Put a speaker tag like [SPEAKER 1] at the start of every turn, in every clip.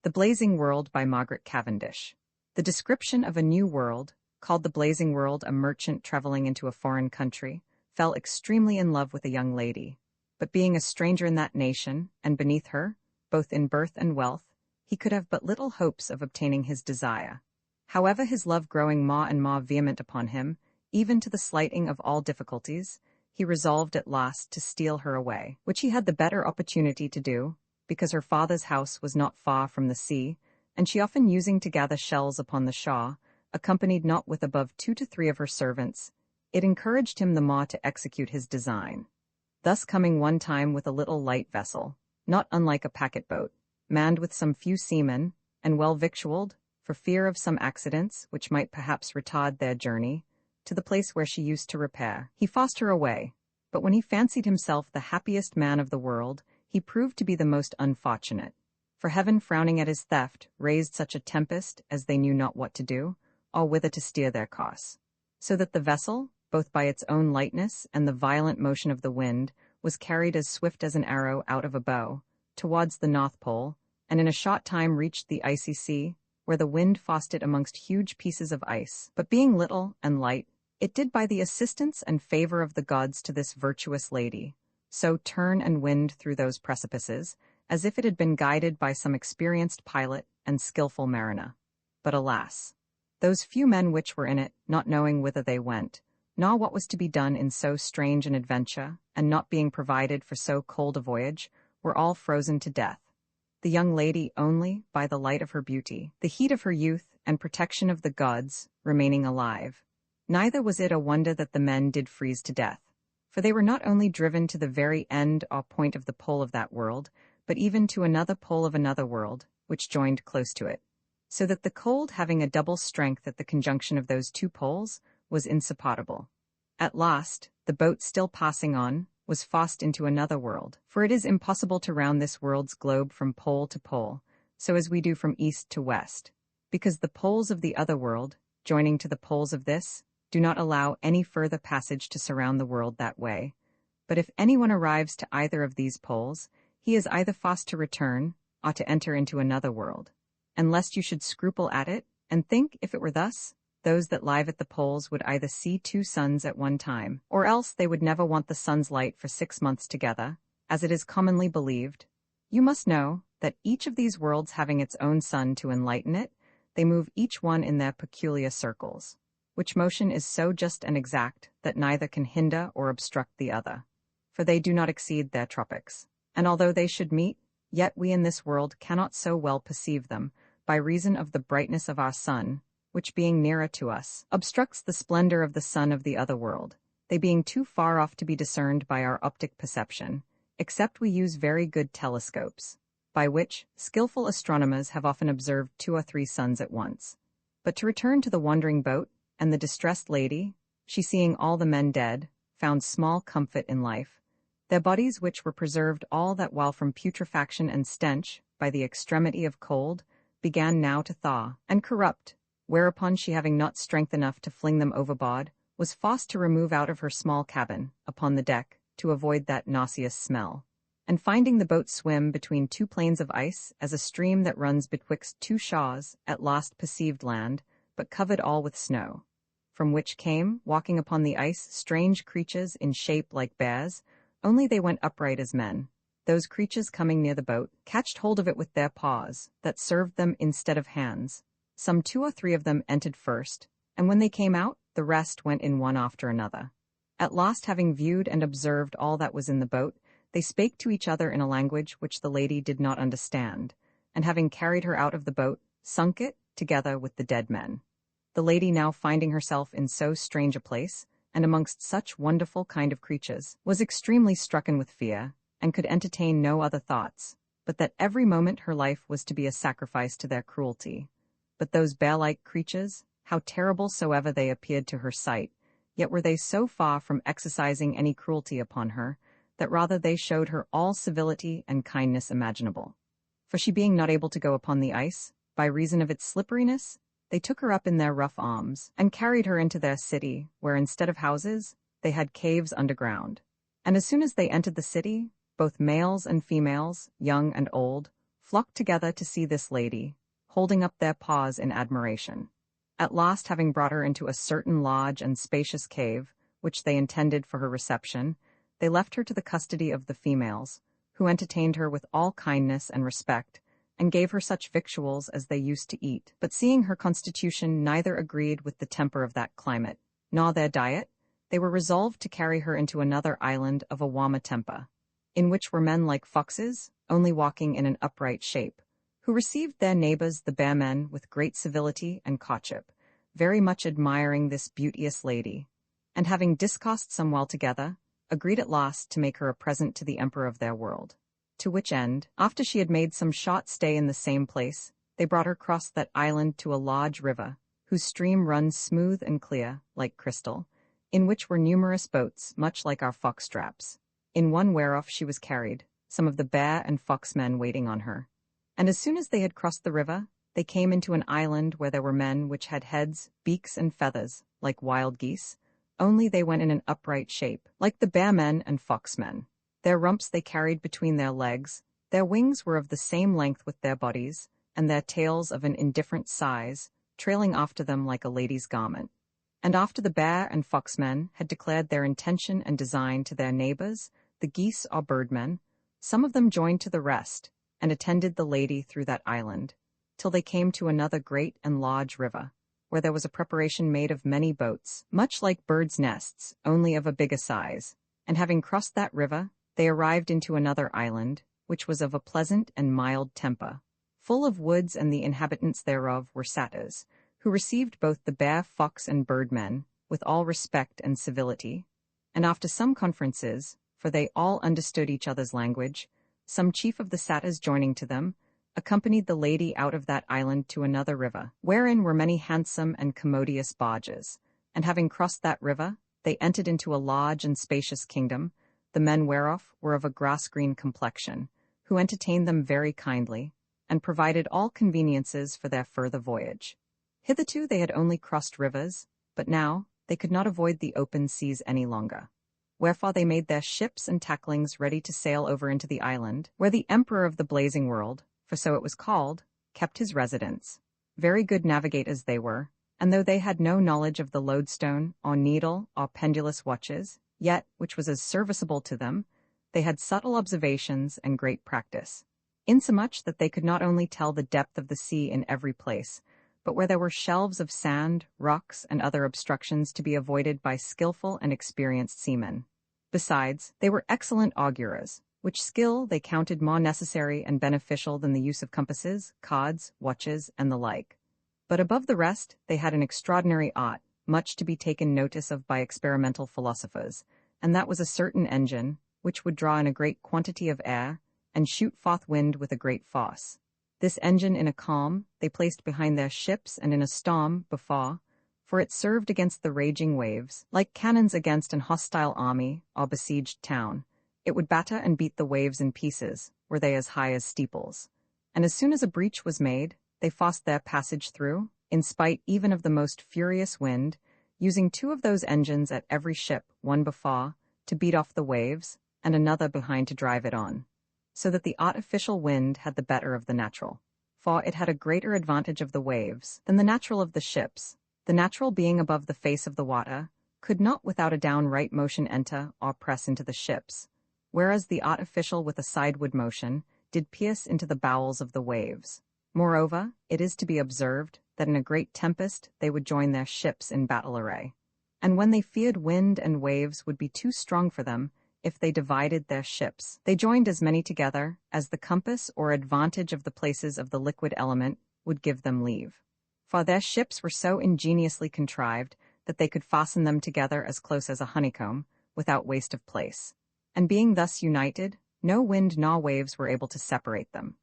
[SPEAKER 1] The Blazing World by Margaret Cavendish. The description of a new world, called the Blazing World, a merchant traveling into a foreign country, fell extremely in love with a young lady. But being a stranger in that nation, and beneath her, both in birth and wealth, he could have but little hopes of obtaining his desire. However, his love growing more and more vehement upon him, even to the slighting of all difficulties, he resolved at last to steal her away, which he had the better opportunity to do, because her father's house was not far from the sea, and she often using to gather shells upon the shore, accompanied not with above 2 to 3 of her servants, it encouraged him the more to execute his design. Thus coming one time with a little light vessel, not unlike a packet boat, manned with some few seamen, and well victualled, for fear of some accidents which might perhaps retard their journey, to the place where she used to repair, he forced her away. But when he fancied himself the happiest man of the world, he proved to be the most unfortunate. For heaven, frowning at his theft, raised such a tempest as they knew not what to do, or whither to steer their course. So that the vessel, both by its own lightness and the violent motion of the wind, was carried as swift as an arrow out of a bow, towards the North Pole, and in a short time reached the icy sea, where the wind forced it amongst huge pieces of ice. But being little and light, it did by the assistance and favour of the gods to this virtuous lady, so turn and wind through those precipices, as if it had been guided by some experienced pilot and skilful mariner. But alas! Those few men which were in it, not knowing whither they went, nor what was to be done in so strange an adventure, and not being provided for so cold a voyage, were all frozen to death. The young lady only, by the light of her beauty, the heat of her youth, and protection of the gods, remaining alive. Neither was it a wonder that the men did freeze to death, for they were not only driven to the very end or point of the pole of that world, but even to another pole of another world, which joined close to it, so that the cold, having a double strength at the conjunction of those two poles, was insupportable. At last, the boat still passing on, was forced into another world, for it is impossible to round this world's globe from pole to pole, so as we do from east to west, because the poles of the other world, joining to the poles of this, do not allow any further passage to surround the world that way. But if anyone arrives to either of these poles, he is either forced to return, or to enter into another world. And lest you should scruple at it, and think, if it were thus, those that live at the poles would either see 2 suns at one time, or else they would never want the sun's light for 6 months together, as it is commonly believed, you must know that each of these worlds having its own sun to enlighten it, they move each one in their peculiar circles, which motion is so just and exact that neither can hinder or obstruct the other, for they do not exceed their tropics. And although they should meet, yet we in this world cannot so well perceive them, by reason of the brightness of our sun, which being nearer to us, obstructs the splendor of the sun of the other world, they being too far off to be discerned by our optic perception, except we use very good telescopes, by which skilful astronomers have often observed 2 or 3 suns at once. But to return to the wandering boat, and the distressed lady, she seeing all the men dead, found small comfort in life. Their bodies which were preserved all that while from putrefaction and stench, by the extremity of cold, began now to thaw, and corrupt, whereupon she having not strength enough to fling them overboard, was forced to remove out of her small cabin, upon the deck, to avoid that nauseous smell. And finding the boat swim between 2 plains of ice, as a stream that runs betwixt 2 shores, at last perceived land, but covered all with snow, from which came, walking upon the ice, strange creatures in shape like bears, only they went upright as men. Those creatures coming near the boat, catched hold of it with their paws, that served them instead of hands. Some 2 or 3 of them entered first, and when they came out, the rest went in one after another. At last, having viewed and observed all that was in the boat, they spake to each other in a language which the lady did not understand, and having carried her out of the boat, sunk it, together with the dead men. The lady, now finding herself in so strange a place, and amongst such wonderful kind of creatures, was extremely strucken with fear, and could entertain no other thoughts, but that every moment her life was to be a sacrifice to their cruelty. But those bear-like creatures, how terrible soever they appeared to her sight, yet were they so far from exercising any cruelty upon her, that rather they showed her all civility and kindness imaginable. For she being not able to go upon the ice, by reason of its slipperiness, they took her up in their rough arms, and carried her into their city, where instead of houses, they had caves underground. And as soon as they entered the city, both males and females, young and old, flocked together to see this lady, holding up their paws in admiration. At last, having brought her into a certain large and spacious cave, which they intended for her reception, they left her to the custody of the females, who entertained her with all kindness and respect, and gave her such victuals as they used to eat. But seeing her constitution neither agreed with the temper of that climate, nor their diet, they were resolved to carry her into another island of a warmer temper, in which were men like foxes, only walking in an upright shape, who received their neighbors the bear men with great civility and courtship, very much admiring this beauteous lady, and having discoursed some while together, agreed at last to make her a present to the emperor of their world. To which end, after she had made some short stay in the same place, they brought her across that island to a large river, whose stream runs smooth and clear, like crystal, in which were numerous boats, much like our fox traps, in one whereof she was carried, some of the bear and fox men waiting on her. And as soon as they had crossed the river, they came into an island where there were men which had heads, beaks, and feathers, like wild geese, only they went in an upright shape, like the bear men and fox men. Their rumps they carried between their legs, their wings were of the same length with their bodies, and their tails of an indifferent size, trailing after them like a lady's garment. And after the bear and fox men had declared their intention and design to their neighbors, the geese or birdmen, some of them joined to the rest, and attended the lady through that island, till they came to another great and large river, where there was a preparation made of many boats, much like birds' nests, only of a bigger size. And having crossed that river, they arrived into another island, which was of a pleasant and mild temper, full of woods, and the inhabitants thereof were satyrs, who received both the bear, fox, and bird men with all respect and civility. And after some conferences, for they all understood each other's language, some chief of the satyrs joining to them, accompanied the lady out of that island to another river, wherein were many handsome and commodious barges. And having crossed that river, they entered into a large and spacious kingdom, the men whereof were of a grass-green complexion, who entertained them very kindly, and provided all conveniences for their further voyage. Hitherto they had only crossed rivers, but now they could not avoid the open seas any longer. Wherefore they made their ships and tacklings ready to sail over into the island, where the emperor of the blazing world, for so it was called, kept his residence. Very good navigators they were, and though they had no knowledge of the lodestone, or needle, or pendulous watches, yet, which was as serviceable to them, they had subtle observations and great practice, insomuch that they could not only tell the depth of the sea in every place, but where there were shelves of sand, rocks, and other obstructions to be avoided by skillful and experienced seamen. Besides, they were excellent augurers, which skill they counted more necessary and beneficial than the use of compasses, cards, watches, and the like. But above the rest, they had an extraordinary art, much to be taken notice of by experimental philosophers, and that was a certain engine, which would draw in a great quantity of air, and shoot forth wind with a great force. This engine in a calm they placed behind their ships, and in a storm before, for it served against the raging waves, like cannons against an hostile army or besieged town. It would batter and beat the waves in pieces, were they as high as steeples. And as soon as a breach was made, they forced their passage through, in spite even of the most furious wind, using 2 of those engines at every ship, one before, to beat off the waves, and another behind to drive it on, so that the artificial wind had the better of the natural, for it had a greater advantage of the waves than the natural of the ships. The natural being above the face of the water, could not without a downright motion enter or press into the ships, whereas the artificial with a sideward motion did pierce into the bowels of the waves. Moreover, it is to be observed that in a great tempest they would join their ships in battle array, and when they feared wind and waves would be too strong for them, if they divided their ships, they joined as many together as the compass or advantage of the places of the liquid element would give them leave. For their ships were so ingeniously contrived that they could fasten them together as close as a honeycomb, without waste of place. And being thus united, no wind nor waves were able to separate them.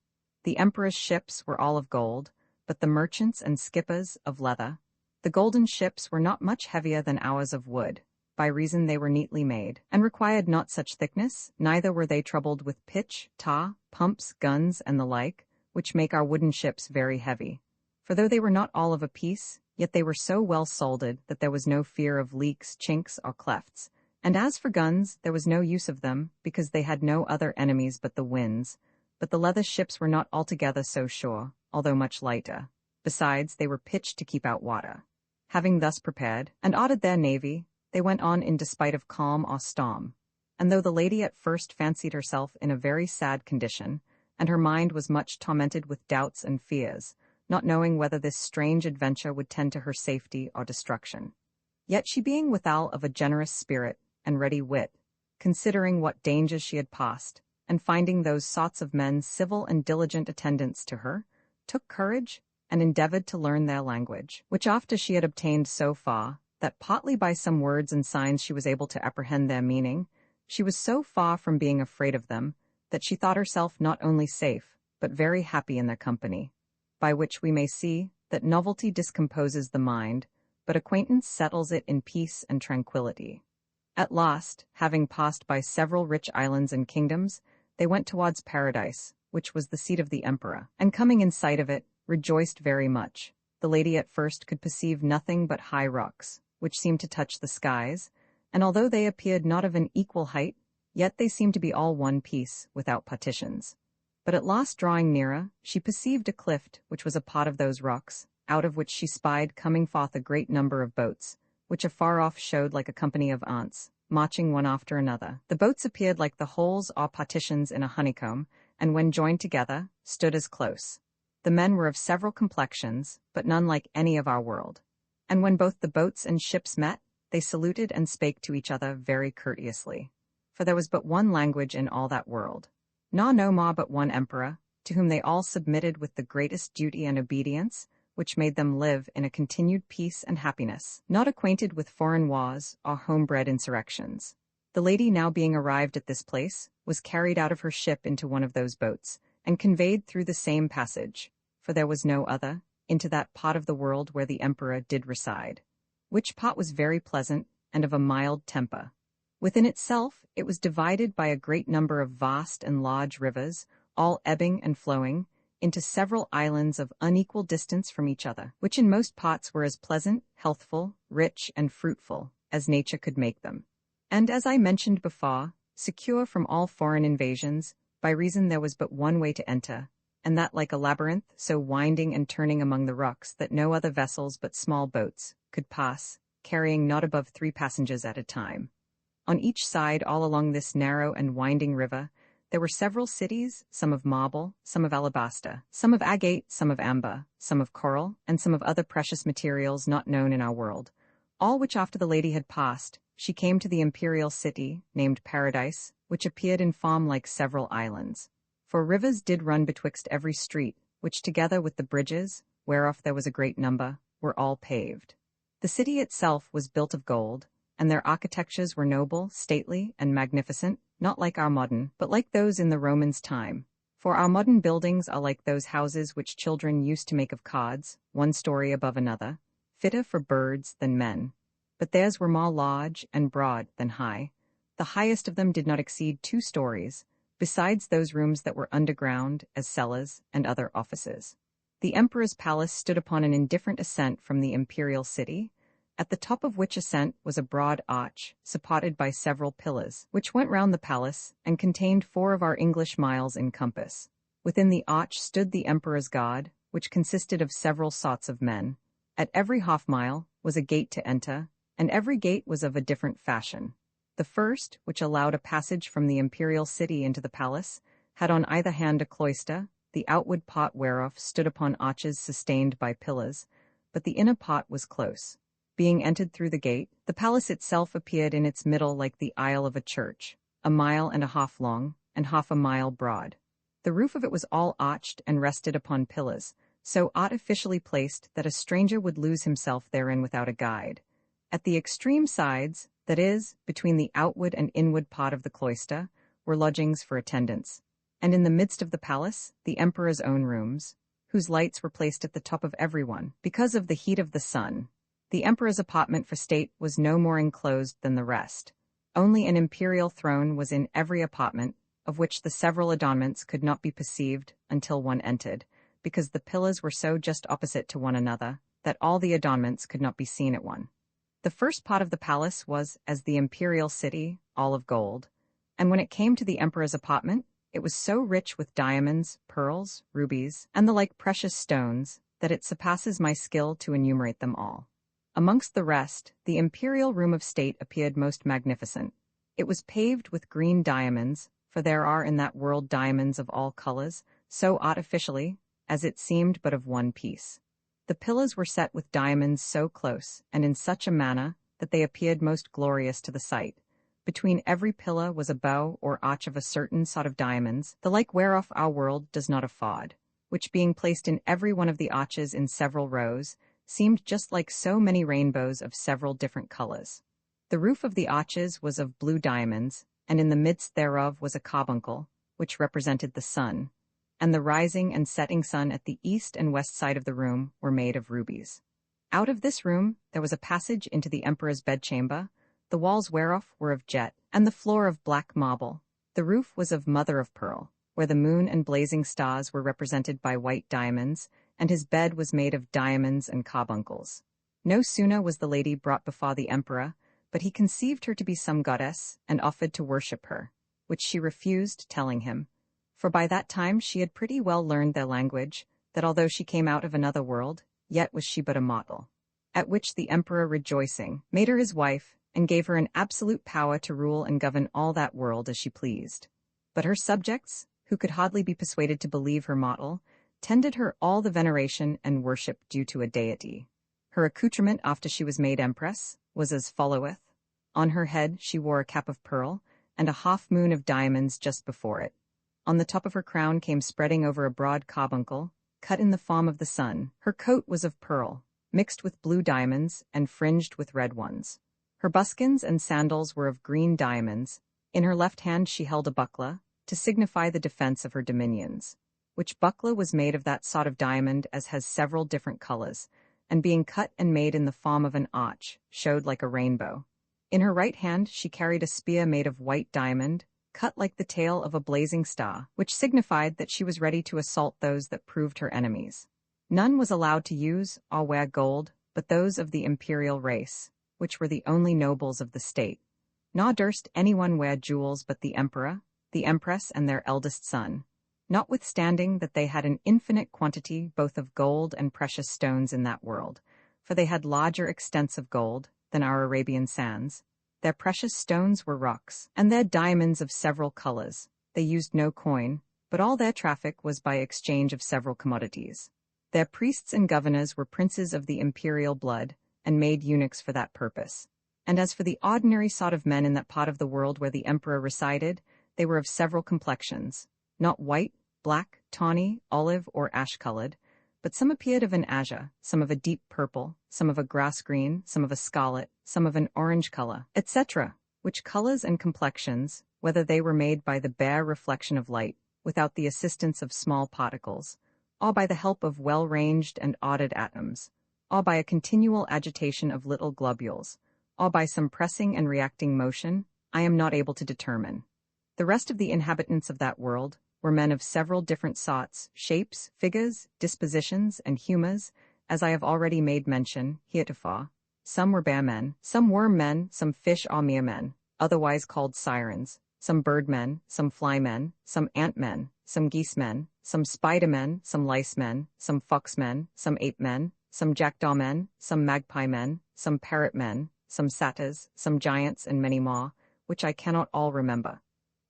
[SPEAKER 1] The emperor's ships were all of gold, but the merchants and skippers of leather. The golden ships were not much heavier than ours of wood, by reason they were neatly made, and required not such thickness, neither were they troubled with pitch, tar, pumps, guns, and the like, which make our wooden ships very heavy. For though they were not all of a piece, yet they were so well solded that there was no fear of leaks, chinks, or clefts. And as for guns, there was no use of them, because they had no other enemies but the winds, but the leather ships were not altogether so sure, although much lighter. Besides, they were pitched to keep out water. Having thus prepared and ordered their navy, they went on in despite of calm or storm. And though the lady at first fancied herself in a very sad condition, and her mind was much tormented with doubts and fears, not knowing whether this strange adventure would tend to her safety or destruction, yet she being withal of a generous spirit and ready wit, considering what dangers she had passed, and finding those sorts of men civil and diligent attendants to her, took courage, and endeavored to learn their language, which after she had obtained so far, that partly by some words and signs she was able to apprehend their meaning, she was so far from being afraid of them, that she thought herself not only safe, but very happy in their company, by which we may see that novelty discomposes the mind, but acquaintance settles it in peace and tranquillity. At last, having passed by several rich islands and kingdoms, they went towards Paradise, which was the seat of the emperor, and coming in sight of it, rejoiced very much. The lady at first could perceive nothing but high rocks, which seemed to touch the skies, and although they appeared not of an equal height, yet they seemed to be all one piece, without partitions. But at last drawing nearer, she perceived a cliff, which was a part of those rocks, out of which she spied coming forth a great number of boats, which afar off showed like a company of ants, marching one after another. The boats appeared like the holes or partitions in a honeycomb, and when joined together, stood as close. The men were of several complexions, but none like any of our world. And when both the boats and ships met, they saluted and spake to each other very courteously. For there was but one language in all that world, nor no more but one emperor, to whom they all submitted with the greatest duty and obedience, which made them live in a continued peace and happiness, not acquainted with foreign wars or home-bred insurrections. The lady now being arrived at this place, was carried out of her ship into one of those boats, and conveyed through the same passage, for there was no other, into that part of the world where the emperor did reside, which part was very pleasant and of a mild temper. Within itself it was divided by a great number of vast and large rivers, all ebbing and flowing, into several islands of unequal distance from each other, which in most parts were as pleasant, healthful, rich, and fruitful as nature could make them. And as I mentioned before, secure from all foreign invasions, by reason there was but one way to enter, and that like a labyrinth, so winding and turning among the rocks that no other vessels but small boats could pass, carrying not above 3 passengers at a time. On each side, all along this narrow and winding river, there were several cities, some of marble, some of alabaster, some of agate, some of amber, some of coral, and some of other precious materials not known in our world, all which after the lady had passed, she came to the imperial city, named Paradise, which appeared in form like several islands. For rivers did run betwixt every street, which together with the bridges, whereof there was a great number, were all paved. The city itself was built of gold, and their architectures were noble, stately, and magnificent, not like our modern, but like those in the Romans' time. For our modern buildings are like those houses which children used to make of cards, one story above another, fitter for birds than men. But theirs were more large and broad than high. The highest of them did not exceed 2 stories, besides those rooms that were underground as cellars and other offices. The emperor's palace stood upon an indifferent ascent from the imperial city, at the top of which ascent was a broad arch, supported by several pillars, which went round the palace, and contained 4 of our English miles in compass. Within the arch stood the emperor's guard, which consisted of several sorts of men. At every half-mile was a gate to enter, and every gate was of a different fashion. The first, which allowed a passage from the imperial city into the palace, had on either hand a cloister, the outward part whereof stood upon arches sustained by pillars, but the inner part was close. Being entered through the gate, the palace itself appeared in its middle like the aisle of a church, 1.5 miles long, and 1/2 mile broad. The roof of it was all arched and rested upon pillars, so artificially placed that a stranger would lose himself therein without a guide. At the extreme sides, that is, between the outward and inward part of the cloister, were lodgings for attendants, and in the midst of the palace, the emperor's own rooms, whose lights were placed at the top of every one, because of the heat of the sun. The emperor's apartment for state was no more enclosed than the rest. Only an imperial throne was in every apartment, of which the several adornments could not be perceived until one entered, because the pillars were so just opposite to one another, that all the adornments could not be seen at one. The first part of the palace was, as the imperial city, all of gold, and when it came to the emperor's apartment, It was so rich with diamonds, pearls, rubies, and the like precious stones, that it surpasses my skill to enumerate them all. Amongst the rest, the imperial room of state appeared most magnificent. It was paved with green diamonds, for there are in that world diamonds of all colors, so artificially, as it seemed but of one piece. The pillars were set with diamonds so close, and in such a manner, that they appeared most glorious to the sight. Between every pillar was a bow or arch of a certain sort of diamonds, the like whereof our world does not afford, which being placed in every one of the arches in several rows, seemed just like so many rainbows of several different colors. The roof of the arches was of blue diamonds, and in the midst thereof was a carbuncle, which represented the sun, and the rising and setting sun at the east and west side of the room were made of rubies. Out of this room there was a passage into the emperor's bedchamber, the walls whereof were of jet, and the floor of black marble. The roof was of mother of pearl, where the moon and blazing stars were represented by white diamonds, and his bed was made of diamonds and carbuncles. No sooner was the lady brought before the emperor, but he conceived her to be some goddess, and offered to worship her, which she refused, telling him, for by that time she had pretty well learned their language, that although she came out of another world, yet was she but a mortal. At which the emperor, rejoicing, made her his wife, and gave her an absolute power to rule and govern all that world as she pleased. But her subjects, who could hardly be persuaded to believe her mortal, tended her all the veneration and worship due to a deity. Her accoutrement after she was made empress was as followeth. On her head she wore a cap of pearl, and a half-moon of diamonds just before it. On the top of her crown came spreading over a broad carbuncle, cut in the form of the sun. Her coat was of pearl, mixed with blue diamonds, and fringed with red ones. Her buskins and sandals were of green diamonds. In her left hand she held a buckler, to signify the defense of her dominions, which buckler was made of that sort of diamond as has several different colors, and being cut and made in the form of an arch, showed like a rainbow. In her right hand she carried a spear made of white diamond, cut like the tail of a blazing star, which signified that she was ready to assault those that proved her enemies. None was allowed to use or wear gold, but those of the imperial race, which were the only nobles of the state. Nor durst anyone wear jewels but the emperor, the empress, and their eldest son, notwithstanding that they had an infinite quantity both of gold and precious stones in that world, for they had larger extents of gold than our Arabian sands. Their precious stones were rocks, and their diamonds of several colors. They used no coin, but all their traffic was by exchange of several commodities. Their priests and governors were princes of the imperial blood, and made eunuchs for that purpose. And as for the ordinary sort of men in that part of the world where the emperor resided, they were of several complexions, not white, black, tawny, olive, or ash-colored, but some appeared of an azure, some of a deep purple, some of a grass green, some of a scarlet, some of an orange color, etc., which colors and complexions, whether they were made by the bare reflection of light, without the assistance of small particles, or by the help of well-ranged and ordered atoms, or by a continual agitation of little globules, or by some pressing and reacting motion, I am not able to determine. The rest of the inhabitants of that world were men of several different sorts, shapes, figures, dispositions, and humours, as I have already made mention heretofore. Some were bear men, some worm men, some fish or mere men, otherwise called sirens, some bird men, some fly men, some ant men, some geese men, some spider men, some lice men, some fox men, some ape men, some jackdaw men, some magpie men, some parrot men, some satyrs, some giants, and many more, which I cannot all remember.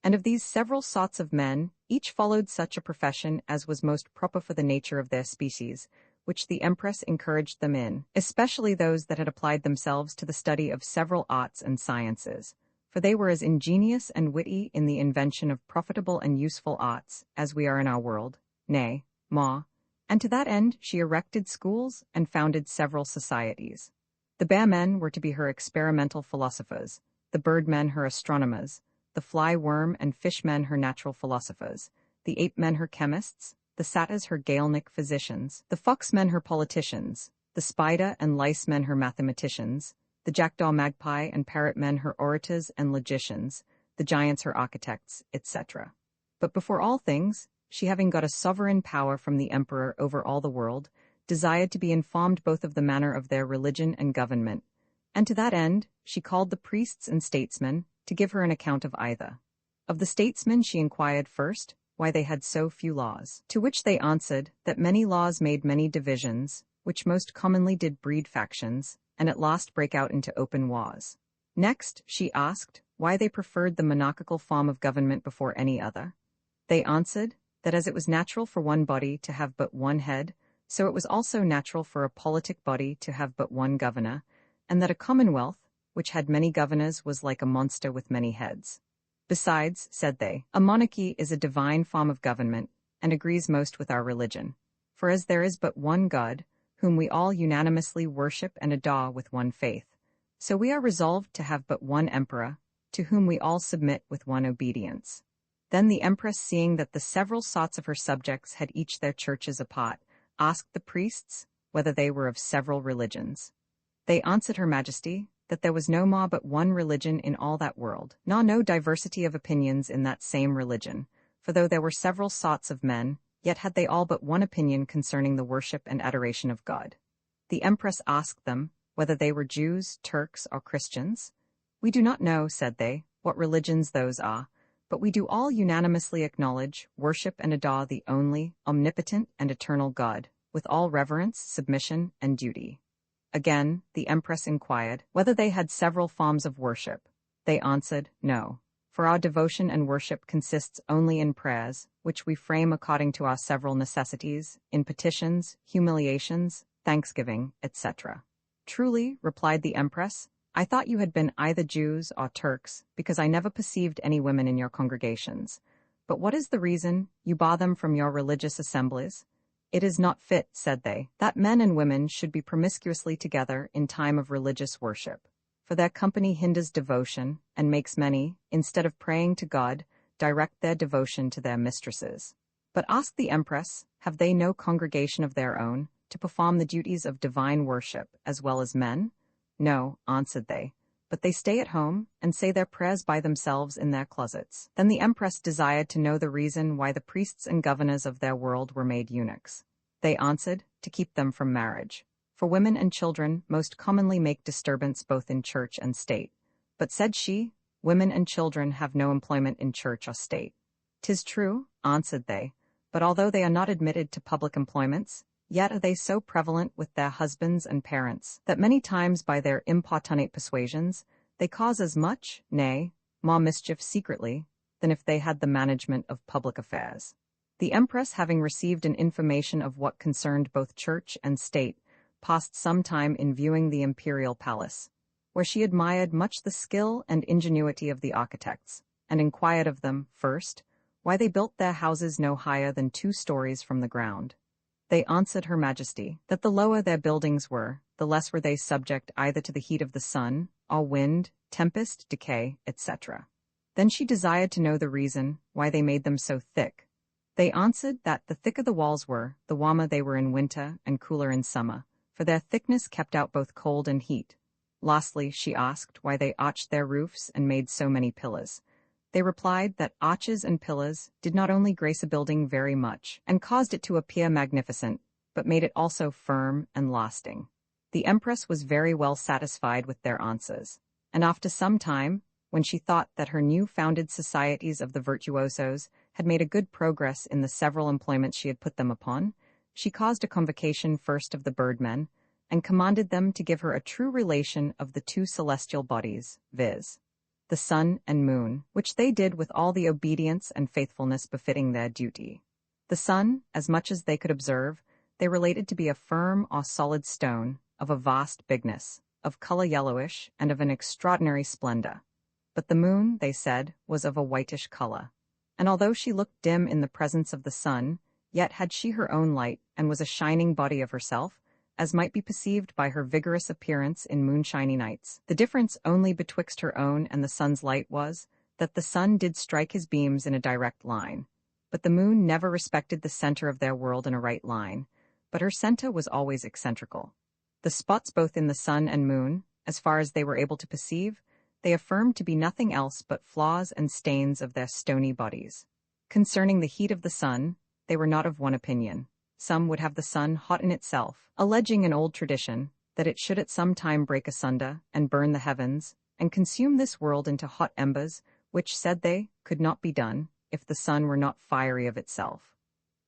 [SPEAKER 1] And of these several sorts of men, each followed such a profession as was most proper for the nature of their species, which the empress encouraged them in, especially those that had applied themselves to the study of several arts and sciences, for they were as ingenious and witty in the invention of profitable and useful arts as we are in our world, nay, more, and to that end she erected schools and founded several societies. The bear men were to be her experimental philosophers, the bird men her astronomers, the fly, worm, and fish men her natural philosophers, the ape men her chemists, the satyrs her Galenic physicians, the fox men her politicians, the spider and lice men her mathematicians, the jackdaw, magpie, and parrot men her orators and logicians, the giants her architects, etc. But before all things, she, having got a sovereign power from the emperor over all the world, desired to be informed both of the manner of their religion and government, and to that end she called the priests and statesmen to give her an account of either. Of the statesmen she inquired first why they had so few laws. To which they answered, that many laws made many divisions, which most commonly did breed factions, and at last break out into open wars. Next, she asked, why they preferred the monarchical form of government before any other. They answered, that as it was natural for one body to have but one head, so it was also natural for a politic body to have but one governor, and that a commonwealth, which had many governors, was like a monster with many heads. Besides, said they, a monarchy is a divine form of government, and agrees most with our religion. For as there is but one God, whom we all unanimously worship and adore with one faith, so we are resolved to have but one emperor, to whom we all submit with one obedience. Then the empress, seeing that the several sorts of her subjects had each their churches apart, asked the priests whether they were of several religions. They answered her majesty, that there was no more but one religion in all that world, nor no diversity of opinions in that same religion, for though there were several sorts of men, yet had they all but one opinion concerning the worship and adoration of God. The empress asked them whether they were Jews, Turks, or Christians. We do not know, said they, what religions those are, but we do all unanimously acknowledge, worship, and adore the only, omnipotent, and eternal God, with all reverence, submission, and duty. Again, the empress inquired whether they had several forms of worship. They answered, no, for our devotion and worship consists only in prayers, which we frame according to our several necessities, in petitions, humiliations, thanksgiving, etc. Truly, replied the empress, I thought you had been either Jews or Turks, because I never perceived any women in your congregations. But what is the reason you bar them from your religious assemblies? It is not fit, said they, that men and women should be promiscuously together in time of religious worship. For their company hinders devotion, and makes many, instead of praying to God, direct their devotion to their mistresses. But ask the empress, have they no congregation of their own, to perform the duties of divine worship, as well as men? No, answered they, but they stay at home, and say their prayers by themselves in their closets. Then the empress desired to know the reason why the priests and governors of their world were made eunuchs. They answered, to keep them from marriage. For women and children most commonly make disturbance both in church and state. But said she, women and children have no employment in church or state. 'Tis true, answered they, but although they are not admitted to public employments, yet are they so prevalent with their husbands and parents, that many times by their importunate persuasions, they cause as much, nay, more mischief secretly, than if they had the management of public affairs. The empress, having received an information of what concerned both church and state, passed some time in viewing the imperial palace, where she admired much the skill and ingenuity of the architects, and inquired of them, first, why they built their houses no higher than 2 stories from the ground. They answered her majesty, that the lower their buildings were, the less were they subject either to the heat of the sun, or wind, tempest, decay, etc. Then she desired to know the reason why they made them so thick. They answered that the thicker the walls were, the warmer they were in winter and cooler in summer, for their thickness kept out both cold and heat. Lastly, she asked why they arched their roofs and made so many pillars. They replied that arches and pillars did not only grace a building very much, and caused it to appear magnificent, but made it also firm and lasting. The empress was very well satisfied with their answers, and after some time, when she thought that her new-founded societies of the virtuosos had made a good progress in the several employments she had put them upon, she caused a convocation first of the birdmen, and commanded them to give her a true relation of the 2 celestial bodies, viz., the sun and moon, which they did with all the obedience and faithfulness befitting their duty. The sun, as much as they could observe, they related to be a firm or solid stone, of a vast bigness, of color yellowish, and of an extraordinary splendor. But the moon, they said, was of a whitish color. And although she looked dim in the presence of the sun, yet had she her own light, and was a shining body of herself, as might be perceived by her vigorous appearance in moonshiny nights. The difference only betwixt her own and the sun's light was, that the sun did strike his beams in a direct line, but the moon never respected the center of their world in a right line, but her center was always eccentrical. The spots both in the sun and moon, as far as they were able to perceive, they affirmed to be nothing else but flaws and stains of their stony bodies. Concerning the heat of the sun, they were not of one opinion. Some would have the sun hot in itself, alleging an old tradition, that it should at some time break asunder, and burn the heavens, and consume this world into hot embers, which, said they, could not be done, if the sun were not fiery of itself.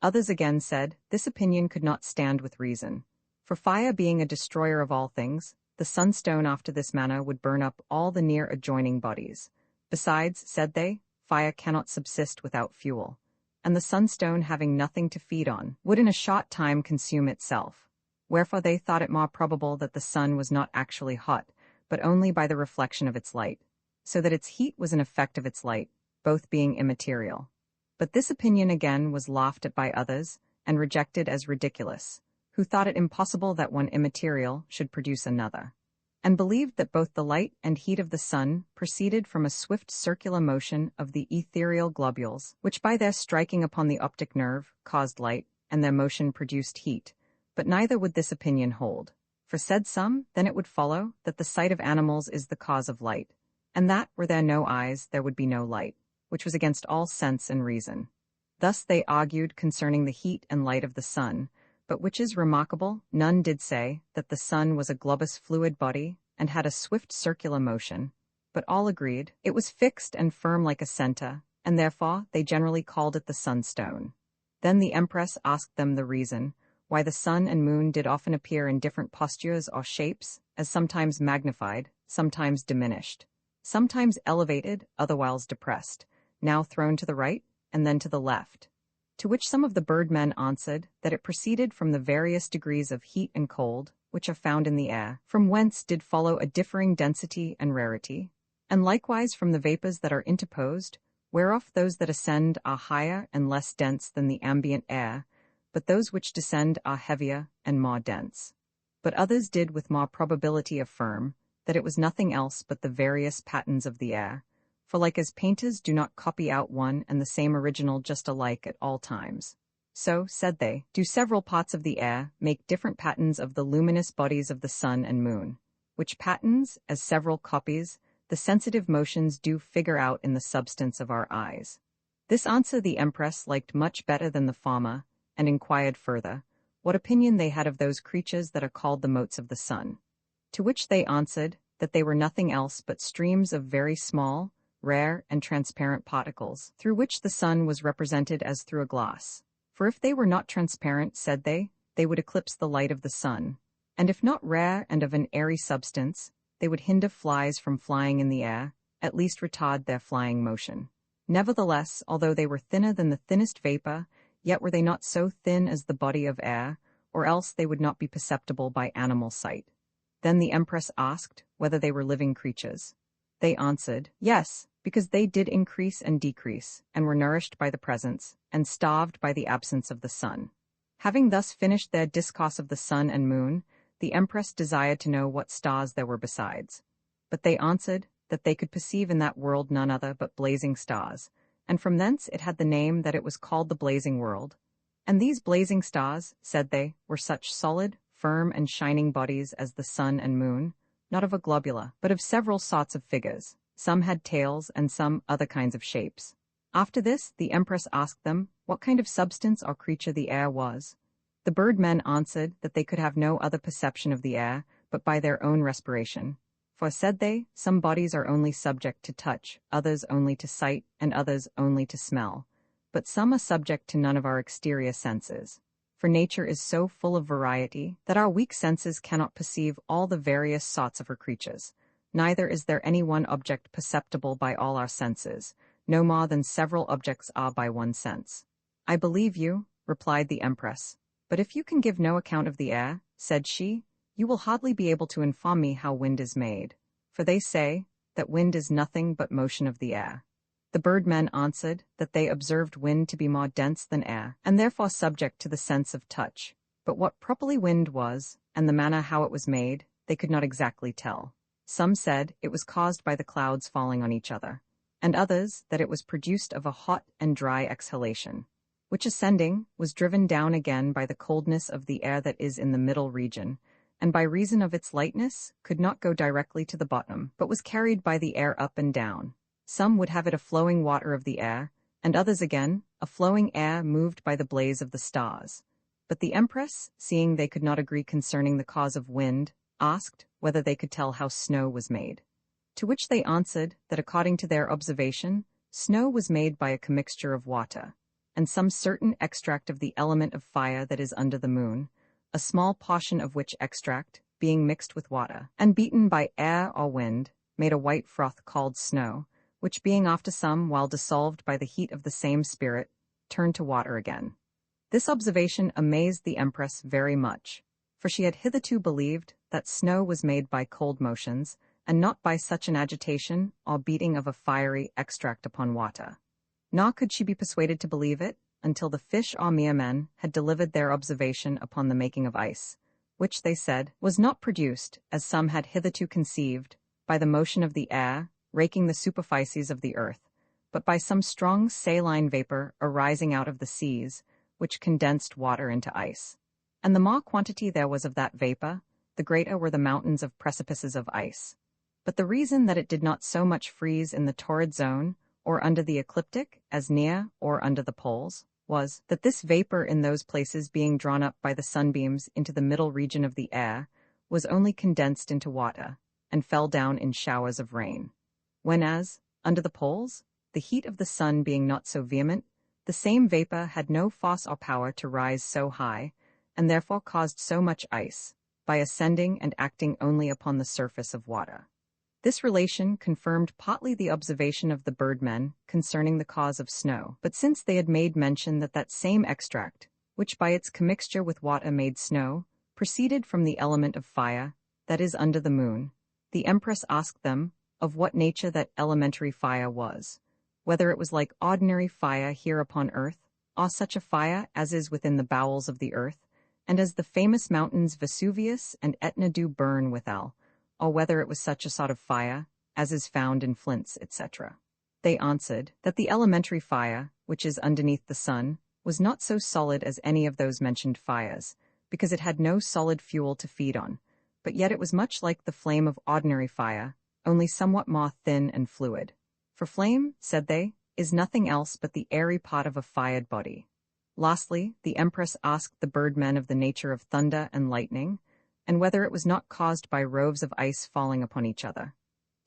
[SPEAKER 1] Others again said, this opinion could not stand with reason. For fire being a destroyer of all things, the sunstone after this manner would burn up all the near adjoining bodies. Besides, said they, fire cannot subsist without fuel, and the sunstone having nothing to feed on, would in a short time consume itself. Wherefore they thought it more probable that the sun was not actually hot, but only by the reflection of its light, so that its heat was an effect of its light, both being immaterial. But this opinion again was laughed at by others, and rejected as ridiculous, who thought it impossible that one immaterial should produce another, and believed that both the light and heat of the sun proceeded from a swift circular motion of the ethereal globules, which by their striking upon the optic nerve caused light, and their motion produced heat. But neither would this opinion hold. For said some, then it would follow that the sight of animals is the cause of light, and that, were there no eyes, there would be no light, which was against all sense and reason. Thus they argued concerning the heat and light of the sun, but which is remarkable, none did say that the sun was a globous fluid body, and had a swift circular motion, but all agreed it was fixed and firm like a centre, and therefore they generally called it the sunstone. Then the Empress asked them the reason, why the sun and moon did often appear in different postures or shapes, as sometimes magnified, sometimes diminished, sometimes elevated, otherwhiles depressed, now thrown to the right, and then to the left. To which some of the birdmen answered, that it proceeded from the various degrees of heat and cold, which are found in the air, from whence did follow a differing density and rarity, and likewise from the vapours that are interposed, whereof those that ascend are higher and less dense than the ambient air, but those which descend are heavier and more dense. But others did with more probability affirm that it was nothing else but the various patterns of the air, for like as painters do not copy out one and the same original just alike at all times, so, said they, do several parts of the air make different patterns of the luminous bodies of the sun and moon, which patterns, as several copies, the sensitive motions do figure out in the substance of our eyes. This answer the Empress liked much better than the former, and inquired further, what opinion they had of those creatures that are called the motes of the sun. To which they answered, that they were nothing else but streams of very small, rare, and transparent particles, through which the sun was represented as through a glass. For if they were not transparent, said they would eclipse the light of the sun, and if not rare and of an airy substance, they would hinder flies from flying in the air, at least retard their flying motion. Nevertheless, although they were thinner than the thinnest vapor, yet were they not so thin as the body of air, or else they would not be perceptible by animal sight. Then the Empress asked whether they were living creatures. They answered, yes, because they did increase and decrease, and were nourished by the presence, and starved by the absence of the sun. Having thus finished their discourse of the sun and moon, the Empress desired to know what stars there were besides. But they answered that they could perceive in that world none other but blazing stars, and from thence it had the name that it was called the blazing world. And these blazing stars, said they, were such solid, firm, and shining bodies as the sun and moon, not of a globular, but of several sorts of figures. Some had tails, and some other kinds of shapes. After this, the Empress asked them what kind of substance or creature the air was. The birdmen answered that they could have no other perception of the air, but by their own respiration. For, said they, some bodies are only subject to touch, others only to sight, and others only to smell. But some are subject to none of our exterior senses. For nature is so full of variety that our weak senses cannot perceive all the various sorts of her creatures. Neither is there any one object perceptible by all our senses, no more than several objects are by one sense. I believe you, replied the Empress, but if you can give no account of the air, said she, you will hardly be able to inform me how wind is made, for they say that wind is nothing but motion of the air. The birdmen answered that they observed wind to be more dense than air, and therefore subject to the sense of touch. But what properly wind was, and the manner how it was made, they could not exactly tell. Some said it was caused by the clouds falling on each other, and others that it was produced of a hot and dry exhalation, which ascending was driven down again by the coldness of the air that is in the middle region, and by reason of its lightness could not go directly to the bottom, but was carried by the air up and down. Some would have it a flowing water of the air, and others again, a flowing air moved by the blaze of the stars. But the Empress, seeing they could not agree concerning the cause of wind, asked whether they could tell how snow was made. To which they answered that according to their observation, snow was made by a commixture of water, and some certain extract of the element of fire that is under the moon, a small portion of which extract, being mixed with water, and beaten by air or wind, made a white froth called snow, which being after some while dissolved by the heat of the same spirit, turned to water again. This observation amazed the Empress very much, for she had hitherto believed that snow was made by cold motions, and not by such an agitation or beating of a fiery extract upon water. Nor could she be persuaded to believe it, until the fish or mere men had delivered their observation upon the making of ice, which, they said, was not produced, as some had hitherto conceived, by the motion of the air, raking the superficies of the earth, but by some strong saline vapor arising out of the seas, which condensed water into ice. And the more quantity there was of that vapor, the greater were the mountains of precipices of ice. But the reason that it did not so much freeze in the torrid zone, or under the ecliptic, as near or under the poles, was, that this vapor in those places being drawn up by the sunbeams into the middle region of the air, was only condensed into water, and fell down in showers of rain. Whenas, under the poles, the heat of the sun being not so vehement, the same vapor had no force or power to rise so high, and therefore caused so much ice, by ascending and acting only upon the surface of water. This relation confirmed partly the observation of the birdmen concerning the cause of snow, but since they had made mention that that same extract, which by its commixture with water made snow, proceeded from the element of fire, that is under the moon, the Empress asked them of what nature that elementary fire was, whether it was like ordinary fire here upon earth, or such a fire as is within the bowels of the earth, and as the famous mountains Vesuvius and Etna do burn withal, or whether it was such a sort of fire as is found in flints, etc. They answered that the elementary fire, which is underneath the sun, was not so solid as any of those mentioned fires, because it had no solid fuel to feed on, but yet it was much like the flame of ordinary fire, only somewhat more thin and fluid. For flame, said they, is nothing else but the airy part of a fired body. Lastly, the Empress asked the birdmen of the nature of thunder and lightning, and whether it was not caused by rows of ice falling upon each other.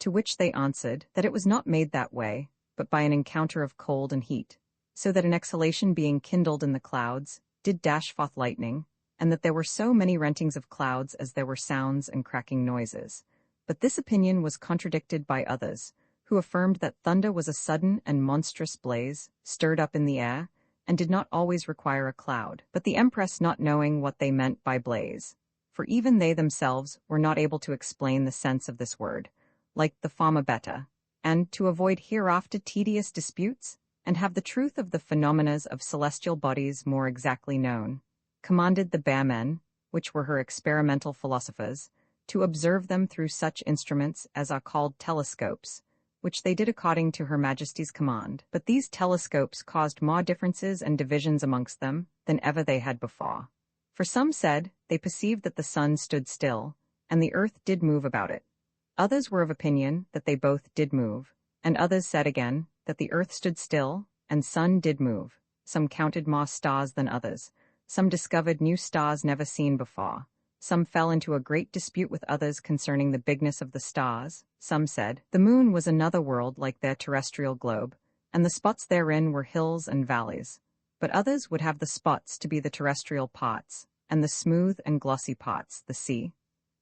[SPEAKER 1] To which they answered that it was not made that way, but by an encounter of cold and heat, so that an exhalation being kindled in the clouds did dash forth lightning, and that there were so many rentings of clouds as there were sounds and cracking noises. But this opinion was contradicted by others, who affirmed that thunder was a sudden and monstrous blaze, stirred up in the air, and did not always require a cloud, but the Empress not knowing what they meant by blaze, for even they themselves were not able to explain the sense of this word, like the former beta, and to avoid hereafter tedious disputes, and have the truth of the phenomena of celestial bodies more exactly known, commanded the bearmen, which were her experimental philosophers, to observe them through such instruments as are called telescopes, which they did according to Her Majesty's command. But these telescopes caused more differences and divisions amongst them than ever they had before. For some said they perceived that the sun stood still, and the earth did move about it. Others were of opinion that they both did move, and others said again that the earth stood still, and sun did move. Some counted more stars than others. Some discovered new stars never seen before. Some fell into a great dispute with others concerning the bigness of the stars. Some said the moon was another world like their terrestrial globe, and the spots therein were hills and valleys. But others would have the spots to be the terrestrial parts, and the smooth and glossy parts the sea.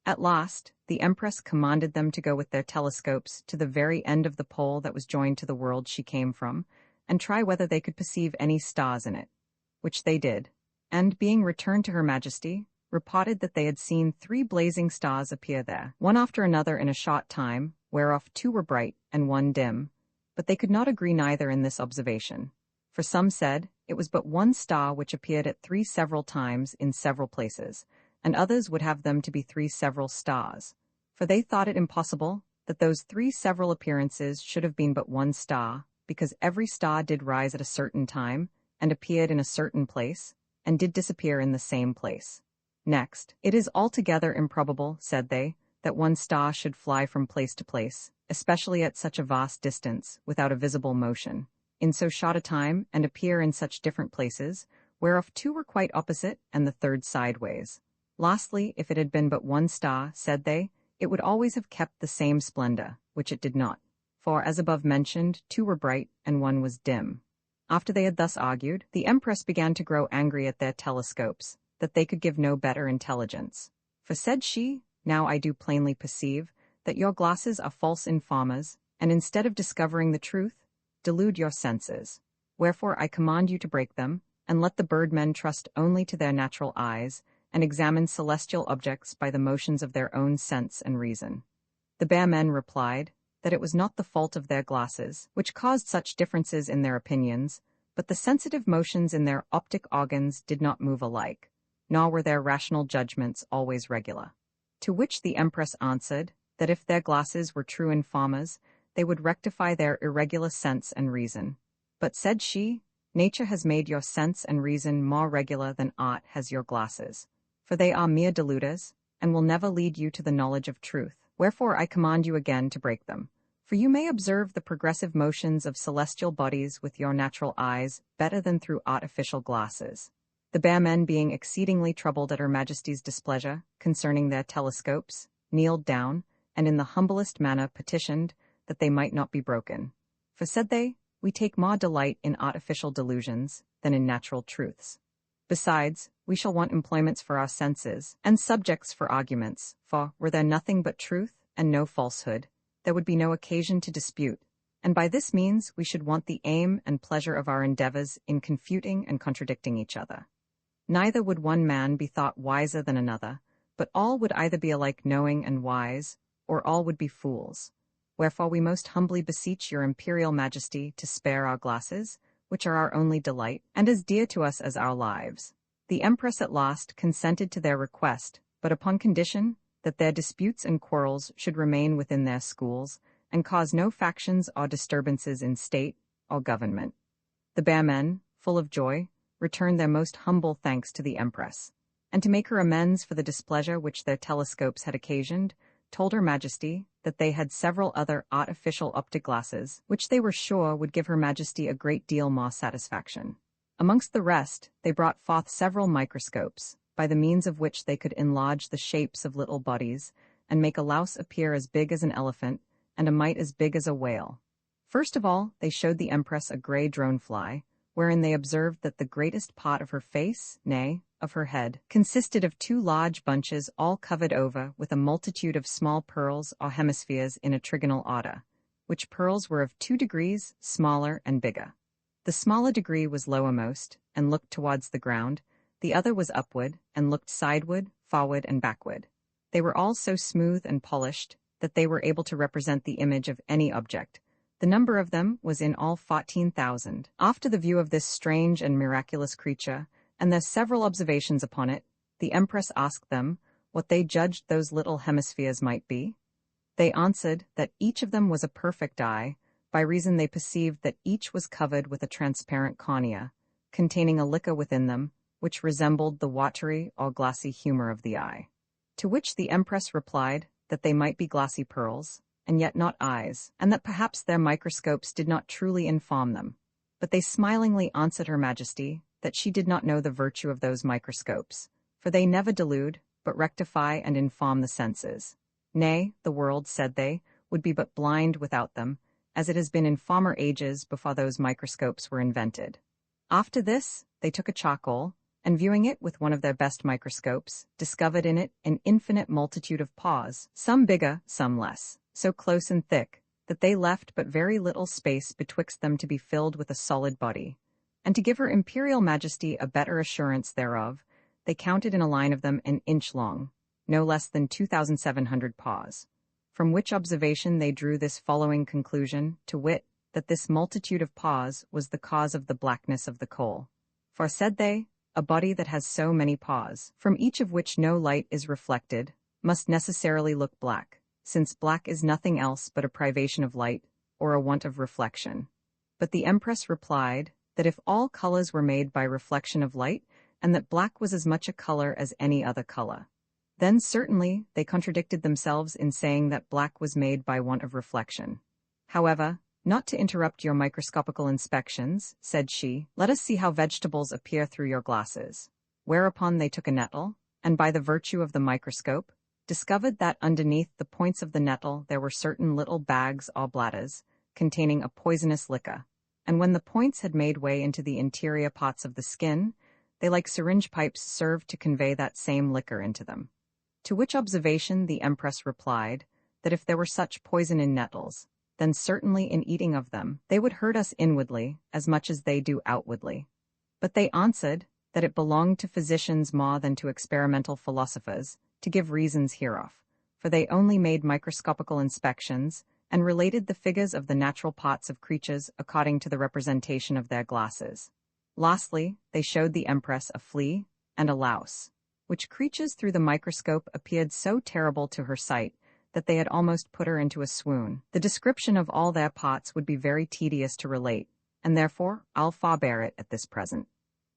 [SPEAKER 1] At last, the Empress commanded them to go with their telescopes to the very end of the pole that was joined to the world she came from, and try whether they could perceive any stars in it, which they did, and, being returned to Her Majesty, reported that they had seen 3 blazing stars appear there, one after another in a short time, whereof 2 were bright and 1 dim, but they could not agree neither in this observation. For some said it was but 1 star which appeared at 3 several times in several places, and others would have them to be 3 several stars, for they thought it impossible that those 3 several appearances should have been but 1 star, because every star did rise at a certain time, and appeared in a certain place, and did disappear in the same place. Next, it is altogether improbable, said they, that 1 star should fly from place to place, especially at such a vast distance, without a visible motion, in so short a time, and appear in such different places, whereof 2 were quite opposite, and the 3rd sideways. Lastly, if it had been but 1 star, said they, it would always have kept the same splendor, which it did not. for, as above mentioned, two were bright and one was dim. After they had thus argued, the Empress began to grow angry at their telescopes, that they could give no better intelligence. For said she, now I do plainly perceive that your glasses are false informers, and instead of discovering the truth, delude your senses. Wherefore I command you to break them, and let the birdmen trust only to their natural eyes, and examine celestial objects by the motions of their own sense and reason. The bear men replied that it was not the fault of their glasses, which caused such differences in their opinions, but the sensitive motions in their optic organs did not move alike, nor were their rational judgments always regular. To which the Empress answered that if their glasses were true informers, they would rectify their irregular sense and reason. But said she, nature has made your sense and reason more regular than art has your glasses, for they are mere deluders, and will never lead you to the knowledge of truth. Wherefore I command you again to break them. For you may observe the progressive motions of celestial bodies with your natural eyes better than through artificial glasses. The bear men, being exceedingly troubled at Her Majesty's displeasure concerning their telescopes, kneeled down, and in the humblest manner petitioned that they might not be broken. For said they, we take more delight in artificial delusions than in natural truths. Besides, we shall want employments for our senses, and subjects for arguments, for, were there nothing but truth, and no falsehood, there would be no occasion to dispute, and by this means we should want the aim and pleasure of our endeavors in confuting and contradicting each other. Neither would one man be thought wiser than another, but all would either be alike knowing and wise, or all would be fools. Wherefore we most humbly beseech your Imperial Majesty to spare our glasses, which are our only delight, and as dear to us as our lives. The Empress at last consented to their request, but upon condition that their disputes and quarrels should remain within their schools, and cause no factions or disturbances in state or government. The bear men, full of joy, returned their most humble thanks to the Empress, and to make her amends for the displeasure which their telescopes had occasioned, told Her Majesty that they had several other artificial optic glasses, which they were sure would give Her Majesty a great deal more satisfaction. Amongst the rest, they brought forth several microscopes, by the means of which they could enlarge the shapes of little bodies, and make a louse appear as big as an elephant, and a mite as big as a whale. First of all, they showed the Empress a grey dronefly, wherein they observed that the greatest part of her face, nay, of her head, consisted of two large bunches all covered over with a multitude of small pearls or hemispheres in a trigonal order, which pearls were of 2 degrees smaller and bigger. The smaller degree was lowermost, and looked towards the ground, the other was upward, and looked sideward, forward, and backward. They were all so smooth and polished that they were able to represent the image of any object. The number of them was in all 14,000. After the view of this strange and miraculous creature, and their several observations upon it, the Empress asked them what they judged those little hemispheres might be. They answered that each of them was a perfect eye, by reason they perceived that each was covered with a transparent cornea, containing a liquor within them, which resembled the watery or glassy humor of the eye. To which the Empress replied that they might be glassy pearls, and yet not eyes, and that perhaps their microscopes did not truly inform them. But they smilingly answered Her Majesty that she did not know the virtue of those microscopes, for they never delude, but rectify and inform the senses. Nay, the world, said they, would be but blind without them, as it has been in former ages before those microscopes were invented. After this, they took a charcoal, and viewing it with one of their best microscopes, discovered in it an infinite multitude of paws, some bigger, some less, so close and thick, that they left but very little space betwixt them to be filled with a solid body. And to give Her Imperial Majesty a better assurance thereof, they counted in a line of them an inch long, no less than 2,700 paws. From which observation they drew this following conclusion, to wit, that this multitude of paws was the cause of the blackness of the coal. For, said they, a body that has so many paws, from each of which no light is reflected, must necessarily look black, since black is nothing else but a privation of light, or a want of reflection. But the Empress replied that if all colors were made by reflection of light, and that black was as much a color as any other color, then certainly they contradicted themselves in saying that black was made by want of reflection. However, not to interrupt your microscopical inspections, said she, let us see how vegetables appear through your glasses. Whereupon they took a nettle, and by the virtue of the microscope, discovered that underneath the points of the nettle there were certain little bags or bladders, containing a poisonous liquor, and when the points had made way into the interior parts of the skin, they like syringe pipes served to convey that same liquor into them. To which observation the Empress replied, that if there were such poison in nettles, then certainly in eating of them they would hurt us inwardly as much as they do outwardly. But they answered, that it belonged to physicians more than to experimental philosophers, to give reasons hereof, for they only made microscopical inspections, and related the figures of the natural parts of creatures according to the representation of their glasses. Lastly, they showed the Empress a flea and a louse, which creatures through the microscope appeared so terrible to her sight, that they had almost put her into a swoon. The description of all their parts would be very tedious to relate, and therefore I'll forbear it at this present.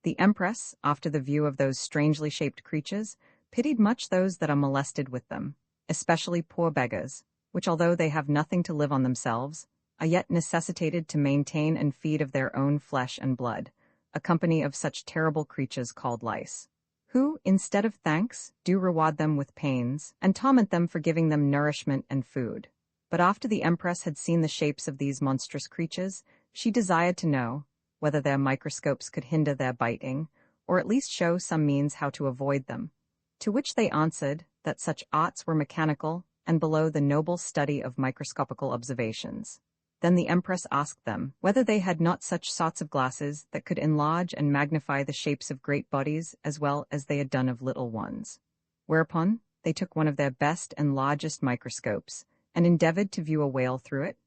[SPEAKER 1] The Empress, after the view of those strangely shaped creatures, pitied much those that are molested with them, especially poor beggars, which although they have nothing to live on themselves, are yet necessitated to maintain and feed of their own flesh and blood, a company of such terrible creatures called lice, who, instead of thanks, do reward them with pains, and torment them for giving them nourishment and food. But after the Empress had seen the shapes of these monstrous creatures, she desired to know whether their microscopes could hinder their biting, or at least show some means how to avoid them. To which they answered, that such arts were mechanical, and below the noble study of microscopical observations. Then the Empress asked them whether they had not such sorts of glasses that could enlarge and magnify the shapes of great bodies as well as they had done of little ones. Whereupon they took one of their best and largest microscopes, and endeavored to view a whale through it.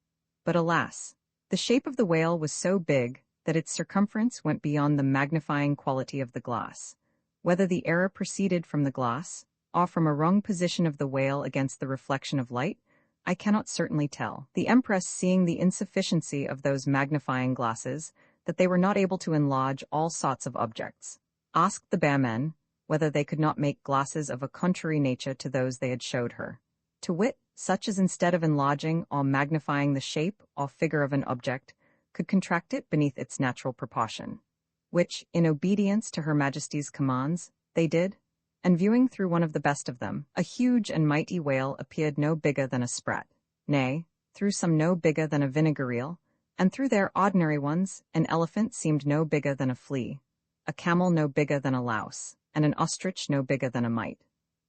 [SPEAKER 1] But alas, the shape of the whale was so big that its circumference went beyond the magnifying quality of the glass. Whether the error proceeded from the glass, or from a wrong position of the whale against the reflection of light, I cannot certainly tell. The Empress, seeing the insufficiency of those magnifying glasses, that they were not able to enlarge all sorts of objects, asked the bearmen whether they could not make glasses of a contrary nature to those they had showed her, to wit, such as instead of enlarging or magnifying the shape or figure of an object, could contract it beneath its natural proportion, which, in obedience to Her Majesty's commands, they did, and viewing through one of the best of them, a huge and mighty whale appeared no bigger than a sprat, nay, through some no bigger than a vinegar eel, and through their ordinary ones, an elephant seemed no bigger than a flea, a camel no bigger than a louse, and an ostrich no bigger than a mite.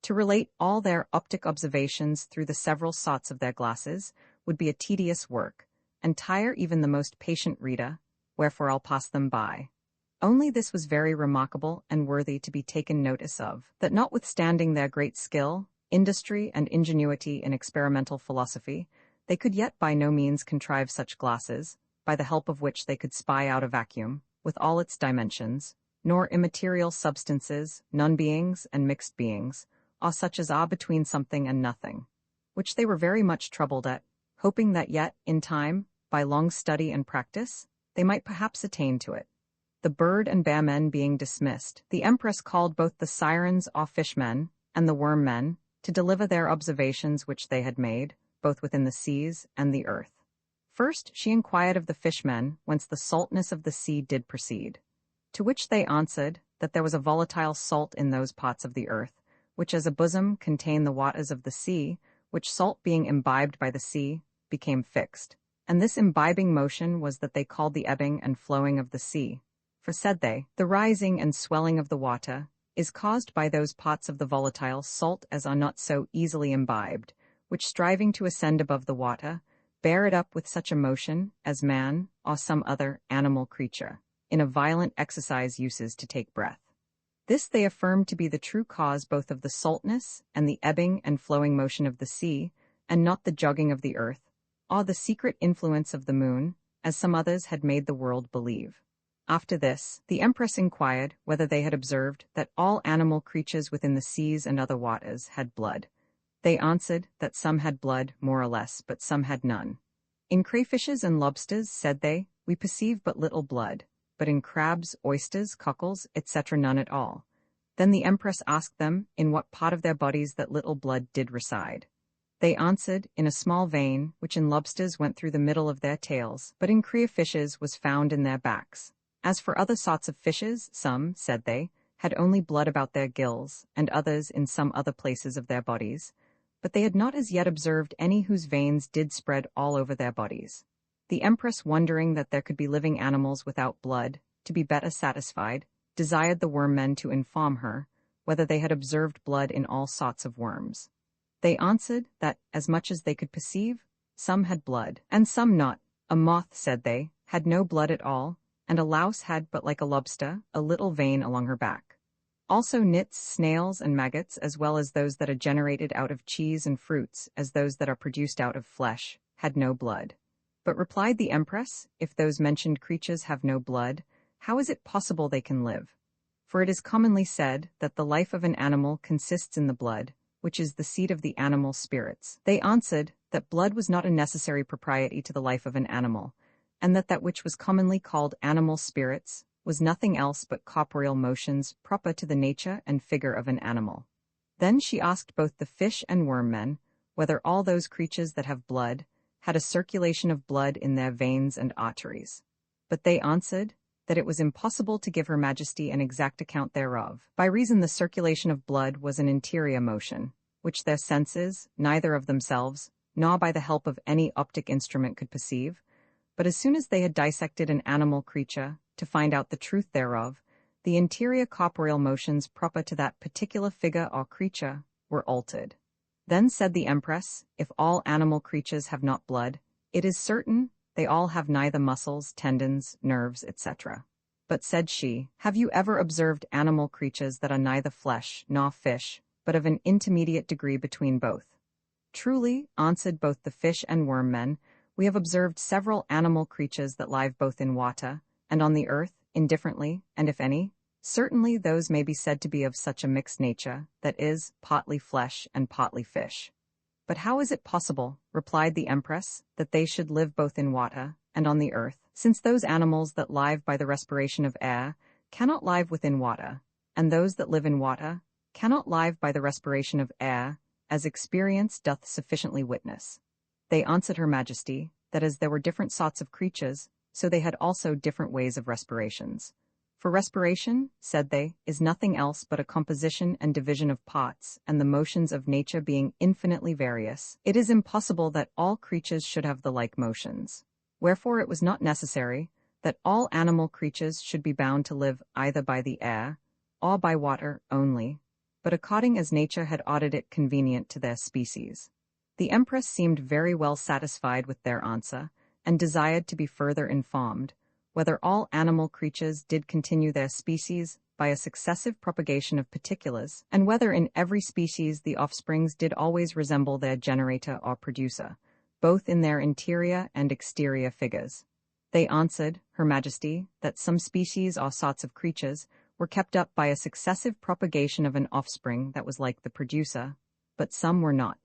[SPEAKER 1] To relate all their optic observations through the several sorts of their glasses would be a tedious work, and tire even the most patient reader, wherefore I'll pass them by. Only this was very remarkable and worthy to be taken notice of, that notwithstanding their great skill, industry, and ingenuity in experimental philosophy, they could yet by no means contrive such glasses, by the help of which they could spy out a vacuum, with all its dimensions, nor immaterial substances, non-beings, and mixed beings, or such as are between something and nothing, which they were very much troubled at, hoping that yet, in time, by long study and practice, they might perhaps attain to it. The bird and bearmen being dismissed, the Empress called both the sirens or fishmen and the worm-men to deliver their observations which they had made, both within the seas and the earth. First she inquired of the fishmen whence the saltness of the sea did proceed, to which they answered that there was a volatile salt in those parts of the earth, which as a bosom contain the waters of the sea, which salt being imbibed by the sea, became fixed. And this imbibing motion was that they called the ebbing and flowing of the sea. For said they, the rising and swelling of the water is caused by those parts of the volatile salt as are not so easily imbibed, which striving to ascend above the water, bear it up with such a motion as man, or some other animal creature, in a violent exercise uses to take breath. This they affirm to be the true cause both of the saltness and the ebbing and flowing motion of the sea, and not the jogging of the earth, or the secret influence of the moon, as some others had made the world believe. After this, the Empress inquired whether they had observed that all animal creatures within the seas and other waters had blood. They answered that some had blood, more or less, but some had none. In crayfishes and lobsters, said they, we perceive but little blood, but in crabs, oysters, cockles, etc. none at all. Then the Empress asked them in what part of their bodies that little blood did reside. They answered, in a small vein, which in lobsters went through the middle of their tails, but in crayfishes was found in their backs. As for other sorts of fishes, some, said they, had only blood about their gills, and others in some other places of their bodies, but they had not as yet observed any whose veins did spread all over their bodies. The empress, wondering that there could be living animals without blood, to be better satisfied, desired the worm men to inform her whether they had observed blood in all sorts of worms. They answered that, as much as they could perceive, some had blood, and some not. A moth, said they, had no blood at all, and a louse had but like a lobster, a little vein along her back. Also nits, snails, and maggots, as well as those that are generated out of cheese and fruits, as those that are produced out of flesh, had no blood. But replied the empress, if those mentioned creatures have no blood, how is it possible they can live? For it is commonly said that the life of an animal consists in the blood, which is the seat of the animal spirits. They answered that blood was not a necessary propriety to the life of an animal, and that which was commonly called animal spirits was nothing else but corporeal motions proper to the nature and figure of an animal. Then she asked both the fish and worm men whether all those creatures that have blood had a circulation of blood in their veins and arteries. But they answered that it was impossible to give her majesty an exact account thereof, by reason the circulation of blood was an interior motion, which their senses, neither of themselves, nor by the help of any optic instrument could perceive. But as soon as they had dissected an animal creature, to find out the truth thereof, the interior corporeal motions proper to that particular figure or creature were altered. Then said the empress, if all animal creatures have not blood, it is certain they all have neither muscles, tendons, nerves, etc. But said she, have you ever observed animal creatures that are neither flesh nor fish, but of an intermediate degree between both? Truly, answered both the fish and worm men, we have observed several animal creatures that live both in water and on the earth, indifferently, and if any, certainly those may be said to be of such a mixed nature, that is, partly flesh and partly fish. But how is it possible, replied the empress, that they should live both in water and on the earth, since those animals that live by the respiration of air cannot live within water, and those that live in water cannot live by the respiration of air, as experience doth sufficiently witness? They answered her majesty, that as there were different sorts of creatures, so they had also different ways of respirations. For respiration, said they, is nothing else but a composition and division of parts, and the motions of nature being infinitely various, it is impossible that all creatures should have the like motions. Wherefore it was not necessary that all animal creatures should be bound to live either by the air, or by water only, but according as nature had ordered it convenient to their species. The empress seemed very well satisfied with their answer, and desired to be further informed whether all animal creatures did continue their species by a successive propagation of particulars, and whether in every species the offsprings did always resemble their generator or producer, both in their interior and exterior figures. They answered, her majesty, that some species or sorts of creatures were kept up by a successive propagation of an offspring that was like the producer, but some were not.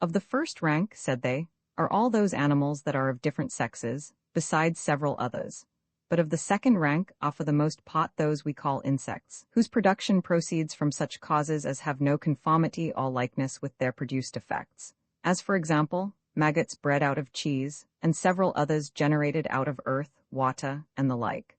[SPEAKER 1] Of the first rank, said they, are all those animals that are of different sexes, besides several others. But of the second rank are for the most part those we call insects, whose production proceeds from such causes as have no conformity or likeness with their produced effects, as for example, maggots bred out of cheese, and several others generated out of earth, water, and the like.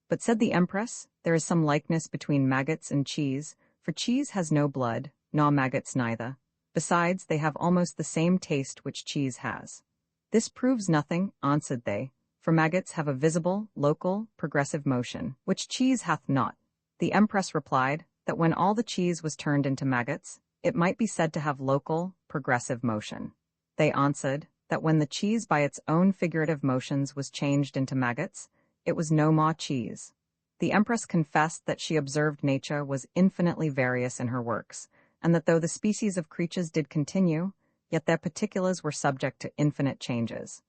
[SPEAKER 1] But said the empress, there is some likeness between maggots and cheese, for cheese has no blood, nor maggots neither. Besides, they have almost the same taste which cheese has. This proves nothing, answered they, for maggots have a visible, local, progressive motion, which cheese hath not. The empress replied that when all the cheese was turned into maggots, it might be said to have local, progressive motion. They answered that when the cheese by its own figurative motions was changed into maggots, it was no more cheese. The empress confessed that she observed nature was infinitely various in her works, and that though the species of creatures did continue, yet their particulars were subject to infinite changes.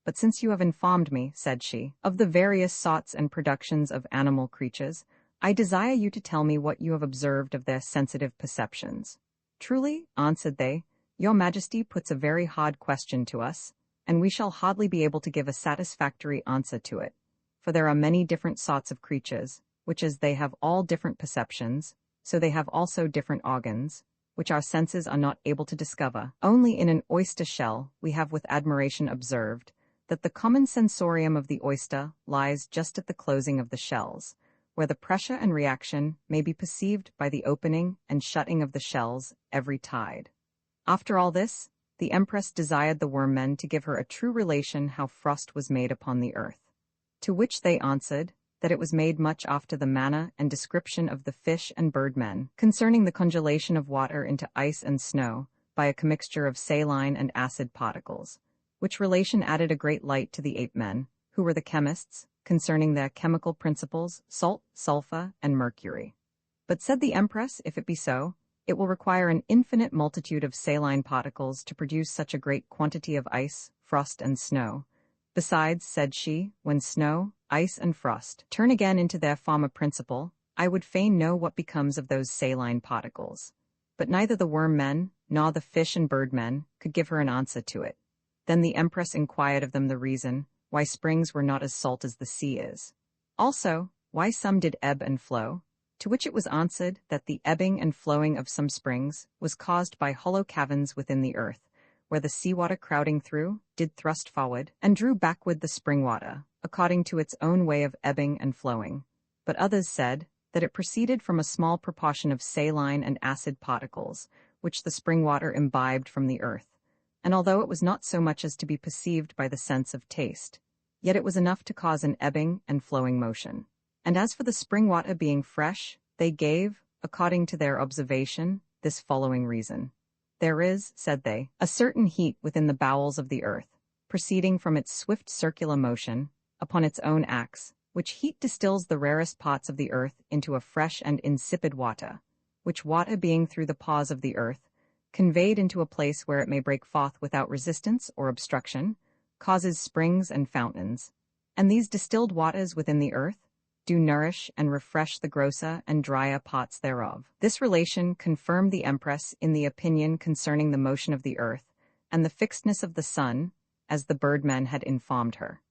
[SPEAKER 1] But since you have informed me, said she, of the various sorts and productions of animal creatures, I desire you to tell me what you have observed of their sensitive perceptions. Truly, answered they, your majesty puts a very hard question to us, and we shall hardly be able to give a satisfactory answer to it. For there are many different sorts of creatures, which as they have all different perceptions, so they have also different organs, which our senses are not able to discover. Only in an oyster shell we have with admiration observed that the common sensorium of the oyster lies just at the closing of the shells, where the pressure and reaction may be perceived by the opening and shutting of the shells every tide. After all this, the empress desired the worm men to give her a true relation how frost was made upon the earth. To which they answered, that it was made much after the manner and description of the fish and bird men, concerning the congelation of water into ice and snow, by a commixture of saline and acid particles, which relation added a great light to the ape men, who were the chemists, concerning their chemical principles, salt, sulfur, and mercury. But said the empress, if it be so, it will require an infinite multitude of saline particles to produce such a great quantity of ice, frost, and snow. Besides, said she, when snow, ice, and frost turn again into their former principle, I would fain know what becomes of those saline particles. But neither the worm men, nor the fish and bird men, could give her an answer to it. Then the empress inquired of them the reason why springs were not as salt as the sea is. Also, why some did ebb and flow, to which it was answered that the ebbing and flowing of some springs was caused by hollow caverns within the earth, where the sea-water crowding through did thrust forward, and drew backward the spring water, according to its own way of ebbing and flowing. But others said that it proceeded from a small proportion of saline and acid particles, which the spring water imbibed from the earth, and although it was not so much as to be perceived by the sense of taste, yet it was enough to cause an ebbing and flowing motion. And as for the spring water being fresh, they gave, according to their observation, this following reason. There is, said they, a certain heat within the bowels of the earth, proceeding from its swift circular motion, upon its own acts, which heat distills the rarest parts of the earth into a fresh and insipid water, which water being through the pores of the earth, conveyed into a place where it may break forth without resistance or obstruction, causes springs and fountains, and these distilled waters within the earth do nourish and refresh the grosser and drier parts thereof. This relation confirmed the empress in the opinion concerning the motion of the earth and the fixedness of the sun, as the bird men had informed her.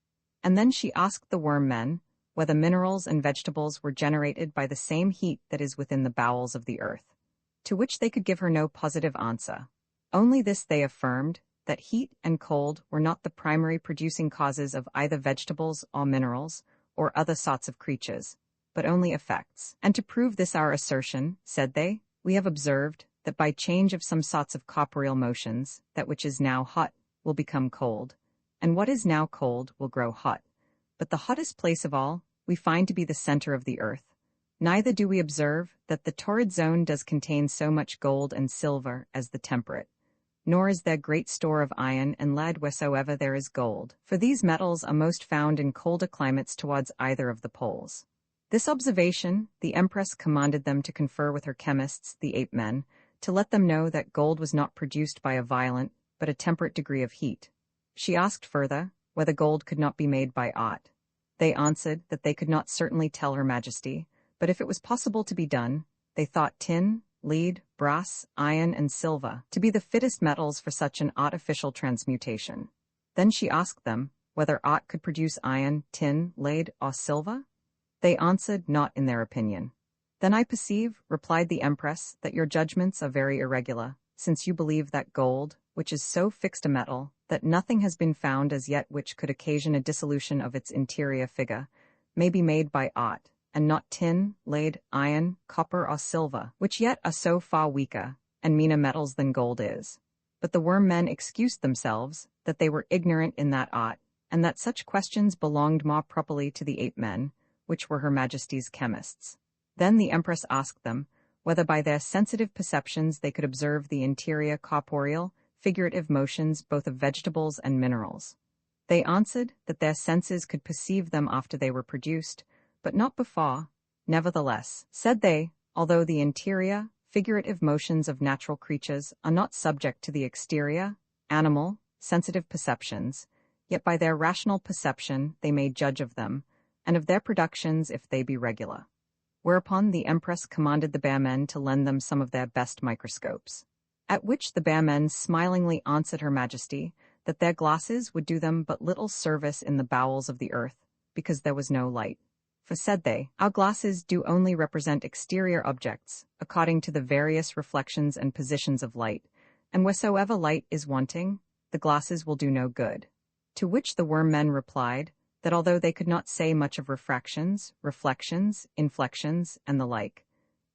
[SPEAKER 1] And then she asked the worm men whether minerals and vegetables were generated by the same heat that is within the bowels of the earth, to which they could give her no positive answer. Only this they affirmed, that heat and cold were not the primary producing causes of either vegetables or minerals, or other sorts of creatures, but only effects. And to prove this our assertion, said they, we have observed that by change of some sorts of corporeal motions, that which is now hot will become cold, and what is now cold will grow hot. But the hottest place of all we find to be the center of the earth. Neither do we observe that the torrid zone does contain so much gold and silver as the temperate, nor is there great store of iron and lead wheresoever there is gold, for these metals are most found in colder climates towards either of the poles. This observation the empress commanded them to confer with her chemists, the ape men, to let them know that gold was not produced by a violent, but a temperate degree of heat. She asked further, whether gold could not be made by aught. They answered that they could not certainly tell her majesty, but if it was possible to be done, they thought tin, lead, brass, iron, and silver to be the fittest metals for such an artificial transmutation. Then she asked them whether aught could produce iron, tin, lead, or silver? They answered not in their opinion. Then I perceive, replied the empress, that your judgments are very irregular, since you believe that gold, which is so fixed a metal, that nothing has been found as yet which could occasion a dissolution of its interior figure, may be made by aught, and not tin, lead, iron, copper, or silver, which yet are so far weaker and meaner metals than gold is. But the worm men excused themselves, that they were ignorant in that aught, and that such questions belonged more properly to the ape men, which were her majesty's chemists. Then the empress asked them whether by their sensitive perceptions they could observe the interior corporeal, figurative motions both of vegetables and minerals. They answered that their senses could perceive them after they were produced, but not before. Nevertheless, said they, although the interior, figurative motions of natural creatures are not subject to the exterior, animal, sensitive perceptions, yet by their rational perception they may judge of them, and of their productions if they be regular. Whereupon the empress commanded the bear men to lend them some of their best microscopes. At which the bear men smilingly answered her majesty that their glasses would do them but little service in the bowels of the earth, because there was no light. For, said they, our glasses do only represent exterior objects, according to the various reflections and positions of light, and wheresoever light is wanting, the glasses will do no good. To which the worm men replied that although they could not say much of refractions, reflections, inflections, and the like,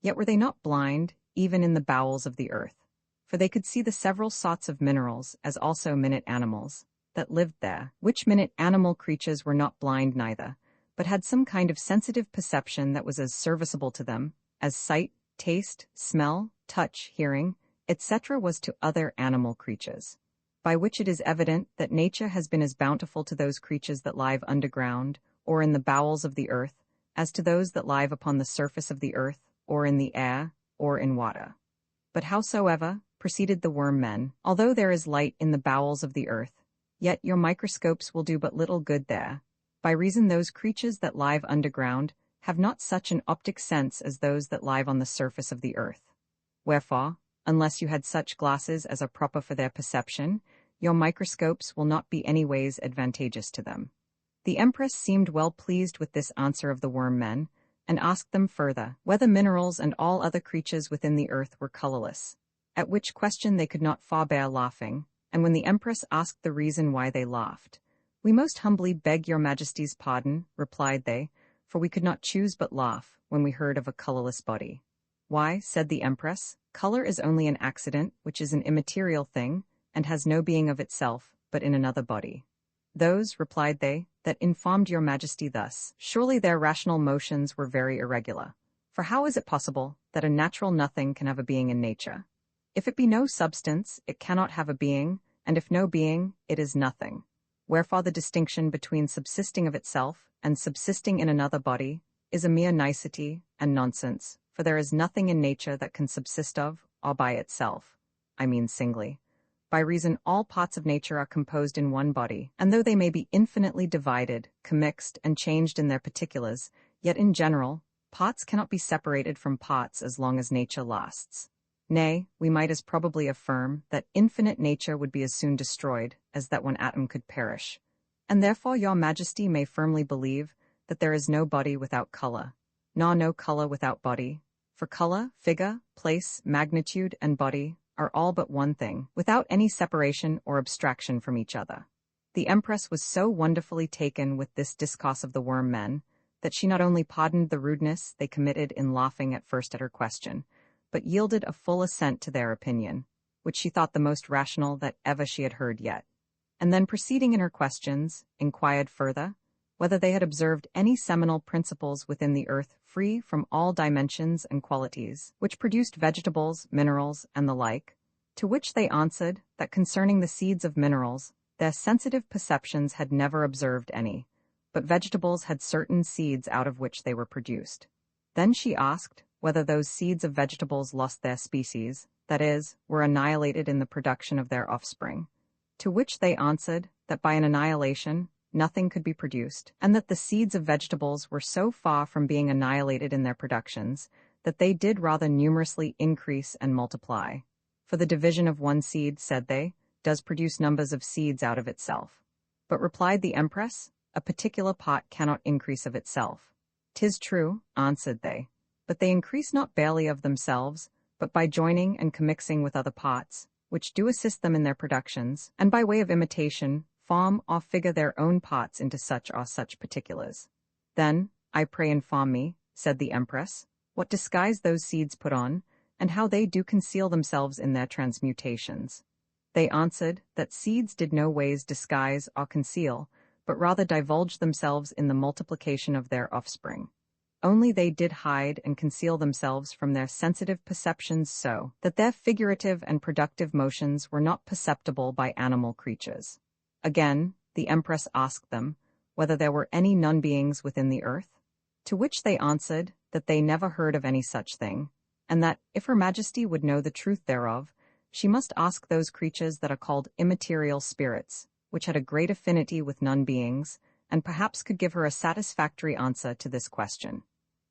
[SPEAKER 1] yet were they not blind, even in the bowels of the earth. for they could see the several sorts of minerals as also minute animals that lived there, which minute animal creatures were not blind neither, but had some kind of sensitive perception that was as serviceable to them as sight, taste, smell, touch, hearing, etc. was to other animal creatures. By which it is evident that nature has been as bountiful to those creatures that live underground, or in the bowels of the earth, as to those that live upon the surface of the earth, or in the air, or in water. But howsoever, proceeded the worm-men, although there is light in the bowels of the earth, yet your microscopes will do but little good there, by reason those creatures that live underground have not such an optic sense as those that live on the surface of the earth. Wherefore, unless you had such glasses as are proper for their perception, your microscopes will not be any ways advantageous to them. The Empress seemed well pleased with this answer of the worm-men, and asked them further, whether minerals and all other creatures within the earth were colorless, at which question they could not forbear laughing, and when the Empress asked the reason why they laughed, "We most humbly beg your Majesty's pardon," replied they, "for we could not choose but laugh when we heard of a colorless body." "Why," said the Empress, "color is only an accident, which is an immaterial thing, and has no being of itself, but in another body." "Those," replied they, "that informed your Majesty thus, surely their rational motions were very irregular. For how is it possible that a natural nothing can have a being in nature? If it be no substance, it cannot have a being, and if no being, it is nothing. Wherefore the distinction between subsisting of itself and subsisting in another body is a mere nicety and nonsense, for there is nothing in nature that can subsist of, or by itself, I mean singly. By reason all parts of nature are composed in one body, and though they may be infinitely divided, commixed, and changed in their particulars, yet in general, parts cannot be separated from parts as long as nature lasts. Nay, we might as probably affirm that infinite nature would be as soon destroyed as that one atom could perish. And therefore your Majesty may firmly believe that there is no body without color, nor no color without body, for color, figure, place, magnitude, and body are all but one thing, without any separation or abstraction from each other." The Empress was so wonderfully taken with this discourse of the worm-men, that she not only pardoned the rudeness they committed in laughing at first at her question, but yielded a full assent to their opinion, which she thought the most rational that ever she had heard yet, and then proceeding in her questions, inquired further, whether they had observed any seminal principles within the earth free from all dimensions and qualities, which produced vegetables, minerals, and the like, to which they answered that concerning the seeds of minerals, their sensitive perceptions had never observed any, but vegetables had certain seeds out of which they were produced. Then she asked whether those seeds of vegetables lost their species, that is, were annihilated in the production of their offspring, to which they answered that by an annihilation nothing could be produced, and that the seeds of vegetables were so far from being annihilated in their productions that they did rather numerously increase and multiply. For the division of one seed, said they, does produce numbers of seeds out of itself. But replied the Empress, a particular part cannot increase of itself. "'Tis true," answered they, "but they increase not barely of themselves, but by joining and commixing with other parts, which do assist them in their productions, and by way of imitation, form or figure their own parts into such or such particulars." "Then, I pray inform me," said the Empress, "what disguise those seeds put on, and how they do conceal themselves in their transmutations." They answered that seeds did no ways disguise or conceal, but rather divulge themselves in the multiplication of their offspring. Only they did hide and conceal themselves from their sensitive perceptions so that their figurative and productive motions were not perceptible by animal creatures. Again, the Empress asked them whether there were any non-beings within the earth, to which they answered that they never heard of any such thing, and that, if Her Majesty would know the truth thereof, she must ask those creatures that are called immaterial spirits, which had a great affinity with non-beings, and perhaps could give her a satisfactory answer to this question.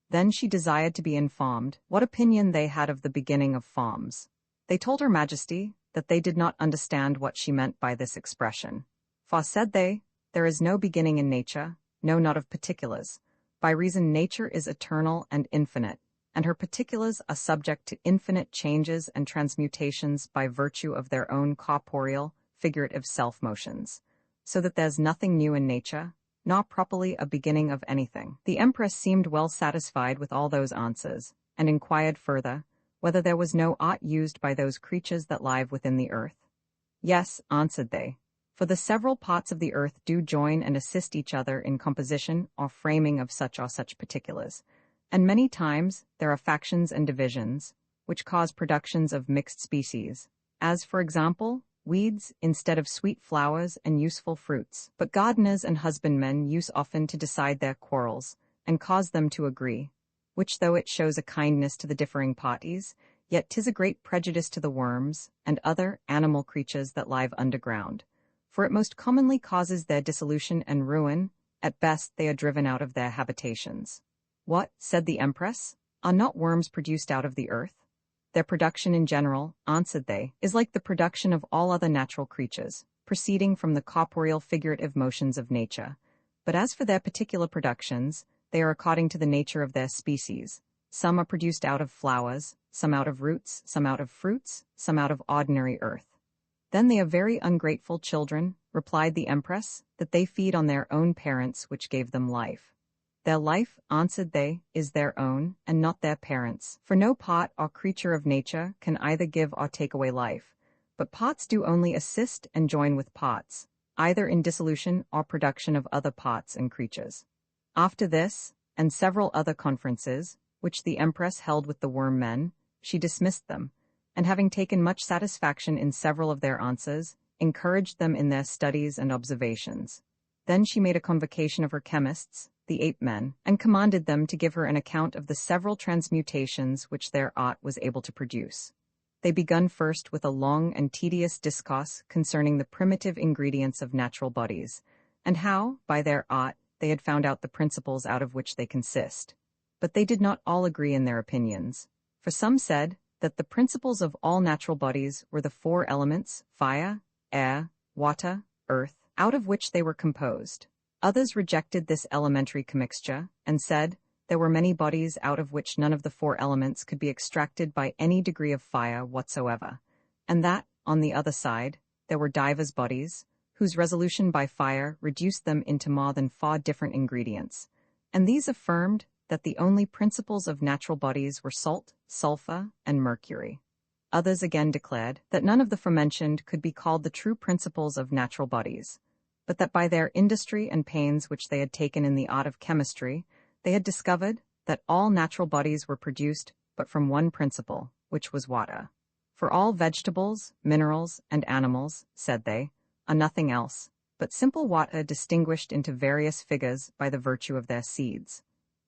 [SPEAKER 1] Then she desired to be informed what opinion they had of the beginning of forms. They told Her Majesty that they did not understand what she meant by this expression. For, said they, there is no beginning in nature, no, not of particulars, by reason nature is eternal and infinite, and her particulars are subject to infinite changes and transmutations by virtue of their own corporeal, figurative self-motions, so that there's nothing new in nature, nor properly a beginning of anything. The Empress seemed well satisfied with all those answers, and inquired further whether there was no art used by those creatures that live within the earth. Yes, answered they, for the several parts of the earth do join and assist each other in composition or framing of such or such particulars, and many times there are factions and divisions, which cause productions of mixed species, as, for example, weeds instead of sweet flowers and useful fruits. But gardeners and husbandmen use often to decide their quarrels, and cause them to agree, which though it shows a kindness to the differing parties, yet 'tis a great prejudice to the worms and other animal creatures that live underground, for it most commonly causes their dissolution and ruin. At best they are driven out of their habitations. What, said the Empress, are not worms produced out of the earth? Their production in general, answered they, is like the production of all other natural creatures, proceeding from the corporeal figurative motions of nature. But as for their particular productions, they are according to the nature of their species. Some are produced out of flowers, some out of roots, some out of fruits, some out of ordinary earth. Then they are very ungrateful children, replied the Empress, that they feed on their own parents which gave them life. Their life, answered they, is their own, and not their parents', for no part or creature of nature can either give or take away life, but parts do only assist and join with parts, either in dissolution or production of other parts and creatures. After this, and several other conferences, which the Empress held with the worm men, she dismissed them, and having taken much satisfaction in several of their answers, encouraged them in their studies and observations. Then she made a convocation of her chemists, the ape men, and commanded them to give her an account of the several transmutations which their art was able to produce. They begun first with a long and tedious discourse concerning the primitive ingredients of natural bodies, and how, by their art, they had found out the principles out of which they consist. But they did not all agree in their opinions, for some said that the principles of all natural bodies were the four elements, fire, air, water, earth, out of which they were composed. Others rejected this elementary commixture, and said there were many bodies out of which none of the four elements could be extracted by any degree of fire whatsoever, and that, on the other side, there were divers bodies, whose resolution by fire reduced them into more than 4 different ingredients, and these affirmed that the only principles of natural bodies were salt, sulfur, and mercury. Others again declared that none of the forementioned could be called the true principles of natural bodies, but that by their industry and pains which they had taken in the art of chemistry, they had discovered that all natural bodies were produced but from one principle, which was water. For all vegetables, minerals, and animals, said they, are nothing else but simple water distinguished into various figures by the virtue of their seeds.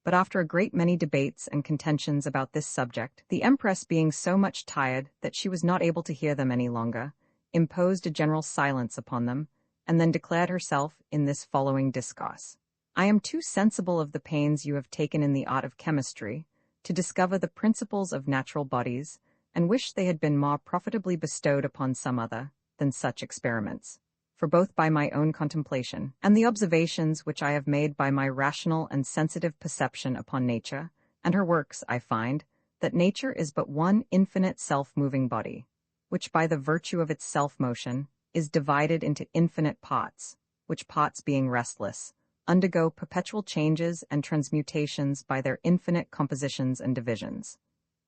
[SPEAKER 1] But after a great many debates and contentions about this subject, the Empress, being so much tired that she was not able to hear them any longer, imposed a general silence upon them, and then declared herself in this following discourse. I am too sensible of the pains you have taken in the art of chemistry to discover the principles of natural bodies, and wish they had been more profitably bestowed upon some other than such experiments. For both by my own contemplation and the observations which I have made by my rational and sensitive perception upon nature and her works, I find that nature is but one infinite self-moving body, which by the virtue of its self-motion is divided into infinite parts, which parts being restless, undergo perpetual changes and transmutations by their infinite compositions and divisions.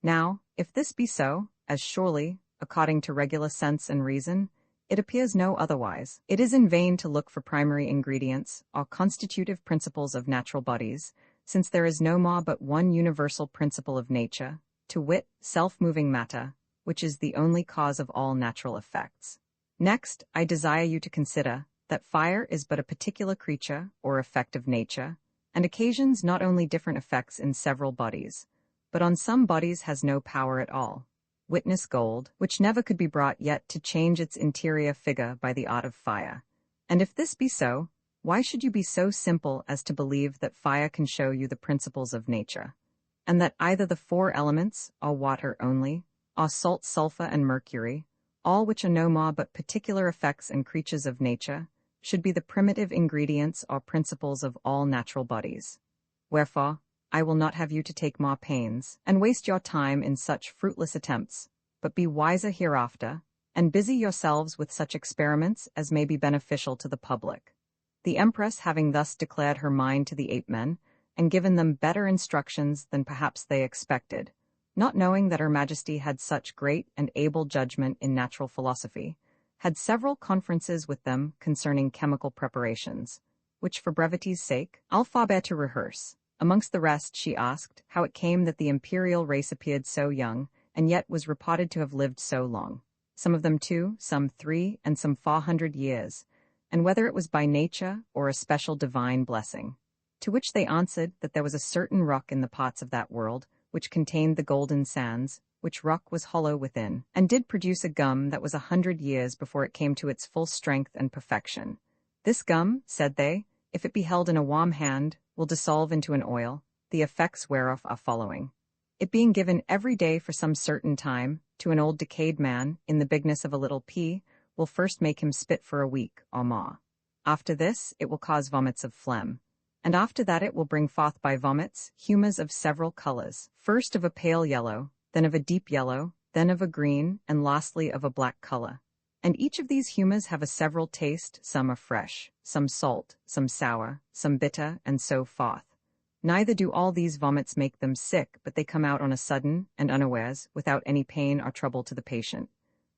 [SPEAKER 1] Now, if this be so, as surely, according to regular sense and reason, it appears no otherwise, it is in vain to look for primary ingredients or constitutive principles of natural bodies, since there is no more but one universal principle of nature, to wit, self-moving matter, which is the only cause of all natural effects. Next, I desire you to consider that fire is but a particular creature or effect of nature, and occasions not only different effects in several bodies, but on some bodies has no power at all. Witness gold, which never could be brought yet to change its interior figure by the art of fire. And if this be so, why should you be so simple as to believe that fire can show you the principles of nature, and that either the 4 elements, or water only, or salt, sulfur, and mercury, all which are no more but particular effects and creatures of nature, should be the primitive ingredients or principles of all natural bodies? Wherefore, I will not have you to take more pains, and waste your time in such fruitless attempts, but be wiser hereafter, and busy yourselves with such experiments as may be beneficial to the public. The Empress, having thus declared her mind to the ape men, and given them better instructions than perhaps they expected, not knowing that her Majesty had such great and able judgment in natural philosophy, had several conferences with them concerning chemical preparations, which for brevity's sake, I'll forbear to rehearse. Amongst the rest, she asked how it came that the imperial race appeared so young, and yet was reported to have lived so long, some of them 2, some 3, and some 400 years, and whether it was by nature or a special divine blessing. To which they answered that there was a certain rock in the parts of that world, which contained the golden sands, which rock was hollow within, and did produce a gum that was 100 years before it came to its full strength and perfection. This gum, said they, if it be held in a warm hand, will dissolve into an oil, the effects whereof are following. It being given every day for some certain time, to an old decayed man, in the bigness of a little pea, will first make him spit for a week, or more. After this, it will cause vomits of phlegm. And after that it will bring forth by vomits, humours of several colours, first of a pale yellow, then of a deep yellow, then of a green, and lastly of a black colour. And each of these humours have a several taste, some are fresh, some salt, some sour, some bitter, and so forth. Neither do all these vomits make them sick, but they come out on a sudden, and unawares, without any pain or trouble to the patient.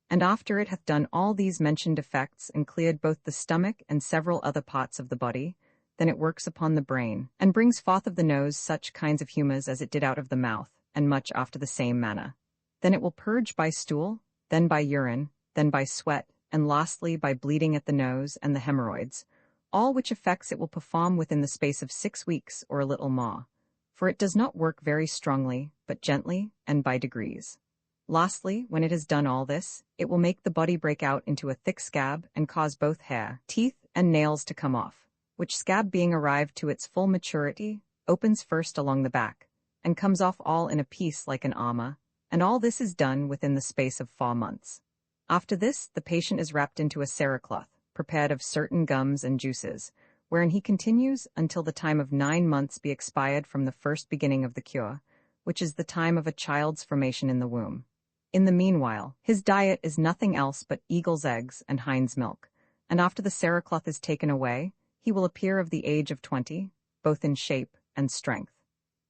[SPEAKER 1] And after it hath done all these mentioned effects, and cleared both the stomach and several other parts of the body, then it works upon the brain, and brings forth of the nose such kinds of humours as it did out of the mouth, and much after the same manner. Then it will purge by stool, then by urine, then by sweat, and lastly by bleeding at the nose and the hemorrhoids, all which effects it will perform within the space of 6 weeks or a little more, for it does not work very strongly, but gently and by degrees. Lastly, when it has done all this, it will make the body break out into a thick scab and cause both hair, teeth, and nails to come off, which scab being arrived to its full maturity, opens first along the back, and comes off all in a piece like an armour, and all this is done within the space of 4 months. After this, the patient is wrapped into a cerecloth, prepared of certain gums and juices, wherein he continues until the time of 9 months be expired from the first beginning of the cure, which is the time of a child's formation in the womb. In the meanwhile, his diet is nothing else but eagle's eggs and hind's milk, and after the cerecloth is taken away, he will appear of the age of 20, both in shape and strength.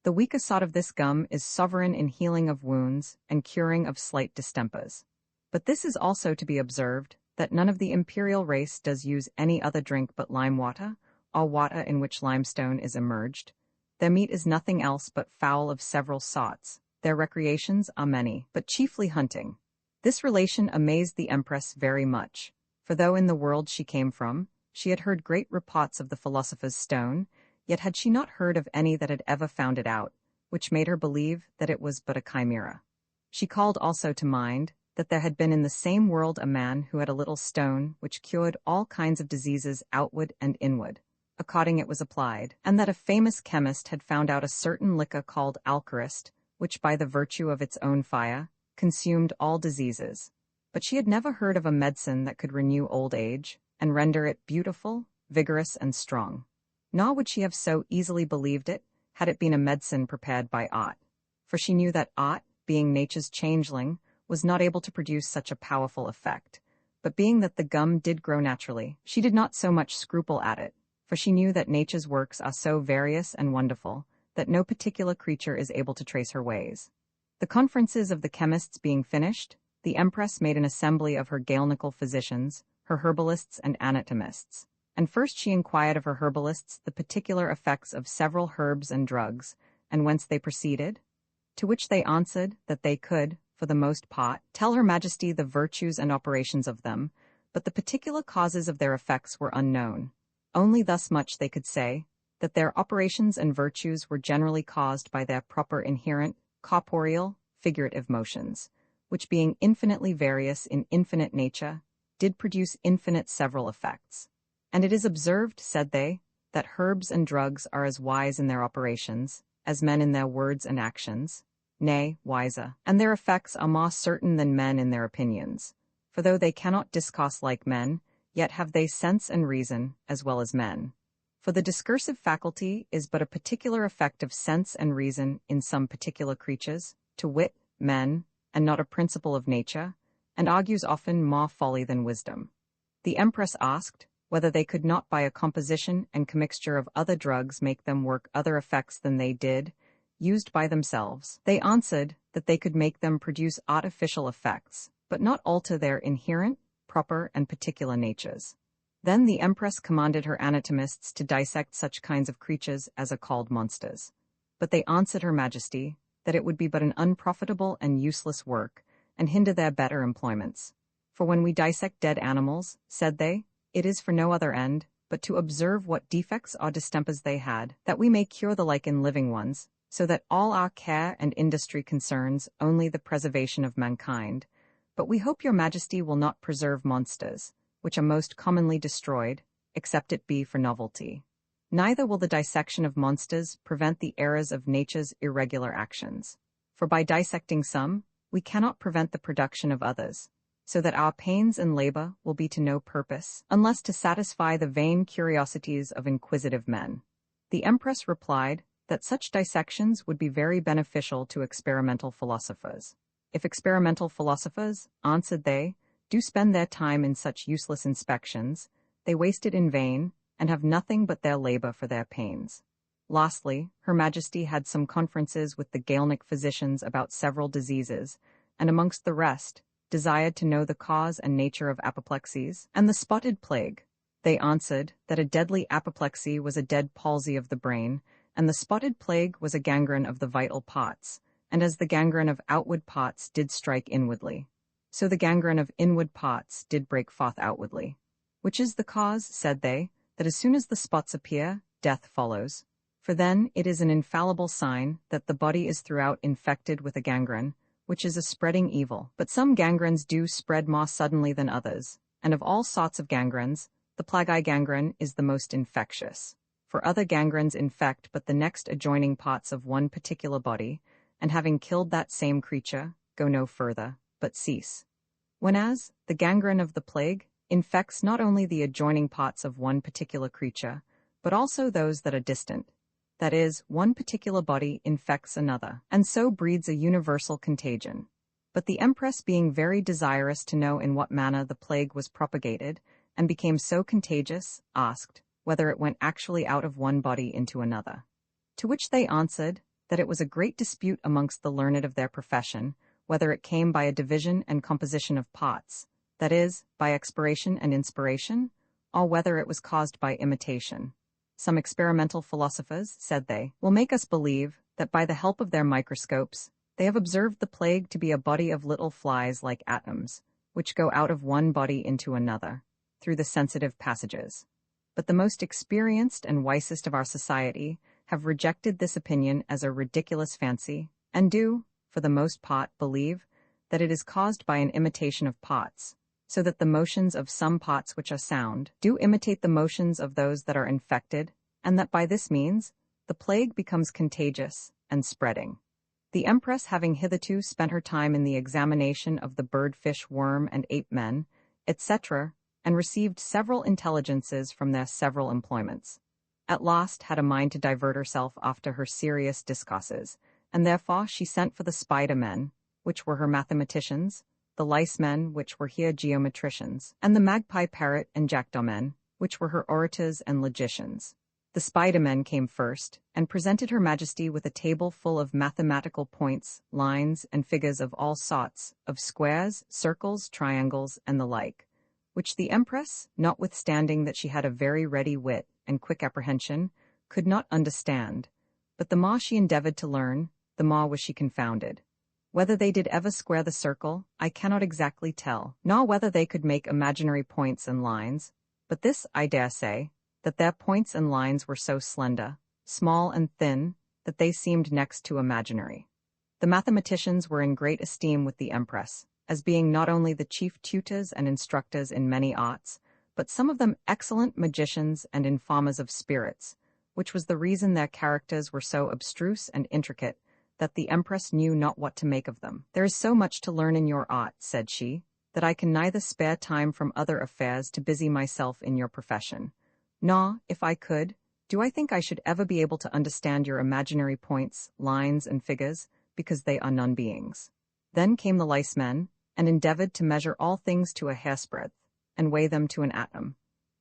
[SPEAKER 1] The weakest sort of this gum is sovereign in healing of wounds and curing of slight distempers. But this is also to be observed, that none of the imperial race does use any other drink but lime water, or water in which limestone is immerged. Their meat is nothing else but fowl of several sorts. Their recreations are many, but chiefly hunting. This relation amazed the Empress very much, for though in the world she came from, she had heard great reports of the philosopher's stone, yet had she not heard of any that had ever found it out, which made her believe that it was but a chimera. She called also to mind that there had been in the same world a man who had a little stone which cured all kinds of diseases outward and inward, according it was applied, and that a famous chemist had found out a certain liquor called alkarist, which by the virtue of its own fire consumed all diseases. But she had never heard of a medicine that could renew old age, and render it beautiful, vigorous, and strong. Nor would she have so easily believed it, had it been a medicine prepared by art, for she knew that art, being nature's changeling, was not able to produce such a powerful effect. But being that the gum did grow naturally, she did not so much scruple at it, for she knew that nature's works are so various and wonderful, that no particular creature is able to trace her ways. The conferences of the chemists being finished, the Empress made an assembly of her Gaelnical physicians, her herbalists and anatomists, and first she inquired of her herbalists the particular effects of several herbs and drugs, and whence they proceeded, to which they answered that they could, for the most part, tell Her Majesty the virtues and operations of them, but the particular causes of their effects were unknown. Only thus much they could say, that their operations and virtues were generally caused by their proper inherent, corporeal, figurative motions, which being infinitely various in infinite nature, did produce infinite several effects. And it is observed, said they, that herbs and drugs are as wise in their operations, as men in their words and actions, nay, wiser, and their effects are more certain than men in their opinions, for though they cannot discourse like men, yet have they sense and reason, as well as men. For the discursive faculty is but a particular effect of sense and reason in some particular creatures, to wit, men, and not a principle of nature, and argues often more folly than wisdom. The Empress asked whether they could not by a composition and commixture of other drugs make them work other effects than they did, used by themselves. They answered that they could make them produce artificial effects, but not alter their inherent, proper, and particular natures. Then the Empress commanded her anatomists to dissect such kinds of creatures as are called monsters. But they answered Her Majesty that it would be but an unprofitable and useless work, and hinder their better employments. For when we dissect dead animals, said they, it is for no other end, but to observe what defects or distempers they had, that we may cure the like in living ones, so that all our care and industry concerns only the preservation of mankind. But we hope your Majesty will not preserve monsters, which are most commonly destroyed, except it be for novelty. Neither will the dissection of monsters prevent the errors of nature's irregular actions. For by dissecting some, we cannot prevent the production of others, so that our pains and labor will be to no purpose, unless to satisfy the vain curiosities of inquisitive men. The Empress replied that such dissections would be very beneficial to experimental philosophers. If experimental philosophers, answered they, do spend their time in such useless inspections, they waste it in vain, and have nothing but their labor for their pains. Lastly, Her Majesty had some conferences with the Gaelic physicians about several diseases, and amongst the rest, desired to know the cause and nature of apoplexies and the spotted plague. They answered that a deadly apoplexy was a dead palsy of the brain, and the spotted plague was a gangrene of the vital parts, and as the gangrene of outward parts did strike inwardly, so the gangrene of inward parts did break forth outwardly. Which is the cause, said they, that as soon as the spots appear, death follows. For then it is an infallible sign that the body is throughout infected with a gangrene, which is a spreading evil. But some gangrenes do spread more suddenly than others, and of all sorts of gangrenes, the plague gangrene is the most infectious. For other gangrenes infect but the next adjoining parts of one particular body, and having killed that same creature, go no further, but cease. Whenas, the gangrene of the plague infects not only the adjoining parts of one particular creature, but also those that are distant. That is, one particular body infects another, and so breeds a universal contagion. But the Empress, being very desirous to know in what manner the plague was propagated, and became so contagious, asked whether it went actually out of one body into another. To which they answered that it was a great dispute amongst the learned of their profession, whether it came by a division and composition of parts, that is, by expiration and inspiration, or whether it was caused by imitation. Some experimental philosophers, said they, will make us believe that by the help of their microscopes, they have observed the plague to be a body of little flies like atoms, which go out of one body into another, through the sensitive passages. But the most experienced and wisest of our society have rejected this opinion as a ridiculous fancy, and do, for the most part, believe that it is caused by an imitation of parts, so that the motions of some parts which are sound do imitate the motions of those that are infected, and that by this means the plague becomes contagious and spreading. The Empress, having hitherto spent her time in the examination of the bird, fish, worm, and ape men, etc., and received several intelligences from their several employments, at last had a mind to divert herself after her serious discourses, and therefore she sent for the spider men, which were her mathematicians, the lice men, which were her geometricians, and the magpie, parrot, and jackdaw men, which were her orators and logicians. The spider men came first, and presented Her Majesty with a table full of mathematical points, lines, and figures of all sorts, of squares, circles, triangles, and the like, which the Empress, notwithstanding that she had a very ready wit and quick apprehension, could not understand. But the more she endeavored to learn, the more was she confounded. Whether they did ever square the circle, I cannot exactly tell, nor whether they could make imaginary points and lines, but this I dare say, that their points and lines were so slender, small and thin, that they seemed next to imaginary. The mathematicians were in great esteem with the Empress, as being not only the chief tutors and instructors in many arts, but some of them excellent magicians and informers of spirits, which was the reason their characters were so abstruse and intricate, that the Empress knew not what to make of them. There is so much to learn in your art, said she, that I can neither spare time from other affairs to busy myself in your profession, nor, if I could, do I think I should ever be able to understand your imaginary points, lines, and figures, because they are non-beings. Then came the lice men, and endeavored to measure all things to a hairsbreadth, and weigh them to an atom.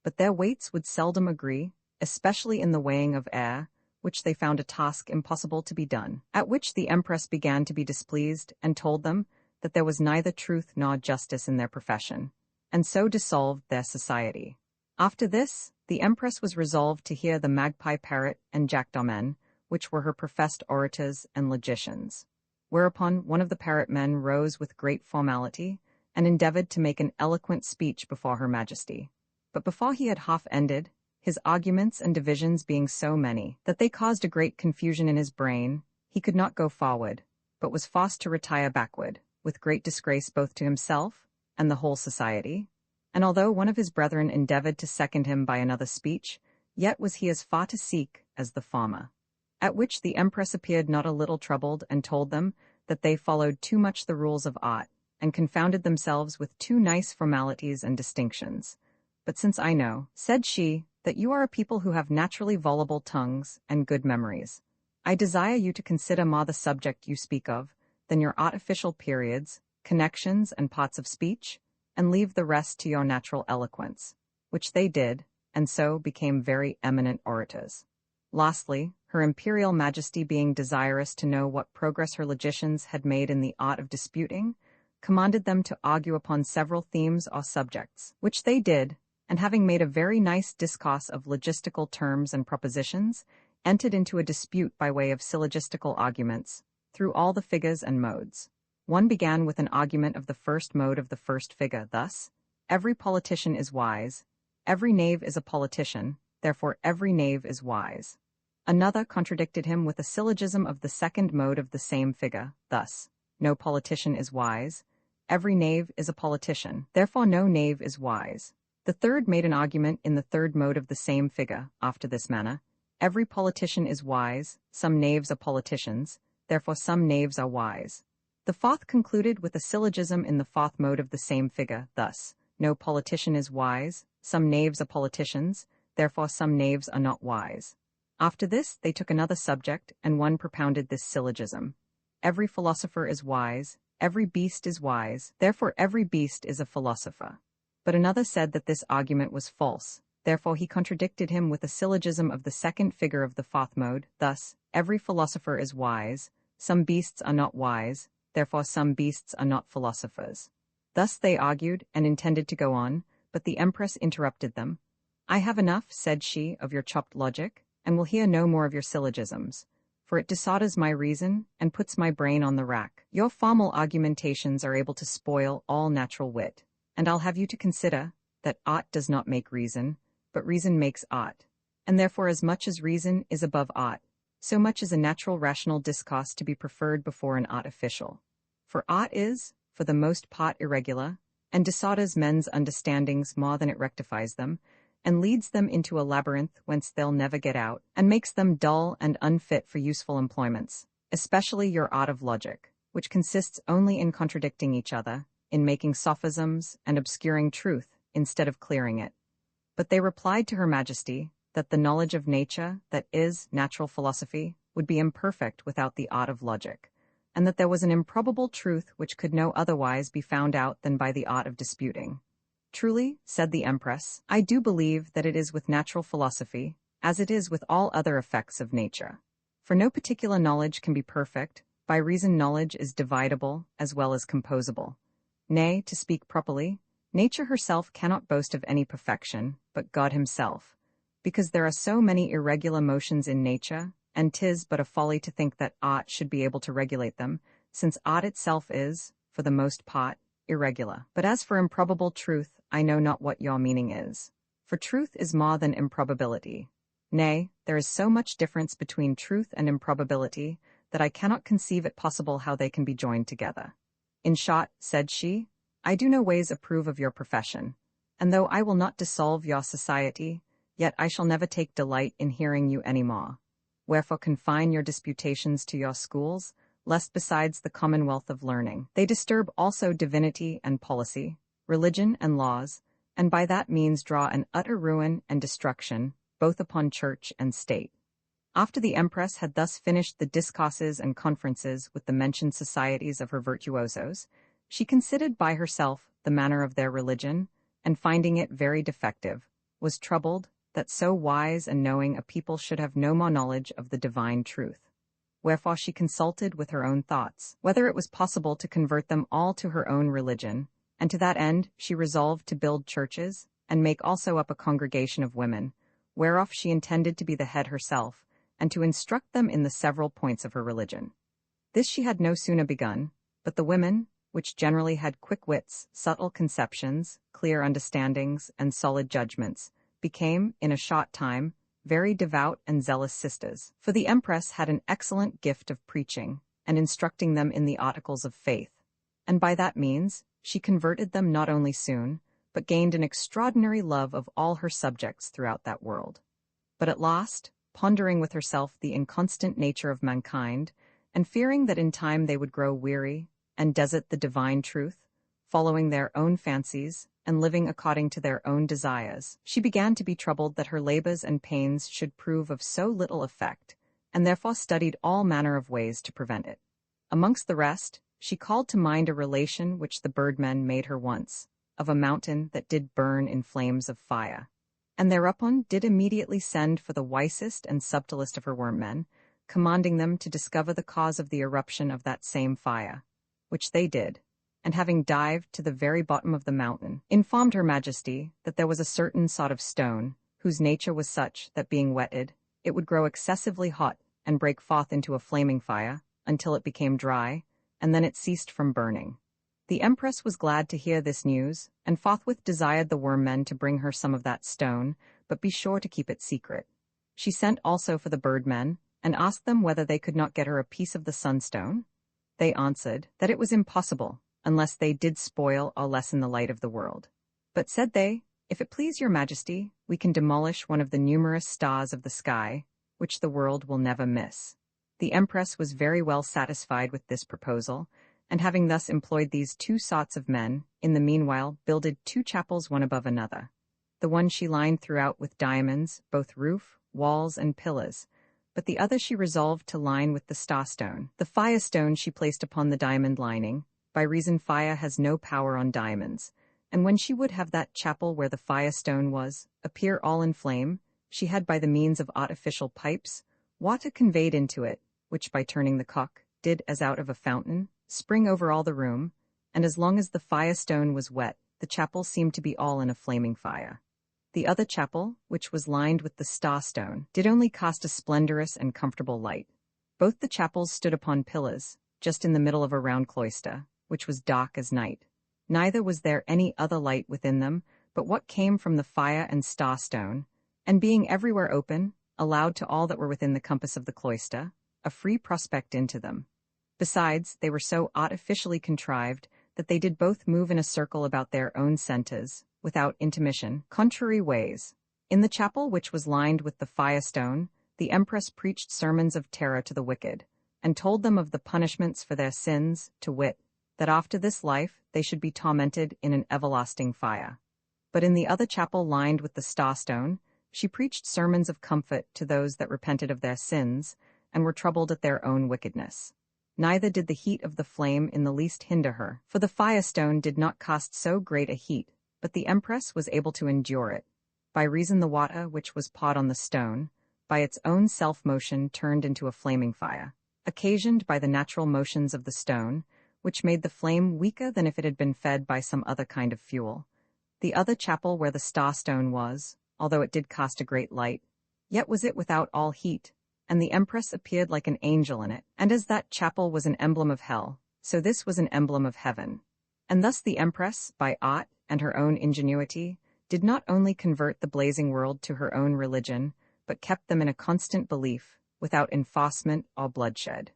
[SPEAKER 1] But their weights would seldom agree, especially in the weighing of air, which they found a task impossible to be done. At which the empress began to be displeased and told them that there was neither truth nor justice in their profession, and so dissolved their society. After this, the empress was resolved to hear the magpie parrot and jackdaw men, which were her professed orators and logicians. Whereupon one of the parrot men rose with great formality, and endeavored to make an eloquent speech before her majesty. But before he had half ended, his arguments and divisions being so many that they caused a great confusion in his brain, he could not go forward, but was forced to retire backward, with great disgrace both to himself and the whole society. And although one of his brethren endeavored to second him by another speech, yet was he as far to seek as the former. At which the empress appeared not a little troubled, and told them that they followed too much the rules of art, and confounded themselves with too nice formalities and distinctions. But since I know, said she, that you are a people who have naturally voluble tongues and good memories, I desire you to consider more the subject you speak of than your artificial periods, connections, and parts of speech, and leave the rest to your natural eloquence, which they did, and so became very eminent orators. Lastly, her imperial majesty being desirous to know what progress her logicians had made in the art of disputing, commanded them to argue upon several themes or subjects, which they did, and having made a very nice discourse of logistical terms and propositions, entered into a dispute by way of syllogistical arguments, through all the figures and modes. One began with an argument of the first mode of the first figure, thus: every politician is wise, every knave is a politician, therefore every knave is wise. Another contradicted him with a syllogism of the second mode of the same figure, thus: no politician is wise, every knave is a politician, therefore no knave is wise. The third made an argument in the third mode of the same figure, after this manner: every politician is wise, some knaves are politicians, therefore some knaves are wise. The fourth concluded with a syllogism in the fourth mode of the same figure, thus: no politician is wise, some knaves are politicians, therefore some knaves are not wise. After this they took another subject, and one propounded this syllogism: every philosopher is wise, every beast is wise, therefore every beast is a philosopher. But another said that this argument was false, therefore he contradicted him with a syllogism of the second figure of the fourth mode, thus: every philosopher is wise, some beasts are not wise, therefore some beasts are not philosophers. Thus they argued, and intended to go on, but the empress interrupted them. I have enough, said she, of your chopped logic, and will hear no more of your syllogisms, for it disorders my reason, and puts my brain on the rack. Your formal argumentations are able to spoil all natural wit, and I'll have you to consider that art does not make reason, but reason makes art, and therefore as much as reason is above art, so much is a natural rational discourse to be preferred before an artificial. For art is, for the most part, irregular, and disorders men's understandings more than it rectifies them, and leads them into a labyrinth whence they'll never get out, and makes them dull and unfit for useful employments, especially your art of logic, which consists only in contradicting each other, in making sophisms and obscuring truth instead of clearing it. But they replied to her majesty that the knowledge of nature, that is, natural philosophy, would be imperfect without the art of logic, and that there was an improbable truth which could no otherwise be found out than by the art of disputing. Truly, said the empress, I do believe that it is with natural philosophy, as it is with all other effects of nature. For no particular knowledge can be perfect, by reason knowledge is dividable as well as composable. Nay, to speak properly, nature herself cannot boast of any perfection, but God himself, because there are so many irregular motions in nature, and 'tis but a folly to think that art should be able to regulate them, since art itself is, for the most part, irregular. But as for improbable truth, I know not what your meaning is. For truth is more than improbability. Nay, there is so much difference between truth and improbability that I cannot conceive it possible how they can be joined together. In short, said she, I do no ways approve of your profession, and though I will not dissolve your society, yet I shall never take delight in hearing you any more. Wherefore confine your disputations to your schools, lest besides the commonwealth of learning, they disturb also divinity and policy, religion and laws, and by that means draw an utter ruin and destruction, both upon church and state. After the empress had thus finished the discourses and conferences with the mentioned societies of her virtuosos, she considered by herself the manner of their religion, and finding it very defective, was troubled, that so wise and knowing a people should have no more knowledge of the divine truth. Wherefore she consulted with her own thoughts, whether it was possible to convert them all to her own religion, and to that end she resolved to build churches, and make also up a congregation of women, whereof she intended to be the head herself, and to instruct them in the several points of her religion. This she had no sooner begun, but the women, which generally had quick wits, subtle conceptions, clear understandings, and solid judgments, became, in a short time, very devout and zealous sisters. For the Empress had an excellent gift of preaching, and instructing them in the articles of faith, and by that means she converted them not only soon, but gained an extraordinary love of all her subjects throughout that world. But at last, pondering with herself the inconstant nature of mankind, and fearing that in time they would grow weary, and desert the divine truth, following their own fancies, and living according to their own desires, she began to be troubled that her labors and pains should prove of so little effect, and therefore studied all manner of ways to prevent it. Amongst the rest, she called to mind a relation which the birdmen made her once, of a mountain that did burn in flames of fire, and thereupon did immediately send for the wisest and subtlest of her workmen, commanding them to discover the cause of the eruption of that same fire, which they did, and having dived to the very bottom of the mountain, informed her Majesty that there was a certain sort of stone, whose nature was such that being wetted, it would grow excessively hot and break forth into a flaming fire, until it became dry, and then it ceased from burning. The Empress was glad to hear this news, and forthwith desired the workmen to bring her some of that stone, but be sure to keep it secret. She sent also for the birdmen, and asked them whether they could not get her a piece of the sunstone. They answered that it was impossible, unless they did spoil or lessen the light of the world. But said they, if it please your Majesty, we can demolish one of the numerous stars of the sky, which the world will never miss. The Empress was very well satisfied with this proposal, and having thus employed these two sorts of men, in the meanwhile builded two chapels one above another. The one she lined throughout with diamonds, both roof, walls, and pillars, but the other she resolved to line with the starstone. The firestone she placed upon the diamond lining, by reason fire has no power on diamonds, and when she would have that chapel where the firestone was appear all in flame, she had by the means of artificial pipes water conveyed into it, which by turning the cock did as out of a fountain spring over all the room, and as long as the firestone was wet, the chapel seemed to be all in a flaming fire. The other chapel, which was lined with the starstone, did only cast a splendorous and comfortable light. Both the chapels stood upon pillars, just in the middle of a round cloister, which was dark as night. Neither was there any other light within them but what came from the fire and starstone, and being everywhere open, allowed to all that were within the compass of the cloister a free prospect into them. Besides, they were so artificially contrived that they did both move in a circle about their own centers, without intermission, contrary ways. In the chapel which was lined with the firestone, the Empress preached sermons of terror to the wicked, and told them of the punishments for their sins, to wit, that after this life they should be tormented in an everlasting fire. But in the other chapel lined with the starstone, she preached sermons of comfort to those that repented of their sins, and were troubled at their own wickedness. Neither did the heat of the flame in the least hinder her, for the firestone did not cast so great a heat, but the Empress was able to endure it, by reason the water which was poured on the stone, by its own self-motion turned into a flaming fire, occasioned by the natural motions of the stone, which made the flame weaker than if it had been fed by some other kind of fuel. The other chapel where the starstone was, although it did cast a great light, yet was it without all heat, and the Empress appeared like an angel in it. And as that chapel was an emblem of hell, so this was an emblem of heaven. And thus the Empress, by art and her own ingenuity, did not only convert the blazing world to her own religion, but kept them in a constant belief, without enforcement or bloodshed.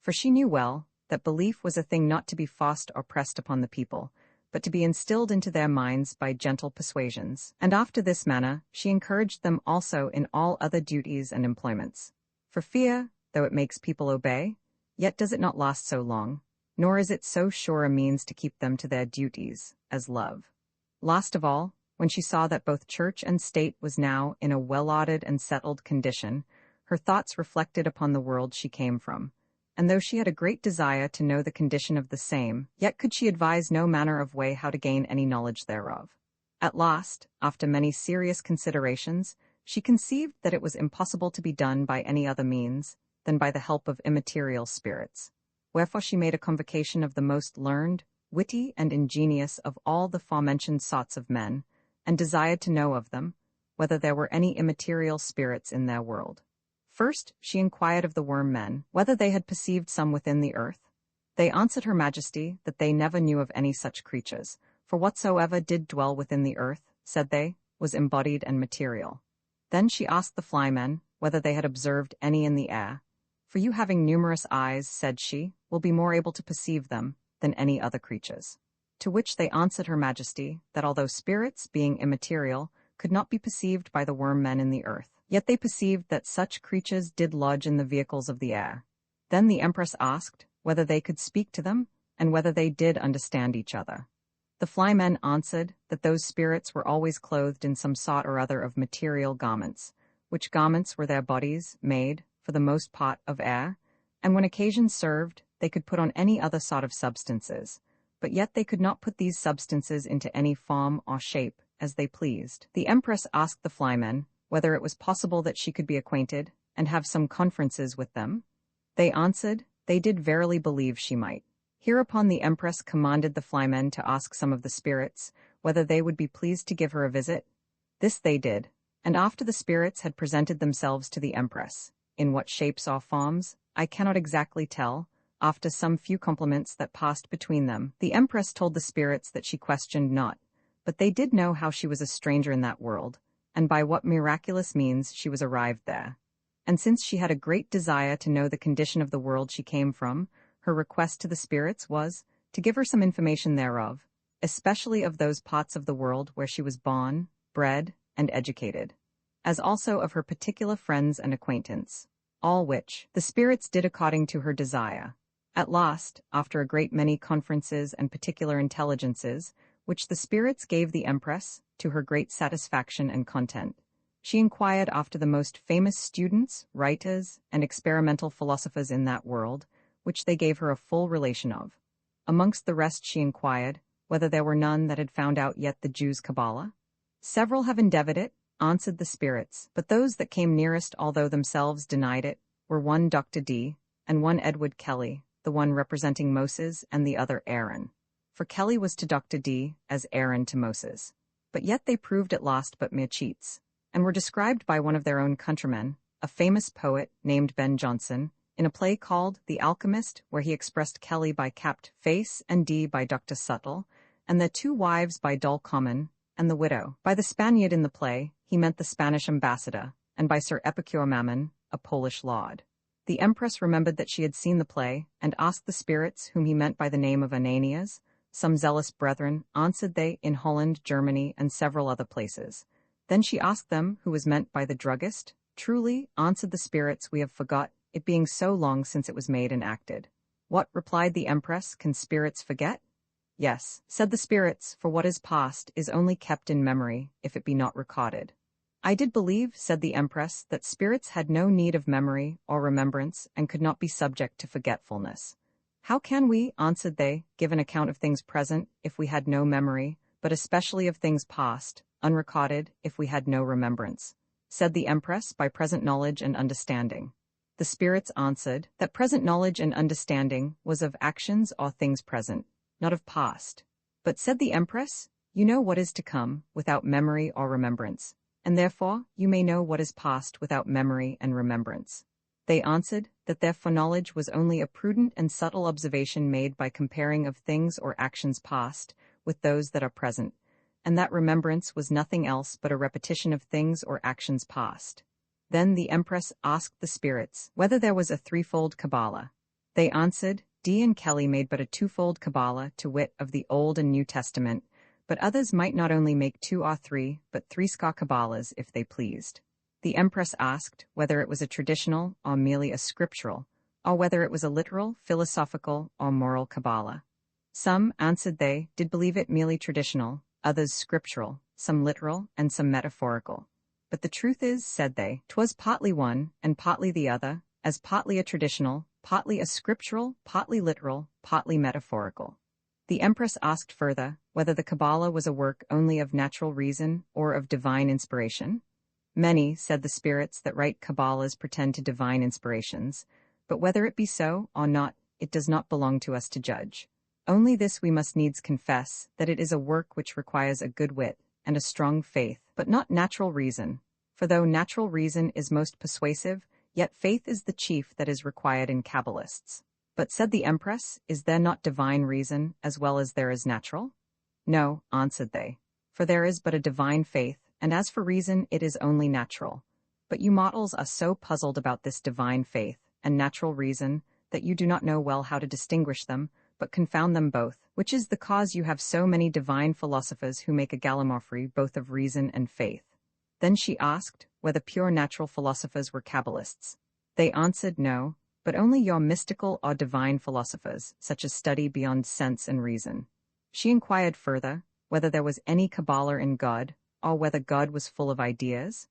[SPEAKER 1] For she knew well that belief was a thing not to be forced or pressed upon the people, but to be instilled into their minds by gentle persuasions. And after this manner she encouraged them also in all other duties and employments. For fear, though it makes people obey, yet does it not last so long, nor is it so sure a means to keep them to their duties, as love. Last of all, when she saw that both church and state was now in a well-ordered and settled condition, her thoughts reflected upon the world she came from, and though she had a great desire to know the condition of the same, yet could she advise no manner of way how to gain any knowledge thereof. At last, after many serious considerations, She conceived that it was impossible to be done by any other means than by the help of immaterial spirits. Wherefore she made a convocation of the most learned, witty, and ingenious of all the forementioned sorts of men, and desired to know of them, whether there were any immaterial spirits in their world. First, she inquired of the worm men, whether they had perceived some within the earth. They answered her majesty that they never knew of any such creatures, for whatsoever did dwell within the earth, said they, was embodied and material. Then she asked the flymen whether they had observed any in the air. For you having numerous eyes, said she, will be more able to perceive them than any other creatures. To which they answered her majesty that although spirits, being immaterial, could not be perceived by the worm men in the earth, yet they perceived that such creatures did lodge in the vehicles of the air. Then the empress asked whether they could speak to them, and whether they did understand each other. The flymen answered that those spirits were always clothed in some sort or other of material garments, which garments were their bodies, made, for the most part, of air, and when occasion served, they could put on any other sort of substances, but yet they could not put these substances into any form or shape as they pleased. The empress asked the flymen whether it was possible that she could be acquainted and have some conferences with them. They answered they did verily believe she might. Hereupon the empress commanded the flymen to ask some of the spirits whether they would be pleased to give her a visit. This they did, and after the spirits had presented themselves to the empress, in what shapes or forms, I cannot exactly tell, after some few compliments that passed between them, the empress told the spirits that she questioned not, but they did know how she was a stranger in that world, and by what miraculous means she was arrived there. And since she had a great desire to know the condition of the world she came from, her request to the spirits was to give her some information thereof, especially of those parts of the world where she was born, bred, and educated, as also of her particular friends and acquaintance, all which the spirits did according to her desire. At last, after a great many conferences and particular intelligences, which the spirits gave the empress, to her great satisfaction and content, she inquired after the most famous students, writers, and experimental philosophers in that world, which they gave her a full relation of. Amongst the rest she inquired whether there were none that had found out yet the Jews' Kabbalah. Several have endeavored it, answered the spirits, but those that came nearest, although themselves denied it, were one Dr. D, and one Edward Kelly, the one representing Moses and the other Aaron. For Kelly was to Dr. D as Aaron to Moses. But yet they proved at last but mere cheats, and were described by one of their own countrymen, a famous poet named Ben Jonson, in a play called The Alchemist, where he expressed Kelly by Capt. Face and D by Dr. Subtle, and their two wives by Dol Common, and the widow. By the Spaniard in the play, he meant the Spanish ambassador, and by Sir Epicure Mammon, a Polish lord. The empress remembered that she had seen the play, and asked the spirits whom he meant by the name of Ananias. Some zealous brethren, answered they, in Holland, Germany, and several other places. Then she asked them who was meant by the druggist. Truly, answered the spirits, we have forgot, it being so long since it was made and acted. What, replied the empress, can spirits forget? Yes, said the spirits, for what is past is only kept in memory, if it be not recorded. I did believe, said the empress, that spirits had no need of memory or remembrance, and could not be subject to forgetfulness. How can we, answered they, give an account of things present, if we had no memory, but especially of things past, unrecorded, if we had no remembrance? Said the empress, by present knowledge and understanding. The spirits answered, that present knowledge and understanding was of actions or things present, not of past. But said the empress, you know what is to come, without memory or remembrance, and therefore you may know what is past without memory and remembrance. They answered, that their foreknowledge was only a prudent and subtle observation made by comparing of things or actions past with those that are present, and that remembrance was nothing else but a repetition of things or actions past. Then the empress asked the spirits whether there was a threefold Kabbalah. They answered, D and Kelly made but a twofold Kabbalah, to wit, of the Old and New Testament, but others might not only make 2 or 3, but 30 Kabbahlas if they pleased. The empress asked whether it was a traditional or merely a scriptural, or whether it was a literal, philosophical, or moral Kabbalah. Some, answered they, did believe it merely traditional, others scriptural, some literal, and some metaphorical. But the truth is, said they, 'twas partly one, and partly the other, as partly a traditional, partly a scriptural, partly literal, partly metaphorical. The empress asked further whether the Kabbalah was a work only of natural reason or of divine inspiration. Many, said the spirits that write Kabbalahs, pretend to divine inspirations, but whether it be so or not, it does not belong to us to judge. Only this we must needs confess, that it is a work which requires a good wit and a strong faith, but not natural reason. For though natural reason is most persuasive, yet faith is the chief that is required in Kabbalists. But, said the Empress, is there not divine reason as well as there is natural? No, answered they, for there is but a divine faith, and as for reason it is only natural. But you mortals are so puzzled about this divine faith and natural reason that you do not know well how to distinguish them, but confound them both, which is the cause you have so many divine philosophers who make a gallimaufry both of reason and faith. Then she asked whether pure natural philosophers were Kabbalists. They answered no, but only your mystical or divine philosophers, such as study beyond sense and reason. She inquired further whether there was any Kabbalah in God, or whether God was full of ideas.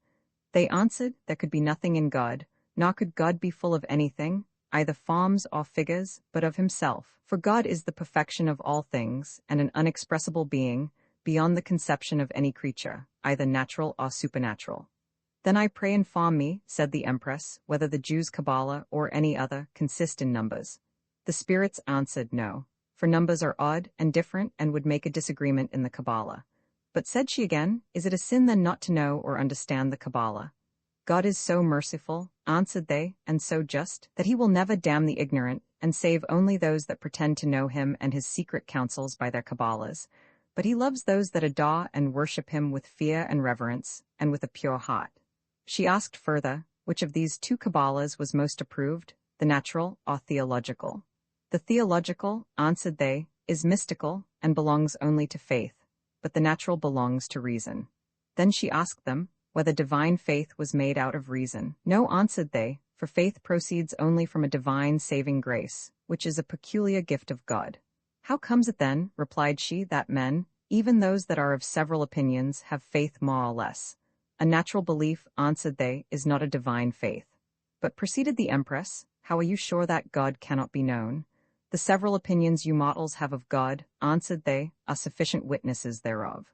[SPEAKER 1] They answered there could be nothing in God, nor could God be full of anything, either forms or figures, but of himself. For God is the perfection of all things, and an unexpressible being, beyond the conception of any creature, either natural or supernatural. Then I pray inform me, said the Empress, whether the Jews' Kabbalah or any other consist in numbers. The spirits answered no, for numbers are odd and different and would make a disagreement in the Kabbalah. But said she again, is it a sin then not to know or understand the Kabbalah? God is so merciful, answered they, and so just, that he will never damn the ignorant, and save only those that pretend to know him and his secret counsels by their Kabbalahs. But he loves those that adore and worship him with fear and reverence, and with a pure heart. She asked further, which of these two Kabbalahs was most approved, the natural or theological? The theological, answered they, is mystical, and belongs only to faith, but the natural belongs to reason. Then she asked them whether divine faith was made out of reason. No, answered they, for faith proceeds only from a divine saving grace, which is a peculiar gift of God. How comes it then, replied she, that men, even those that are of several opinions, have faith more or less? A natural belief, answered they, is not a divine faith. But, proceeded the Empress, how are you sure that God cannot be known? The several opinions you mortals have of God, answered they, are sufficient witnesses thereof.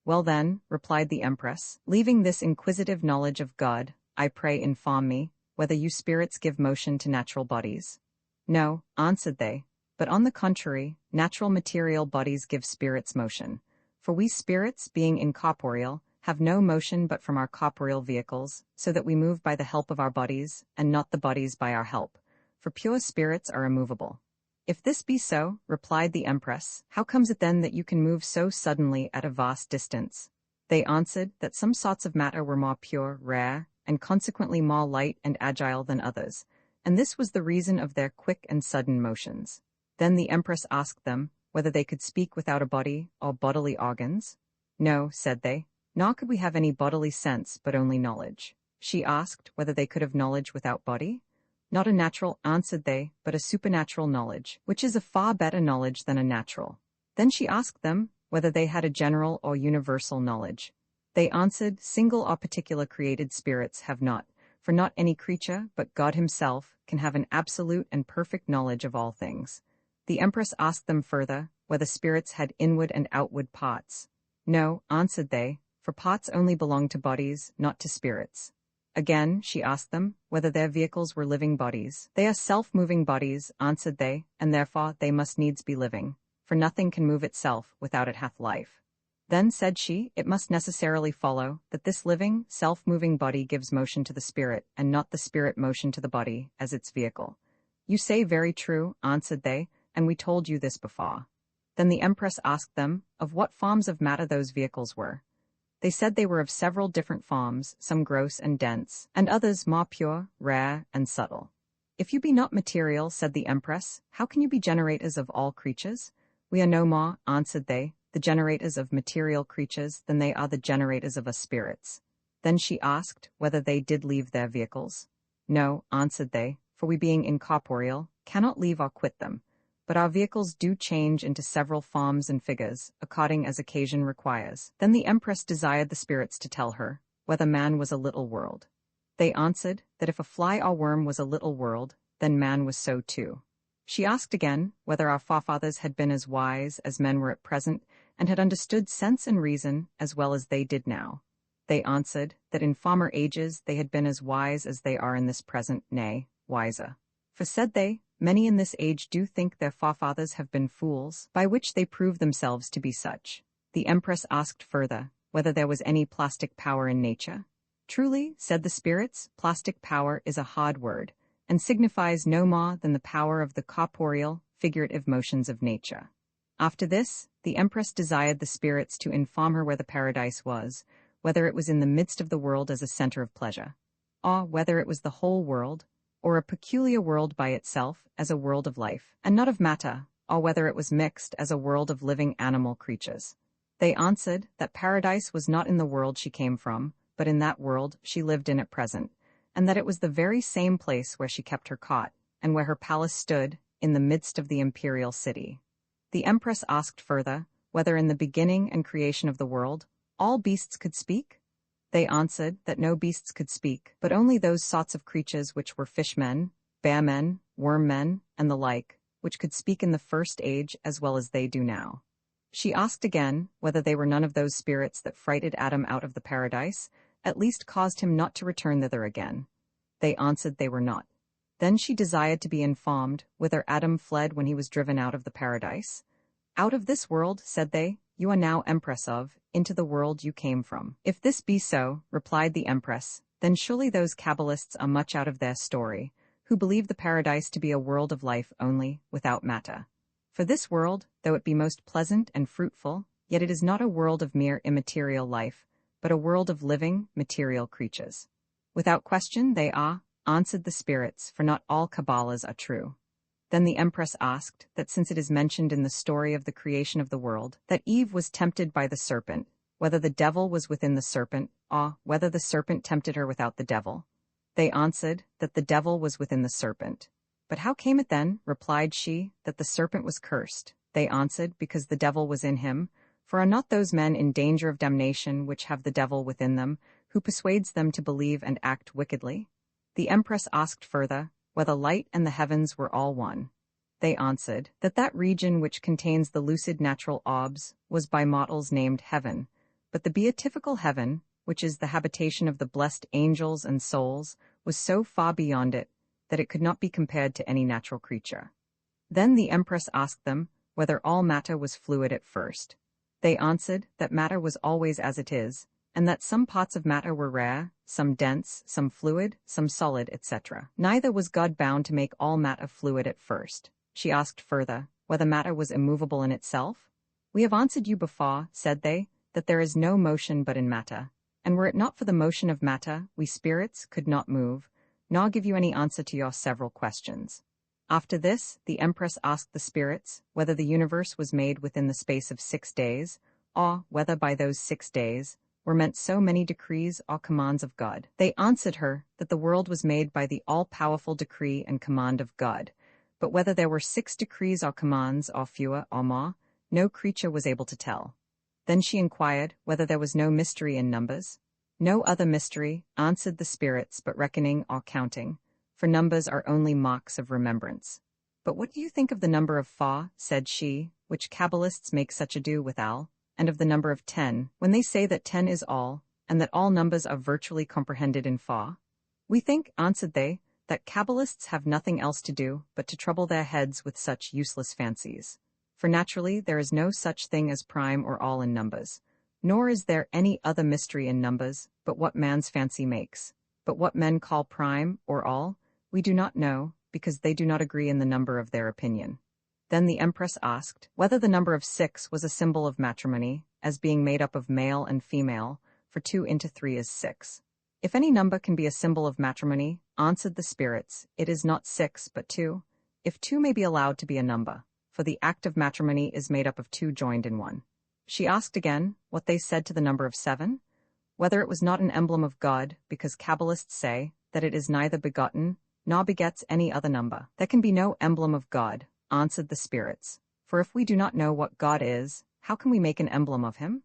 [SPEAKER 1] Well then, replied the Empress, leaving this inquisitive knowledge of God, I pray inform me, whether you spirits give motion to natural bodies. No, answered they, but on the contrary, natural material bodies give spirits motion. For we spirits, being incorporeal, have no motion but from our corporeal vehicles, so that we move by the help of our bodies, and not the bodies by our help. For pure spirits are immovable. If this be so, replied the Empress, how comes it then that you can move so suddenly at a vast distance? They answered that some sorts of matter were more pure, rare, and consequently more light and agile than others, and this was the reason of their quick and sudden motions. Then the Empress asked them whether they could speak without a body or bodily organs. No, said they, nor could we have any bodily sense but only knowledge. She asked whether they could have knowledge without body. Not a natural, answered they, but a supernatural knowledge, which is a far better knowledge than a natural. Then she asked them whether they had a general or universal knowledge. They answered, single or particular created spirits have not, for not any creature, but God himself, can have an absolute and perfect knowledge of all things. The Empress asked them further whether spirits had inward and outward parts. No, answered they, for parts only belong to bodies, not to spirits. Again, she asked them whether their vehicles were living bodies. They are self-moving bodies, answered they, and therefore they must needs be living, for nothing can move itself without it hath life. Then said she, it must necessarily follow that this living, self-moving body gives motion to the spirit, and not the spirit motion to the body, as its vehicle. You say very true, answered they, and we told you this before. Then the Empress asked them of what forms of matter those vehicles were. They said they were of several different forms, some gross and dense, and others more pure, rare, and subtle. If you be not material, said the Empress, how can you be generators of all creatures? We are no more, answered they, the generators of material creatures than they are the generators of us spirits. Then she asked whether they did leave their vehicles. No, answered they, for we being incorporeal, cannot leave or quit them. But our vehicles do change into several forms and figures, according as occasion requires. Then the Empress desired the spirits to tell her whether man was a little world. They answered that if a fly or worm was a little world, then man was so too. She asked again whether our forefathers had been as wise as men were at present, and had understood sense and reason as well as they did now. They answered that in former ages they had been as wise as they are in this present, nay, wiser. For said they, many in this age do think their forefathers have been fools, by which they prove themselves to be such. The Empress asked further whether there was any plastic power in nature. Truly, said the spirits, plastic power is a hard word, and signifies no more than the power of the corporeal, figurative motions of nature. After this, the Empress desired the spirits to inform her where the paradise was, whether it was in the midst of the world as a center of pleasure, or whether it was the whole world, or a peculiar world by itself as a world of life, and not of matter, or whether it was mixed as a world of living animal creatures. They answered that paradise was not in the world she came from, but in that world she lived in at present, and that it was the very same place where she kept her cot, and where her palace stood, in the midst of the imperial city. The Empress asked further whether in the beginning and creation of the world all beasts could speak. They answered that no beasts could speak, but only those sorts of creatures which were fishmen, bearmen, wormmen, and the like, which could speak in the first age as well as they do now. She asked again whether they were none of those spirits that frighted Adam out of the paradise, at least caused him not to return thither again. They answered they were not. Then she desired to be informed whither Adam fled when he was driven out of the paradise. Out of this world, said they, you are now Empress of, into the world you came from. If this be so, replied the Empress, then surely those Kabbalists are much out of their story, who believe the paradise to be a world of life only, without matter. For this world, though it be most pleasant and fruitful, yet it is not a world of mere immaterial life, but a world of living, material creatures. Without question they are, answered the spirits, for not all Kabbalas are true. Then the Empress asked that since it is mentioned in the story of the creation of the world that Eve was tempted by the serpent, whether the devil was within the serpent, or whether the serpent tempted her without the devil. They answered that the devil was within the serpent. But how came it then, replied she, that the serpent was cursed? They answered, because the devil was in him. For are not those men in danger of damnation which have the devil within them, who persuades them to believe and act wickedly? The Empress asked further whether light and the heavens were all one. They answered that that region which contains the lucid natural orbs was by mortals named heaven, but the beatifical heaven, which is the habitation of the blessed angels and souls, was so far beyond it that it could not be compared to any natural creature. Then the Empress asked them whether all matter was fluid at first. They answered that matter was always as it is, and that some parts of matter were rare, some dense, some fluid, some solid, etc. Neither was God bound to make all matter fluid at first. She asked further whether matter was immovable in itself. We have answered you before, said they, that there is no motion but in matter, and were it not for the motion of matter, we spirits could not move, nor give you any answer to your several questions. After this, the Empress asked the spirits whether the universe was made within the space of 6 days, or whether by those 6 days were meant so many decrees or commands of God. They answered her that the world was made by the all-powerful decree and command of God, but whether there were 6 decrees or commands or fewer or more, no creature was able to tell. Then she inquired whether there was no mystery in numbers. No other mystery, answered the spirits, but reckoning or counting, for numbers are only marks of remembrance. But what do you think of the number of 4, said she, which Kabbalists make such ado withal, and of the number of 10, when they say that 10 is all, and that all numbers are virtually comprehended in 4? We think, answered they, that Kabbalists have nothing else to do but to trouble their heads with such useless fancies. For naturally there is no such thing as prime or all in numbers, nor is there any other mystery in numbers but what man's fancy makes. But what men call prime or all, we do not know, because they do not agree in the number of their opinion. Then the Empress asked whether the number of 6 was a symbol of matrimony, as being made up of male and female, for 2 into 3 is 6. If any number can be a symbol of matrimony, answered the spirits, it is not 6 but 2, if 2 may be allowed to be a number, for the act of matrimony is made up of 2 joined in one. She asked again what they said to the number of 7, whether it was not an emblem of God, because Kabbalists say that it is neither begotten, nor begets any other number. There can be no emblem of God, answered the spirits, for if we do not know what God is, how can we make an emblem of him?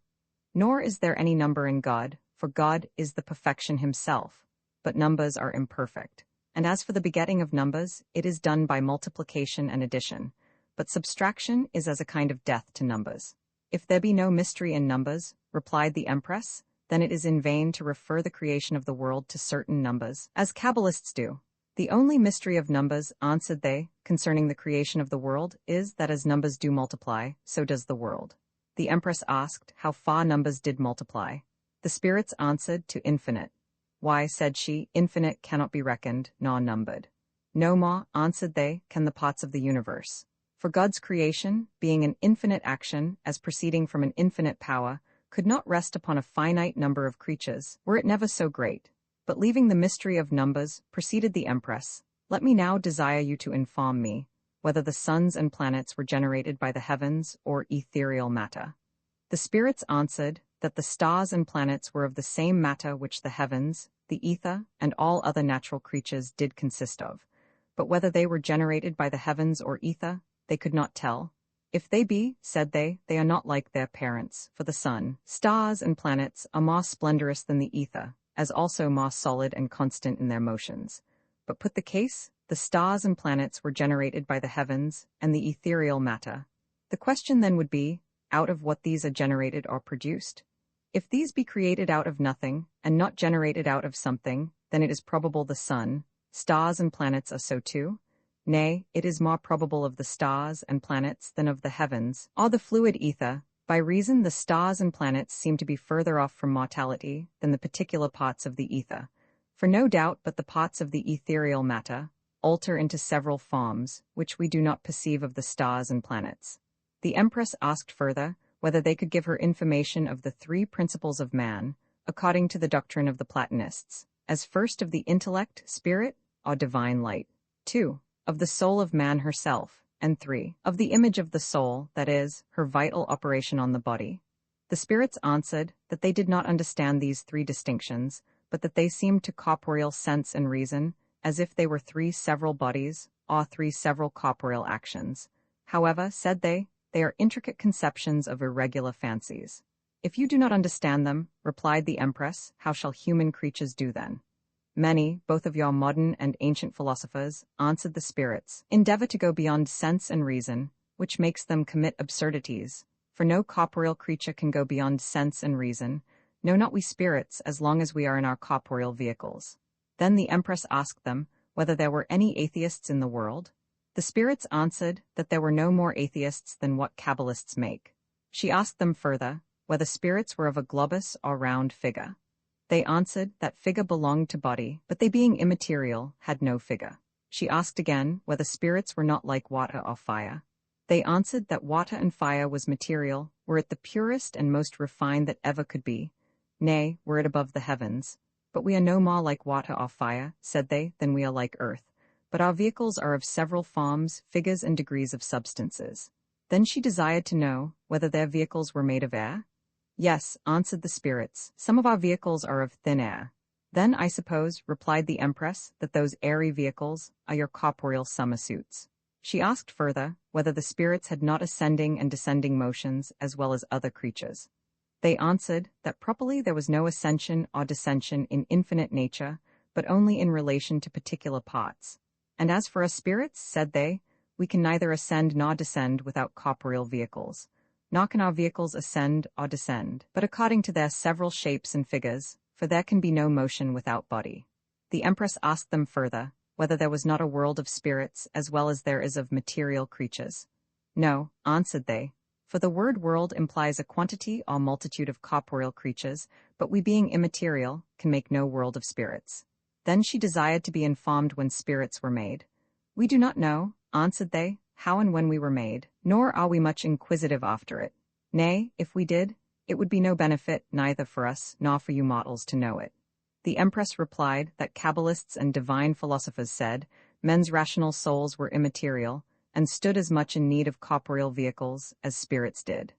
[SPEAKER 1] Nor is there any number in God, for God is the perfection himself, but numbers are imperfect. And as for the begetting of numbers, it is done by multiplication and addition, but subtraction is as a kind of death to numbers. If there be no mystery in numbers, replied the Empress, then it is in vain to refer the creation of the world to certain numbers, as Kabbalists do. The only mystery of numbers, answered they, concerning the creation of the world, is that as numbers do multiply, so does the world. The Empress asked how far numbers did multiply. The spirits answered, to infinite. Why, said she, infinite cannot be reckoned, nor numbered. No more, answered they, can the parts of the universe. For God's creation, being an infinite action, as proceeding from an infinite power, could not rest upon a finite number of creatures, were it never so great. But leaving the mystery of numbers, proceeded the Empress, let me now desire you to inform me, whether the suns and planets were generated by the heavens or ethereal matter. The spirits answered, that the stars and planets were of the same matter which the heavens, the ether, and all other natural creatures did consist of. But whether they were generated by the heavens or ether, they could not tell. If they be, said they are not like their parents, for the sun, stars, and planets are more splendorous than the ether, as also more solid and constant in their motions. But put the case, the stars and planets were generated by the heavens and the ethereal matter. The question then would be, out of what these are generated or produced? If these be created out of nothing, and not generated out of something, then it is probable the sun, stars and planets are so too. Nay, it is more probable of the stars and planets than of the heavens, or the fluid ether, by reason the stars and planets seem to be further off from mortality than the particular parts of the ether. For no doubt but the parts of the ethereal matter alter into several forms, which we do not perceive of the stars and planets. The Empress asked further, whether they could give her information of the three principles of man, according to the doctrine of the Platonists, as first of the intellect, spirit, or divine light, 2, of the soul of man herself, and 3, of the image of the soul, that is, her vital operation on the body. The spirits answered that they did not understand these three distinctions, but that they seemed to corporeal sense and reason, as if they were three several bodies, or three several corporeal actions. However, said they are intricate conceptions of irregular fancies. If you do not understand them, replied the Empress, how shall human creatures do then? Many, both of your modern and ancient philosophers, answered the spirits, endeavor to go beyond sense and reason, which makes them commit absurdities, for no corporeal creature can go beyond sense and reason, no, not we spirits, as long as we are in our corporeal vehicles. Then the Empress asked them whether there were any atheists in the world. The spirits answered that there were no more atheists than what Kabbalists make. She asked them further whether spirits were of a globous or round figure. They answered that figure belonged to body, but they being immaterial, had no figure. She asked again whether spirits were not like water or fire. They answered that water and fire was material, were it the purest and most refined that ever could be, nay, were it above the heavens. But we are no more like water or fire, said they, than we are like earth. But our vehicles are of several forms, figures, and degrees of substances. Then she desired to know whether their vehicles were made of air. Yes, answered the spirits, some of our vehicles are of thin air. Then I suppose, replied the Empress, that those airy vehicles are your corporeal summer suits. She asked further whether the spirits had not ascending and descending motions as well as other creatures. They answered that properly there was no ascension or descension in infinite nature, but only in relation to particular parts. And as for us spirits, said they, we can neither ascend nor descend without corporeal vehicles. Nor can our vehicles ascend or descend, but according to their several shapes and figures, for there can be no motion without body. The Empress asked them further whether there was not a world of spirits as well as there is of material creatures. No, answered they, for the word world implies a quantity or multitude of corporeal creatures, but we being immaterial can make no world of spirits. Then she desired to be informed when spirits were made. We do not know, answered they, how and when we were made, nor are we much inquisitive after it. Nay, if we did, it would be no benefit neither for us nor for you mortals to know it. The Empress replied that Kabbalists and divine philosophers said men's rational souls were immaterial, and stood as much in need of corporeal vehicles as spirits did.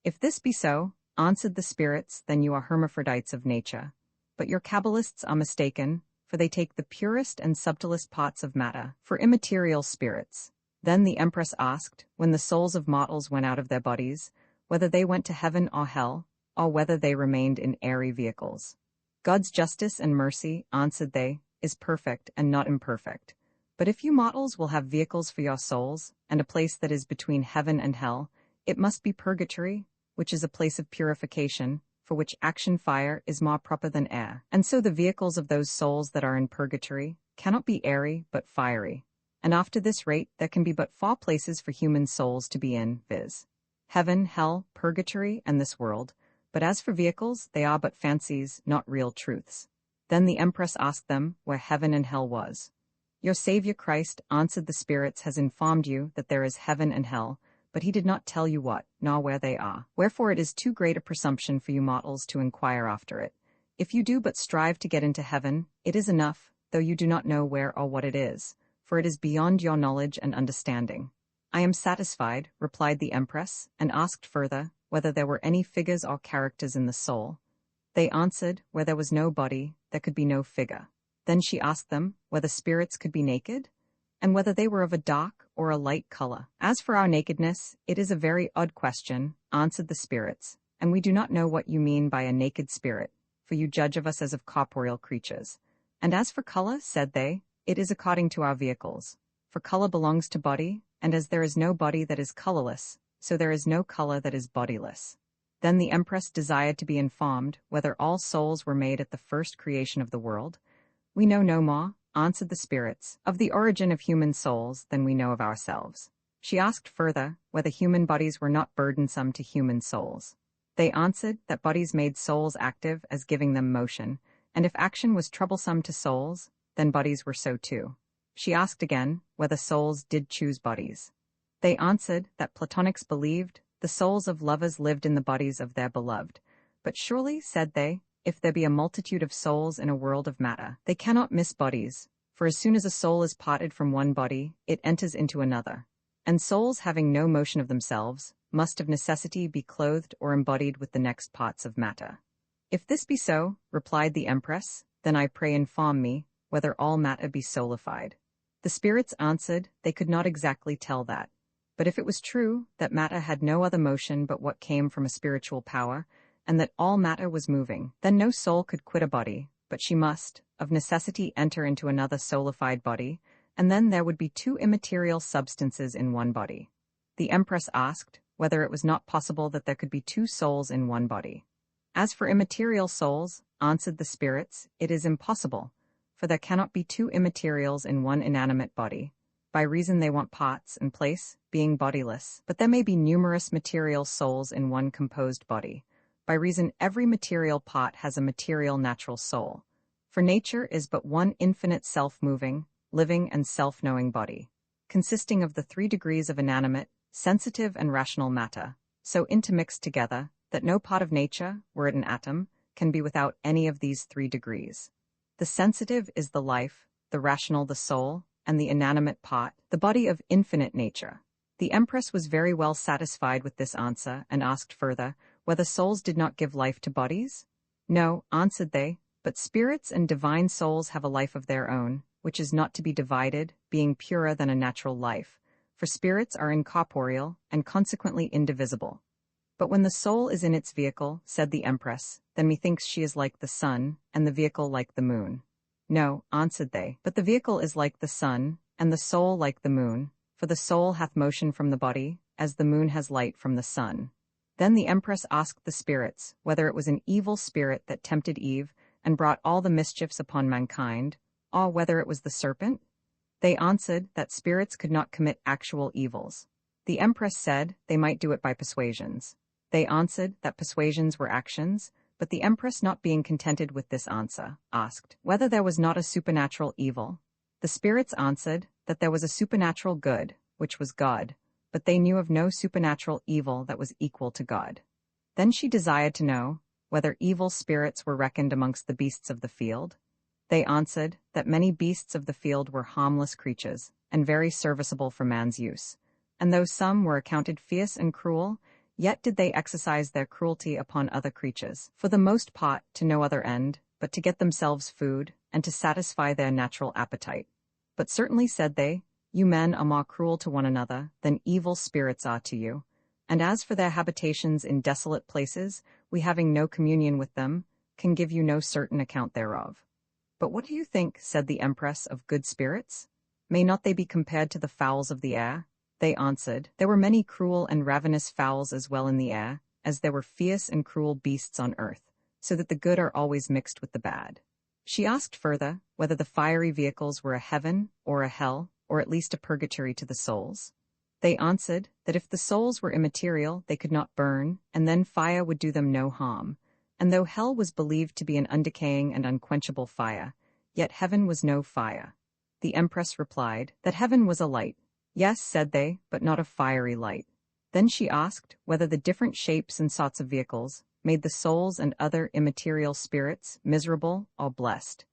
[SPEAKER 1] If this be so, answered the spirits, then you are hermaphrodites of nature. But your Kabbalists are mistaken, for they take the purest and subtlest parts of matter for immaterial spirits. Then the Empress asked, when the souls of mortals went out of their bodies, whether they went to heaven or hell, or whether they remained in airy vehicles. God's justice and mercy, answered they, is perfect and not imperfect. But if you mortals will have vehicles for your souls, and a place that is between heaven and hell, it must be purgatory, which is a place of purification, for which action fire is more proper than air. And so the vehicles of those souls that are in purgatory cannot be airy but fiery. And after this rate there can be but 4 places for human souls to be in, viz. Heaven, hell, purgatory, and this world. But as for vehicles, they are but fancies, not real truths. Then the Empress asked them where heaven and hell was. Your Saviour Christ, answered the spirits, has informed you that there is heaven and hell, but he did not tell you what, nor where they are. Wherefore it is too great a presumption for you mortals to inquire after it. If you do but strive to get into heaven, it is enough, though you do not know where or what it is, for it is beyond your knowledge and understanding. I am satisfied, replied the Empress, and asked further, whether there were any figures or characters in the soul. They answered, where there was no body, there could be no figure. Then she asked them, whether spirits could be naked, and whether they were of a dark or a light color. As for our nakedness, it is a very odd question, answered the spirits, and we do not know what you mean by a naked spirit, for you judge of us as of corporeal creatures. And as for color, said they, it is according to our vehicles. For color belongs to body, and as there is no body that is colorless, so there is no color that is bodiless. Then the Empress desired to be informed whether all souls were made at the first creation of the world. We know no more, answered the spirits, of the origin of human souls than we know of ourselves. She asked further whether human bodies were not burdensome to human souls. They answered that bodies made souls active as giving them motion, and if action was troublesome to souls, then bodies were so too. She asked again whether souls did choose bodies. They answered that Platonics believed the souls of lovers lived in the bodies of their beloved. But surely, said they, if there be a multitude of souls in a world of matter, they cannot miss bodies, for as soon as a soul is parted from one body, it enters into another. And souls having no motion of themselves, must of necessity be clothed or embodied with the next parts of matter. If this be so, replied the Empress, then I pray inform me, whether all matter be soulified. The spirits answered, they could not exactly tell that. But if it was true that matter had no other motion but what came from a spiritual power, and that all matter was moving, then no soul could quit a body, but she must, of necessity, enter into another soulified body, and then there would be 2 immaterial substances in one body. The Empress asked whether it was not possible that there could be 2 souls in one body. As for immaterial souls, answered the spirits, it is impossible, for there cannot be 2 immaterials in one inanimate body, by reason they want parts and place, being bodiless, but there may be numerous material souls in one composed body, by reason every material part has a material natural soul. For nature is but one infinite self-moving, living and self-knowing body, consisting of the 3 degrees of inanimate, sensitive and rational matter, so intermixed together, that no part of nature, were it an atom, can be without any of these 3 degrees. The sensitive is the life, the rational the soul, and the inanimate part, the body of infinite nature. The Empress was very well satisfied with this answer, and asked further, whether souls did not give life to bodies? No, answered they, but spirits and divine souls have a life of their own, which is not to be divided, being purer than a natural life, for spirits are incorporeal, and consequently indivisible. But when the soul is in its vehicle, said the Empress, then methinks she is like the sun, and the vehicle like the moon. No, answered they, but the vehicle is like the sun, and the soul like the moon, for the soul hath motion from the body, as the moon has light from the sun. Then the Empress asked the spirits whether it was an evil spirit that tempted Eve and brought all the mischiefs upon mankind, or whether it was the serpent. They answered that spirits could not commit actual evils. The Empress said they might do it by persuasions. They answered that persuasions were actions, but the Empress, not being contented with this answer, asked whether there was not a supernatural evil. The spirits answered that there was a supernatural good, which was God, but they knew of no supernatural evil that was equal to God. Then she desired to know whether evil spirits were reckoned amongst the beasts of the field. They answered that many beasts of the field were harmless creatures, and very serviceable for man's use. And though some were accounted fierce and cruel, yet did they exercise their cruelty upon other creatures, for the most part to no other end, but to get themselves food, and to satisfy their natural appetite. But certainly, said they, you men are more cruel to one another than evil spirits are to you. And as for their habitations in desolate places, we having no communion with them, can give you no certain account thereof. But what do you think, said the Empress, of good spirits? May not they be compared to the fowls of the air? They answered, there were many cruel and ravenous fowls as well in the air, as there were fierce and cruel beasts on earth, so that the good are always mixed with the bad. She asked further whether the fiery vehicles were a heaven or a hell, or at least a purgatory to the souls. They answered that if the souls were immaterial, they could not burn, and then fire would do them no harm. And though hell was believed to be an undecaying and unquenchable fire, yet heaven was no fire. The Empress replied that heaven was a light. Yes, said they, but not a fiery light. Then she asked whether the different shapes and sorts of vehicles made the souls and other immaterial spirits miserable or blessed.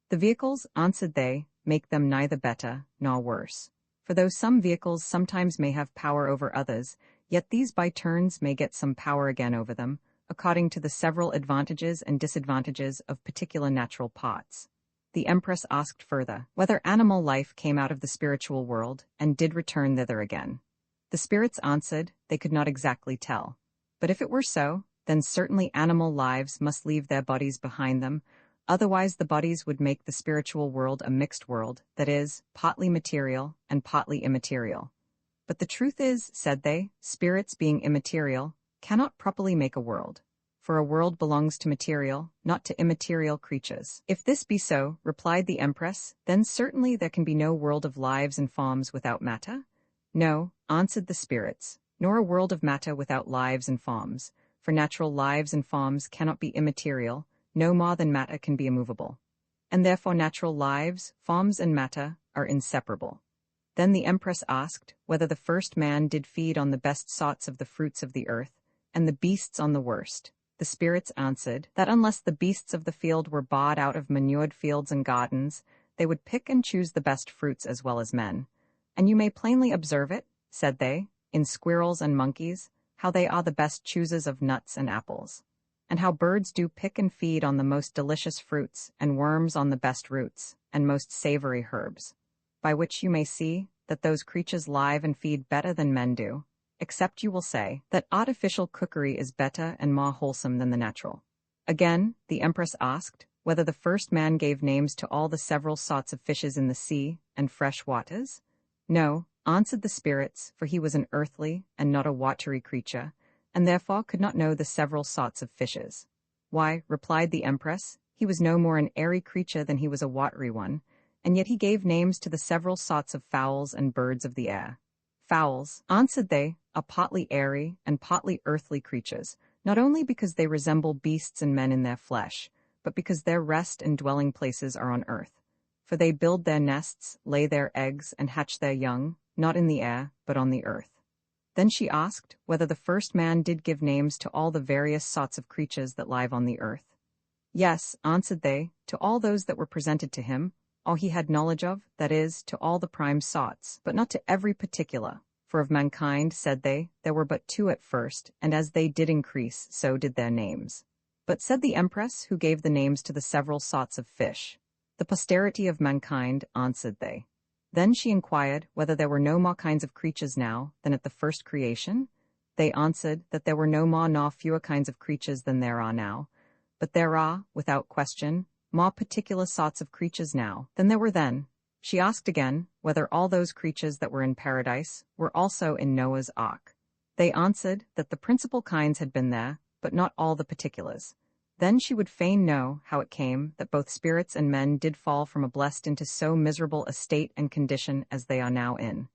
[SPEAKER 1] The vehicles, answered they, make them neither better nor worse. For though some vehicles sometimes may have power over others, yet these by turns may get some power again over them, according to the several advantages and disadvantages of particular natural parts. The Empress asked further whether animal life came out of the spiritual world and did return thither again. The spirits answered they could not exactly tell. But if it were so, then certainly animal lives must leave their bodies behind them, otherwise the bodies would make the spiritual world a mixed world, that is, partly material and partly immaterial. But the truth is, said they, spirits being immaterial, cannot properly make a world. For a world belongs to material, not to immaterial creatures. If this be so, replied the Empress, then certainly there can be no world of lives and forms without matter? No, answered the spirits, nor a world of matter without lives and forms, for natural lives and forms cannot be immaterial, no more than matter can be immovable. And therefore natural lives, forms and matter are inseparable. Then the Empress asked whether the first man did feed on the best sorts of the fruits of the earth, and the beasts on the worst. The spirits answered that unless the beasts of the field were bought out of manured fields and gardens, they would pick and choose the best fruits as well as men. And you may plainly observe it, said they, in squirrels and monkeys, how they are the best choosers of nuts and apples, and how birds do pick and feed on the most delicious fruits, and worms on the best roots, and most savory herbs, by which you may see that those creatures live and feed better than men do, except you will say that artificial cookery is better and more wholesome than the natural. Again, the Empress asked whether the first man gave names to all the several sorts of fishes in the sea and fresh waters. No, answered the spirits, for he was an earthly and not a watery creature, and therefore could not know the several sorts of fishes. Why, replied the Empress, he was no more an airy creature than he was a watery one, and yet he gave names to the several sorts of fowls and birds of the air. Fowls, answered they, are partly airy and partly earthly creatures, not only because they resemble beasts and men in their flesh, but because their rest and dwelling places are on earth. For they build their nests, lay their eggs, and hatch their young, not in the air, but on the earth. Then she asked whether the first man did give names to all the various sorts of creatures that live on the earth. Yes, answered they, to all those that were presented to him, all he had knowledge of, that is, to all the prime sorts, but not to every particular. For of mankind, said they, there were but two at first, and as they did increase, so did their names. But said the Empress, who gave the names to the several sorts of fish, the posterity of mankind, answered they. Then she inquired whether there were no more kinds of creatures now than at the first creation. They answered that there were no more nor fewer kinds of creatures than there are now, but there are, without question, more particular sorts of creatures now than there were then. She asked again whether all those creatures that were in paradise were also in Noah's ark. They answered that the principal kinds had been there, but not all the particulars. Then she would fain know how it came that both spirits and men did fall from a blessed into so miserable a state and condition as they are now in.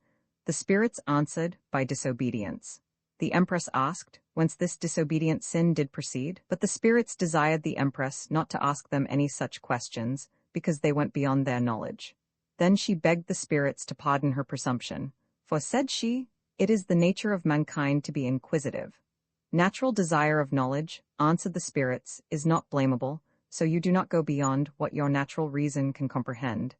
[SPEAKER 1] The spirits answered by disobedience. The Empress asked whence this disobedient sin did proceed, but the spirits desired the Empress not to ask them any such questions, because they went beyond their knowledge. Then she begged the spirits to pardon her presumption, for, said she, it is the nature of mankind to be inquisitive. Natural desire of knowledge, answered the spirits, is not blamable, so you do not go beyond what your natural reason can comprehend.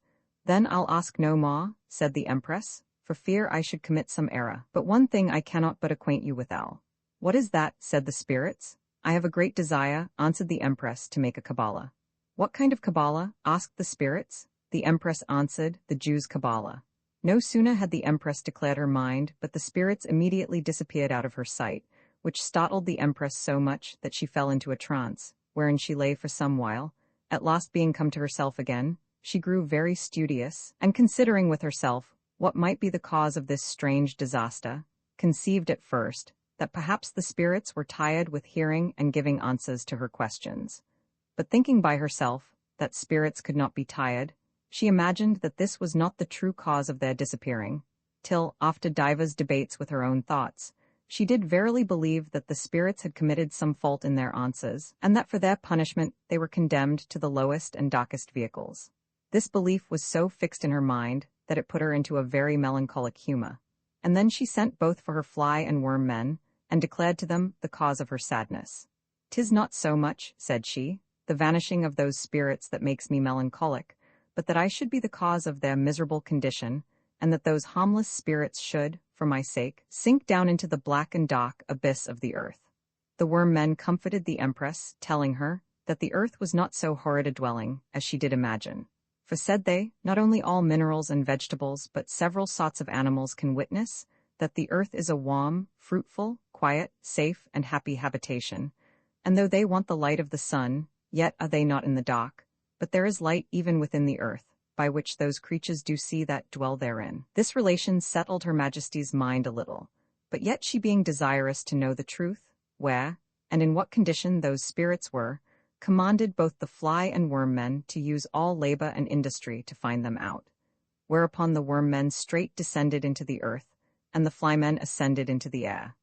[SPEAKER 1] Then I'll ask no more, said the Empress, for fear I should commit some error. But one thing I cannot but acquaint you withal. What is that? Said the spirits. I have a great desire, answered the Empress, to make a Kabbalah. What kind of Kabbalah? Asked the spirits. The Empress answered, the Jews' Kabbalah. No sooner had the Empress declared her mind, but the spirits immediately disappeared out of her sight, which startled the Empress so much that she fell into a trance, wherein she lay for some while. At last, being come to herself again, she grew very studious, and considering with herself what might be the cause of this strange disaster, conceived at first that perhaps the spirits were tired with hearing and giving answers to her questions. But thinking by herself that spirits could not be tired, she imagined that this was not the true cause of their disappearing, till, after divers debates with her own thoughts, she did verily believe that the spirits had committed some fault in their answers, and that for their punishment they were condemned to the lowest and darkest vehicles. This belief was so fixed in her mind that it put her into a very melancholic humor, and then she sent both for her fly and worm men, and declared to them the cause of her sadness. "'Tis not so much," said she, "the vanishing of those spirits that makes me melancholic, but that I should be the cause of their miserable condition, and that those harmless spirits should, for my sake, sink down into the black and dark abyss of the earth." The worm men comforted the Empress, telling her that the earth was not so horrid a dwelling as she did imagine. For, said they, not only all minerals and vegetables but several sorts of animals can witness that the earth is a warm, fruitful, quiet, safe, and happy habitation, and though they want the light of the sun, yet are they not in the dark, but there is light even within the earth, by which those creatures do see that dwell therein. This relation settled her Majesty's mind a little, but yet she being desirous to know the truth, where, and in what condition those spirits were, commanded both the fly and worm men to use all labor and industry to find them out. Whereupon the worm men straight descended into the earth, and the fly men ascended into the air.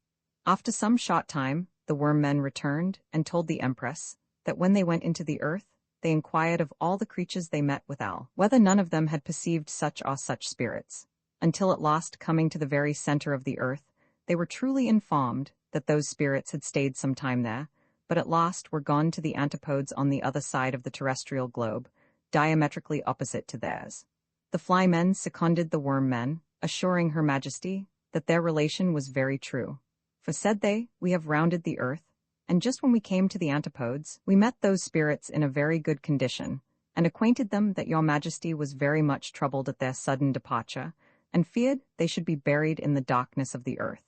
[SPEAKER 1] After some short time, the worm men returned and told the Empress that when they went into the earth, they inquired of all the creatures they met withal, whether none of them had perceived such or such spirits, until at last, coming to the very center of the earth, they were truly informed that those spirits had stayed some time there, but at last were gone to the antipodes on the other side of the terrestrial globe, diametrically opposite to theirs. The fly men seconded the worm men, assuring Her Majesty that their relation was very true. For, said they, we have rounded the earth, and just when we came to the antipodes, we met those spirits in a very good condition, and acquainted them that your Majesty was very much troubled at their sudden departure, and feared they should be buried in the darkness of the earth.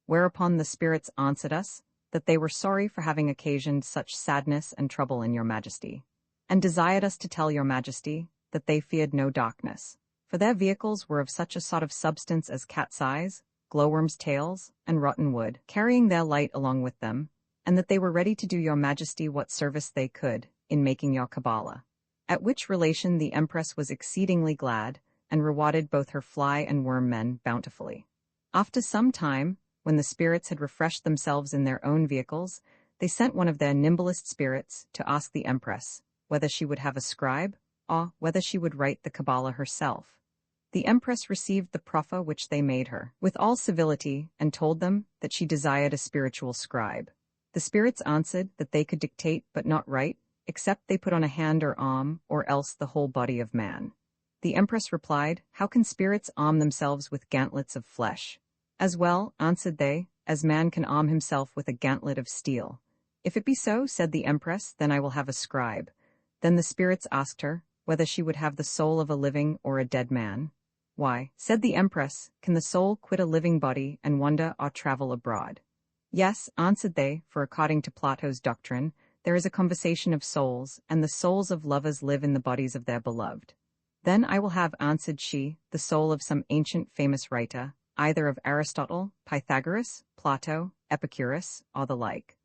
[SPEAKER 1] Whereupon the spirits answered us that they were sorry for having occasioned such sadness and trouble in your Majesty, and desired us to tell your Majesty that they feared no darkness, for their vehicles were of such a sort of substance as cat's eyes, glowworms' tails, and rotten wood, carrying their light along with them, and that they were ready to do your Majesty what service they could in making your Kabbalah. At which relation the Empress was exceedingly glad, and rewarded both her fly and worm men bountifully. After some time, when the spirits had refreshed themselves in their own vehicles, they sent one of their nimblest spirits to ask the Empress whether she would have a scribe, or whether she would write the Kabbalah herself. The Empress received the proffer which they made her, with all civility, and told them that she desired a spiritual scribe. The spirits answered that they could dictate but not write, except they put on a hand or arm, or else the whole body of man. The Empress replied, how can spirits arm themselves with gantlets of flesh? As well, answered they, as man can arm himself with a gantlet of steel. If it be so, said the Empress, then I will have a scribe. Then the spirits asked her whether she would have the soul of a living or a dead man. Why, said the Empress, can the soul quit a living body and wander or travel abroad? Yes, answered they, for according to Plato's doctrine, there is a conversation of souls, and the souls of lovers live in the bodies of their beloved. Then I will have, answered she, the soul of some ancient famous writer, either of Aristotle, Pythagoras, Plato, Epicurus, or the like.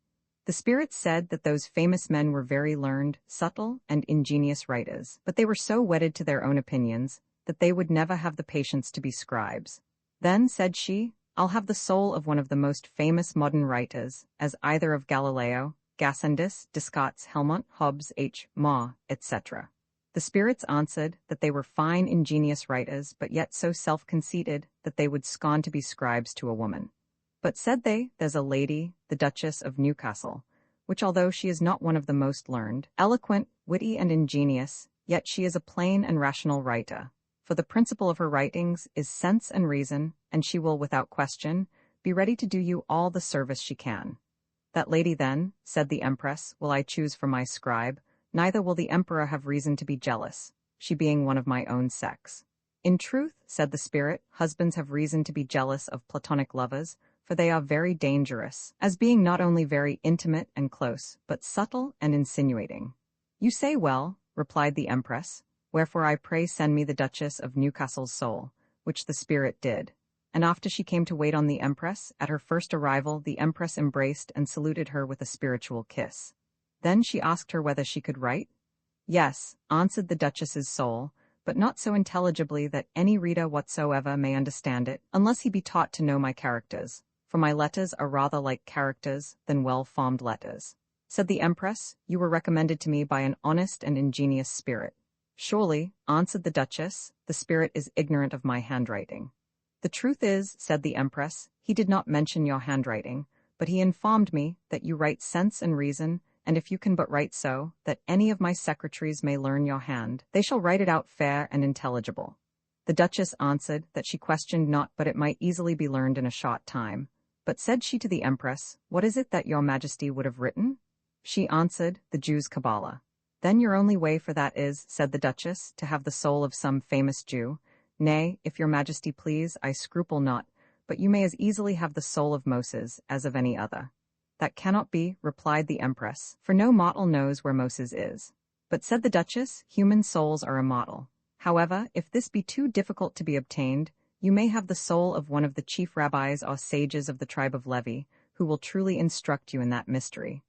[SPEAKER 1] The spirits said that those famous men were very learned, subtle, and ingenious writers, but they were so wedded to their own opinions that they would never have the patience to be scribes. Then, said she, I'll have the soul of one of the most famous modern writers, as either of Galileo, Gassendi, Descartes, Helmont, Hobbes, H. Ma, etc. The spirits answered that they were fine, ingenious writers, but yet so self-conceited that they would scorn to be scribes to a woman. But, said they, there's a lady, the Duchess of Newcastle, which although she is not one of the most learned, eloquent, witty, and ingenious, yet she is a plain and rational writer. For the principle of her writings is sense and reason, and she will, without question, be ready to do you all the service she can. That lady then, said the Empress, will I choose for my scribe, neither will the Emperor have reason to be jealous, she being one of my own sex. In truth, said the spirit, husbands have reason to be jealous of platonic lovers, for they are very dangerous, as being not only very intimate and close, but subtle and insinuating. You say well, replied the Empress, wherefore I pray send me the Duchess of Newcastle's soul, which the spirit did. and after she came to wait on the Empress, at her first arrival the Empress embraced and saluted her with a spiritual kiss. Then she asked her whether she could write. Yes, answered the Duchess's soul, but not so intelligibly that any reader whatsoever may understand it, unless he be taught to know my characters, for my letters are rather like characters than well-formed letters. Said the Empress, you were recommended to me by an honest and ingenious spirit. Surely, answered the Duchess, the spirit is ignorant of my handwriting. The truth is, said the Empress, he did not mention your handwriting, but he informed me that you write sense and reason, and if you can but write so, that any of my secretaries may learn your hand, they shall write it out fair and intelligible. The Duchess answered that she questioned not but it might easily be learned in a short time. But said she to the Empress, what is it that your Majesty would have written? She answered, the Jew's Kabbalah. Then your only way for that is, said the Duchess, to have the soul of some famous Jew. Nay, if your Majesty please, I scruple not, but you may as easily have the soul of Moses as of any other. That cannot be, replied the Empress, for no mortal knows where Moses is. But said the Duchess, human souls are immortal. However, if this be too difficult to be obtained, you may have the soul of one of the chief rabbis or sages of the tribe of Levi, who will truly instruct you in that mystery.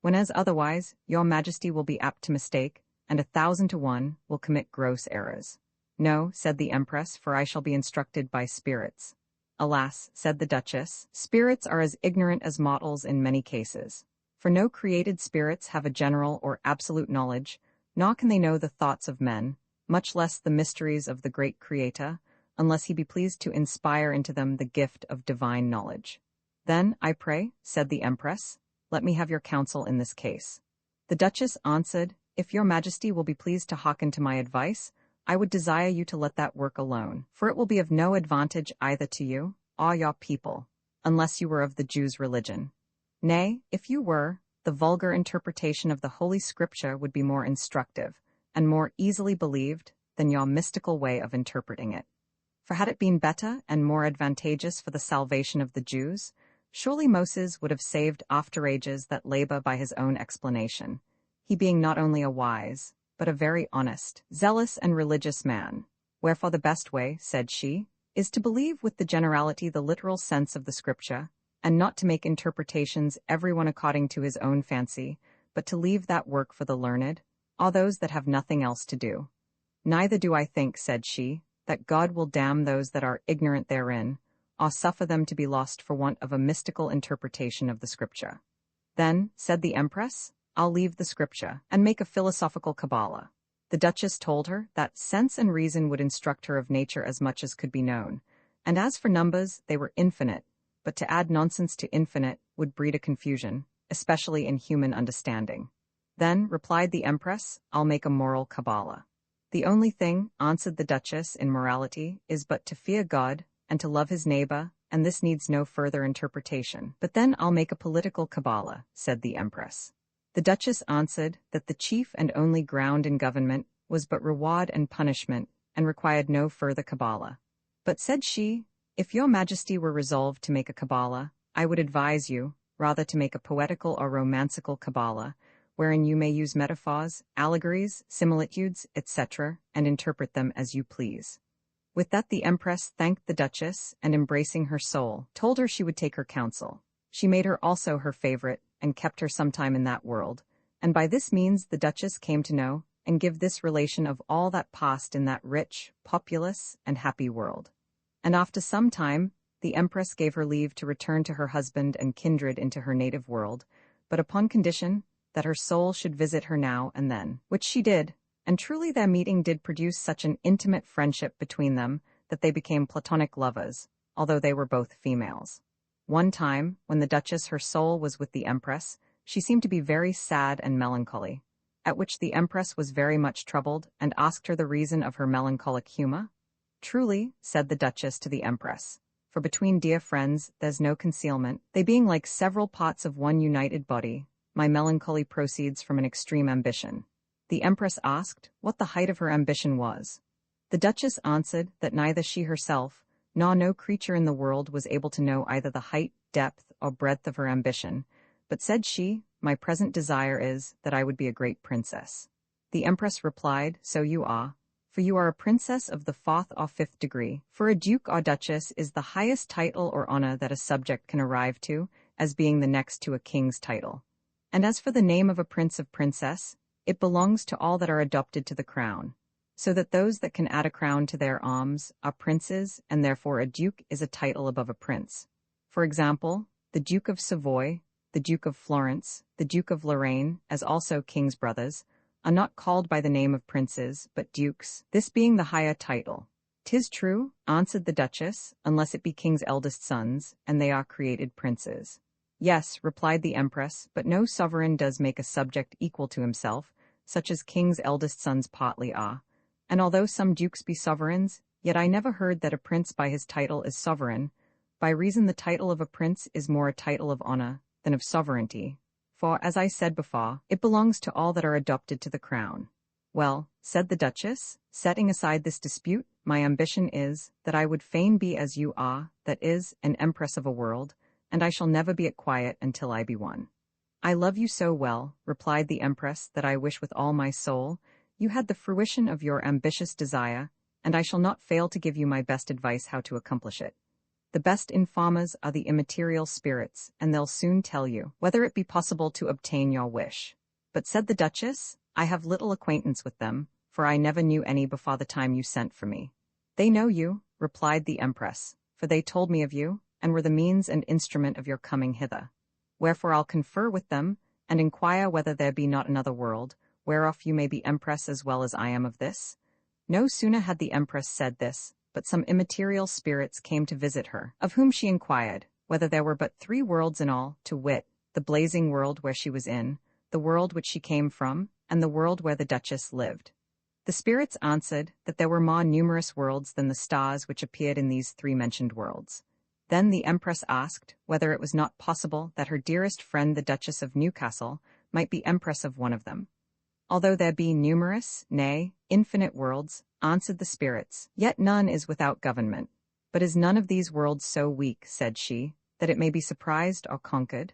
[SPEAKER 1] Whenas otherwise, your Majesty will be apt to mistake, and 1,000 to 1 will commit gross errors. No, said the Empress, for I shall be instructed by spirits. Alas, said the Duchess, spirits are as ignorant as mortals in many cases. For no created spirits have a general or absolute knowledge, nor can they know the thoughts of men, much less the mysteries of the great Creator, unless he be pleased to inspire into them the gift of divine knowledge. Then, I pray, said the Empress, let me have your counsel in this case. The Duchess answered, if your Majesty will be pleased to hearken to my advice, I would desire you to let that work alone, for it will be of no advantage either to you or your people, unless you were of the Jews' religion. Nay, if you were, the vulgar interpretation of the Holy Scripture would be more instructive, and more easily believed, than your mystical way of interpreting it. For had it been better and more advantageous for the salvation of the Jews, surely Moses would have saved after ages that labor by his own explanation, he being not only a wise, but a very honest, zealous, and religious man. Wherefore the best way, said she, is to believe with the generality the literal sense of the Scripture, and not to make interpretations every one according to his own fancy, but to leave that work for the learned, or those that have nothing else to do. Neither do I think, said she, that God will damn those that are ignorant therein, or suffer them to be lost for want of a mystical interpretation of the Scripture. Then, said the Empress, I'll leave the Scripture, and make a philosophical Kabbalah. The Duchess told her that sense and reason would instruct her of nature as much as could be known, and as for numbers, they were infinite, but to add nonsense to infinite would breed a confusion, especially in human understanding. Then, replied the Empress, I'll make a moral Kabbalah. The only thing, answered the Duchess, in morality, is but to fear God, and to love his neighbor, and this needs no further interpretation. But then I'll make a political Kabbalah, said the Empress. The Duchess answered that the chief and only ground in government was but reward and punishment, and required no further Kabbalah. But said she, if your Majesty were resolved to make a Kabbalah, I would advise you, rather to make a poetical or romancical Kabbalah, wherein you may use metaphors, allegories, similitudes, etc., and interpret them as you please. With that the Empress thanked the Duchess, and embracing her soul, told her she would take her counsel. She made her also her favorite, and kept her some time in that world, and by this means the Duchess came to know and give this relation of all that passed in that rich, populous, and happy world. And after some time, the Empress gave her leave to return to her husband and kindred into her native world, but upon condition that her soul should visit her now and then, which she did, and truly their meeting did produce such an intimate friendship between them that they became platonic lovers, although they were both females. One time, when the Duchess her soul was with the Empress, she seemed to be very sad and melancholy, at which the Empress was very much troubled, and asked her the reason of her melancholic humour. Truly, said the Duchess to the Empress, for between dear friends there's no concealment, they being like several parts of one united body, my melancholy proceeds from an extreme ambition. The Empress asked what the height of her ambition was. The Duchess answered that neither she herself, nor no creature in the world was able to know either the height, depth, or breadth of her ambition, but said she, my present desire is that I would be a great princess. The Empress replied, so you are, for you are a princess of the fourth or fifth degree. For a duke or duchess is the highest title or honor that a subject can arrive to, as being the next to a king's title. And as for the name of a prince of princess, it belongs to all that are adopted to the crown, so that those that can add a crown to their arms are princes, and therefore a duke is a title above a prince. For example, the Duke of Savoy, the Duke of Florence, the Duke of Lorraine, as also king's brothers, are not called by the name of princes, but dukes, this being the higher title. "'Tis true," answered the duchess, "unless it be king's eldest sons, and they are created princes." "Yes," replied the empress, "but no sovereign does make a subject equal to himself, such as king's eldest sons partly are. And although some dukes be sovereigns, yet I never heard that a prince by his title is sovereign, by reason the title of a prince is more a title of honor than of sovereignty. For, as I said before, it belongs to all that are adopted to the crown." "Well," said the duchess, "setting aside this dispute, my ambition is, that I would fain be as you are, that is, an empress of a world, and I shall never be at quiet until I be one." "I love you so well," replied the empress, "that I wish with all my soul you had the fruition of your ambitious desire, and I shall not fail to give you my best advice how to accomplish it. The best informers are the immaterial spirits, and they'll soon tell you whether it be possible to obtain your wish." "But," said the duchess, "I have little acquaintance with them, for I never knew any before the time you sent for me." "They know you," replied the empress, "for they told me of you, and were the means and instrument of your coming hither. Wherefore I'll confer with them, and inquire whether there be not another world, whereof you may be empress as well as I am of this." No sooner had the empress said this, but some immaterial spirits came to visit her, of whom she inquired, whether there were but 3 worlds in all, to wit, the blazing world where she was in, the world which she came from, and the world where the duchess lived. The spirits answered that there were more numerous worlds than the stars which appeared in these 3 mentioned worlds. Then the empress asked whether it was not possible that her dearest friend the Duchess of Newcastle might be empress of one of them. "Although there be numerous, nay, infinite worlds," answered the spirits, "yet none is without government. But is none of these worlds so weak," said she, "that it may be surprised or conquered?"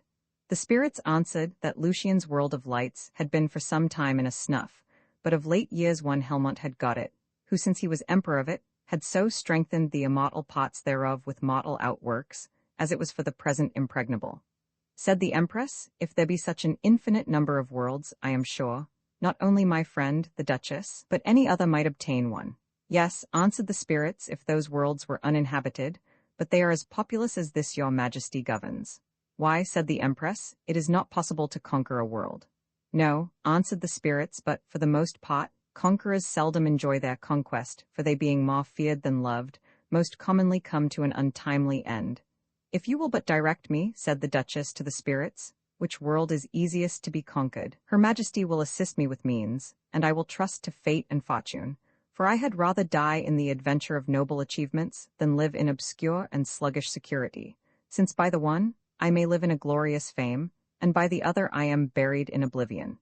[SPEAKER 1] The spirits answered that Lucian's world of lights had been for some time in a snuff, but of late years one Helmont had got it, who since he was emperor of it, had so strengthened the immortal parts thereof with mortal outworks, as it was for the present impregnable. Said the empress, "If there be such an infinite number of worlds, I am sure, not only my friend, the duchess, but any other might obtain one." "Yes," answered the spirits, "if those worlds were uninhabited, but they are as populous as this your majesty governs." "Why," said the empress, "it is not possible to conquer a world." "No," answered the spirits, "but, for the most part, conquerors seldom enjoy their conquest, for they being more feared than loved, most commonly come to an untimely end." "If you will but direct me," said the duchess to the spirits, "which world is easiest to be conquered, her majesty will assist me with means, and I will trust to fate and fortune, for I had rather die in the adventure of noble achievements than live in obscure and sluggish security, since by the one I may live in a glorious fame, and by the other I am buried in oblivion."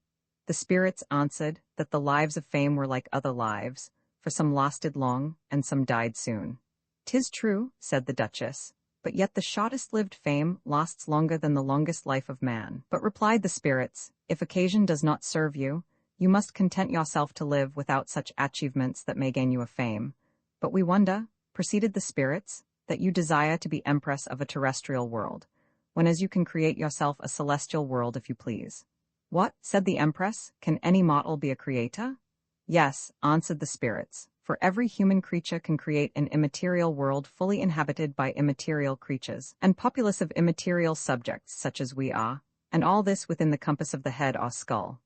[SPEAKER 1] The spirits answered that the lives of fame were like other lives, for some lasted long, and some died soon. "'Tis true," said the duchess, "but yet the shortest-lived fame lasts longer than the longest life of man." "But," replied the spirits, "if occasion does not serve you, you must content yourself to live without such achievements that may gain you a fame. But we wonder," proceeded the spirits, "that you desire to be empress of a terrestrial world, when as you can create yourself a celestial world if you please." "What?" said the empress, "can any mortal be a creator?" "Yes," answered the spirits, "for every human creature can create an immaterial world fully inhabited by immaterial creatures, and populous of immaterial subjects such as we are, and all this within the compass of the head or skull.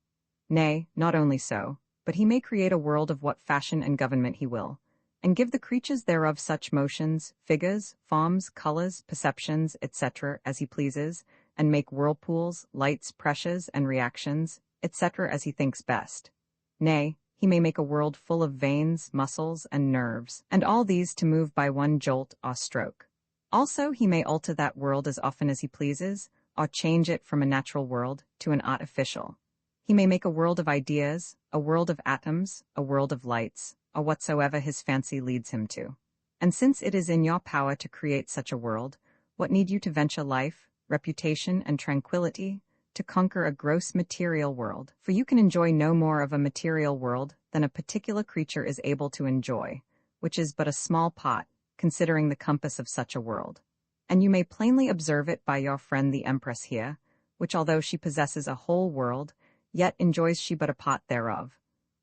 [SPEAKER 1] Nay, not only so, but he may create a world of what fashion and government he will, and give the creatures thereof such motions, figures, forms, colors, perceptions, etc., as he pleases, and make whirlpools, lights, pressures, and reactions, etc., as he thinks best. Nay, he may make a world full of veins, muscles, and nerves, and all these to move by one jolt or stroke. Also he may alter that world as often as he pleases, or change it from a natural world to an artificial. He may make a world of ideas, a world of atoms, a world of lights, or whatsoever his fancy leads him to. And since it is in your power to create such a world, what need you to venture life, reputation, and tranquility to conquer a gross material world? For you can enjoy no more of a material world than a particular creature is able to enjoy, which is but a small pot, considering the compass of such a world. And you may plainly observe it by your friend the Empress here, which although she possesses a whole world, yet enjoys she but a part thereof.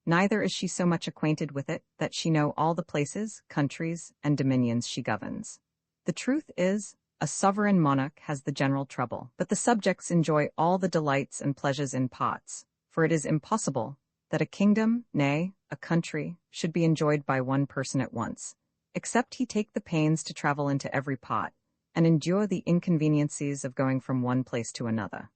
[SPEAKER 1] Neither is she so much acquainted with it that she know all the places, countries, and dominions she governs. The truth is, a sovereign monarch has the general trouble, but the subjects enjoy all the delights and pleasures in parts, for it is impossible that a kingdom, nay, a country, should be enjoyed by one person at once, except he take the pains to travel into every part, and endure the inconveniencies of going from one place to another.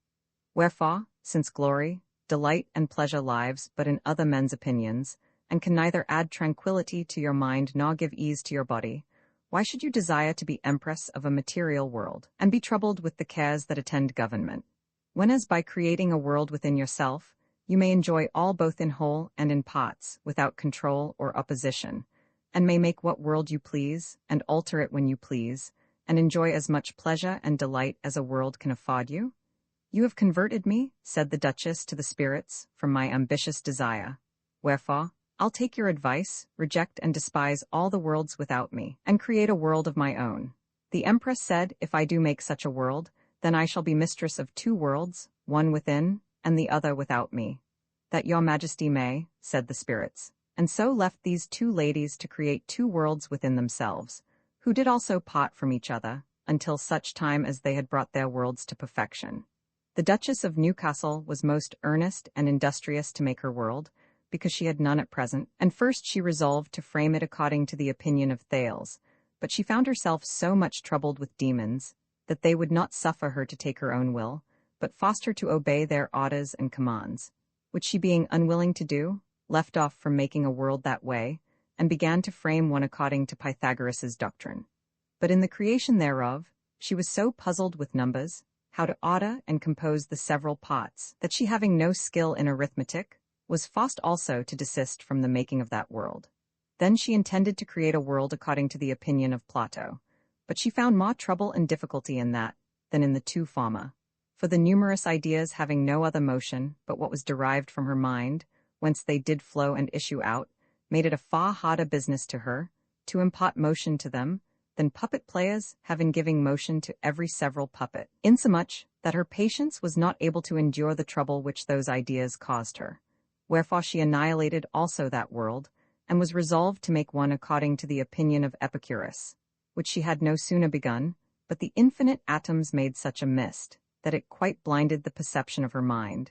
[SPEAKER 1] Wherefore, since glory, delight, and pleasure lives but in other men's opinions, and can neither add tranquillity to your mind nor give ease to your body, why should you desire to be empress of a material world, and be troubled with the cares that attend government? Whenas by creating a world within yourself, you may enjoy all both in whole and in parts, without control or opposition, and may make what world you please, and alter it when you please, and enjoy as much pleasure and delight as a world can afford you? You have converted me, said the Duchess to the spirits, from my ambitious desire. Wherefore, I'll take your advice, reject and despise all the worlds without me, and create a world of my own. The Empress said, if I do make such a world, then I shall be mistress of two worlds, one within, and the other without me. That your majesty may, said the spirits, and so left these two ladies to create two worlds within themselves, who did also part from each other, until such time as they had brought their worlds to perfection. The Duchess of Newcastle was most earnest and industrious to make her world, because she had none at present, and first she resolved to frame it according to the opinion of Thales, but she found herself so much troubled with demons, that they would not suffer her to take her own will, but forced her to obey their orders and commands, which she being unwilling to do, left off from making a world that way, and began to frame one according to Pythagoras's doctrine. But in the creation thereof, she was so puzzled with numbers, how to order and compose the several parts, that she having no skill in arithmetic, was forced also to desist from the making of that world. Then she intended to create a world according to the opinion of Plato, but she found more trouble and difficulty in that than in the two former. For the numerous ideas having no other motion but what was derived from her mind, whence they did flow and issue out, made it a far harder business to her to impart motion to them than puppet players have in giving motion to every several puppet, insomuch that her patience was not able to endure the trouble which those ideas caused her. Wherefore she annihilated also that world, and was resolved to make one according to the opinion of Epicurus, which she had no sooner begun, but the infinite atoms made such a mist, that it quite blinded the perception of her mind.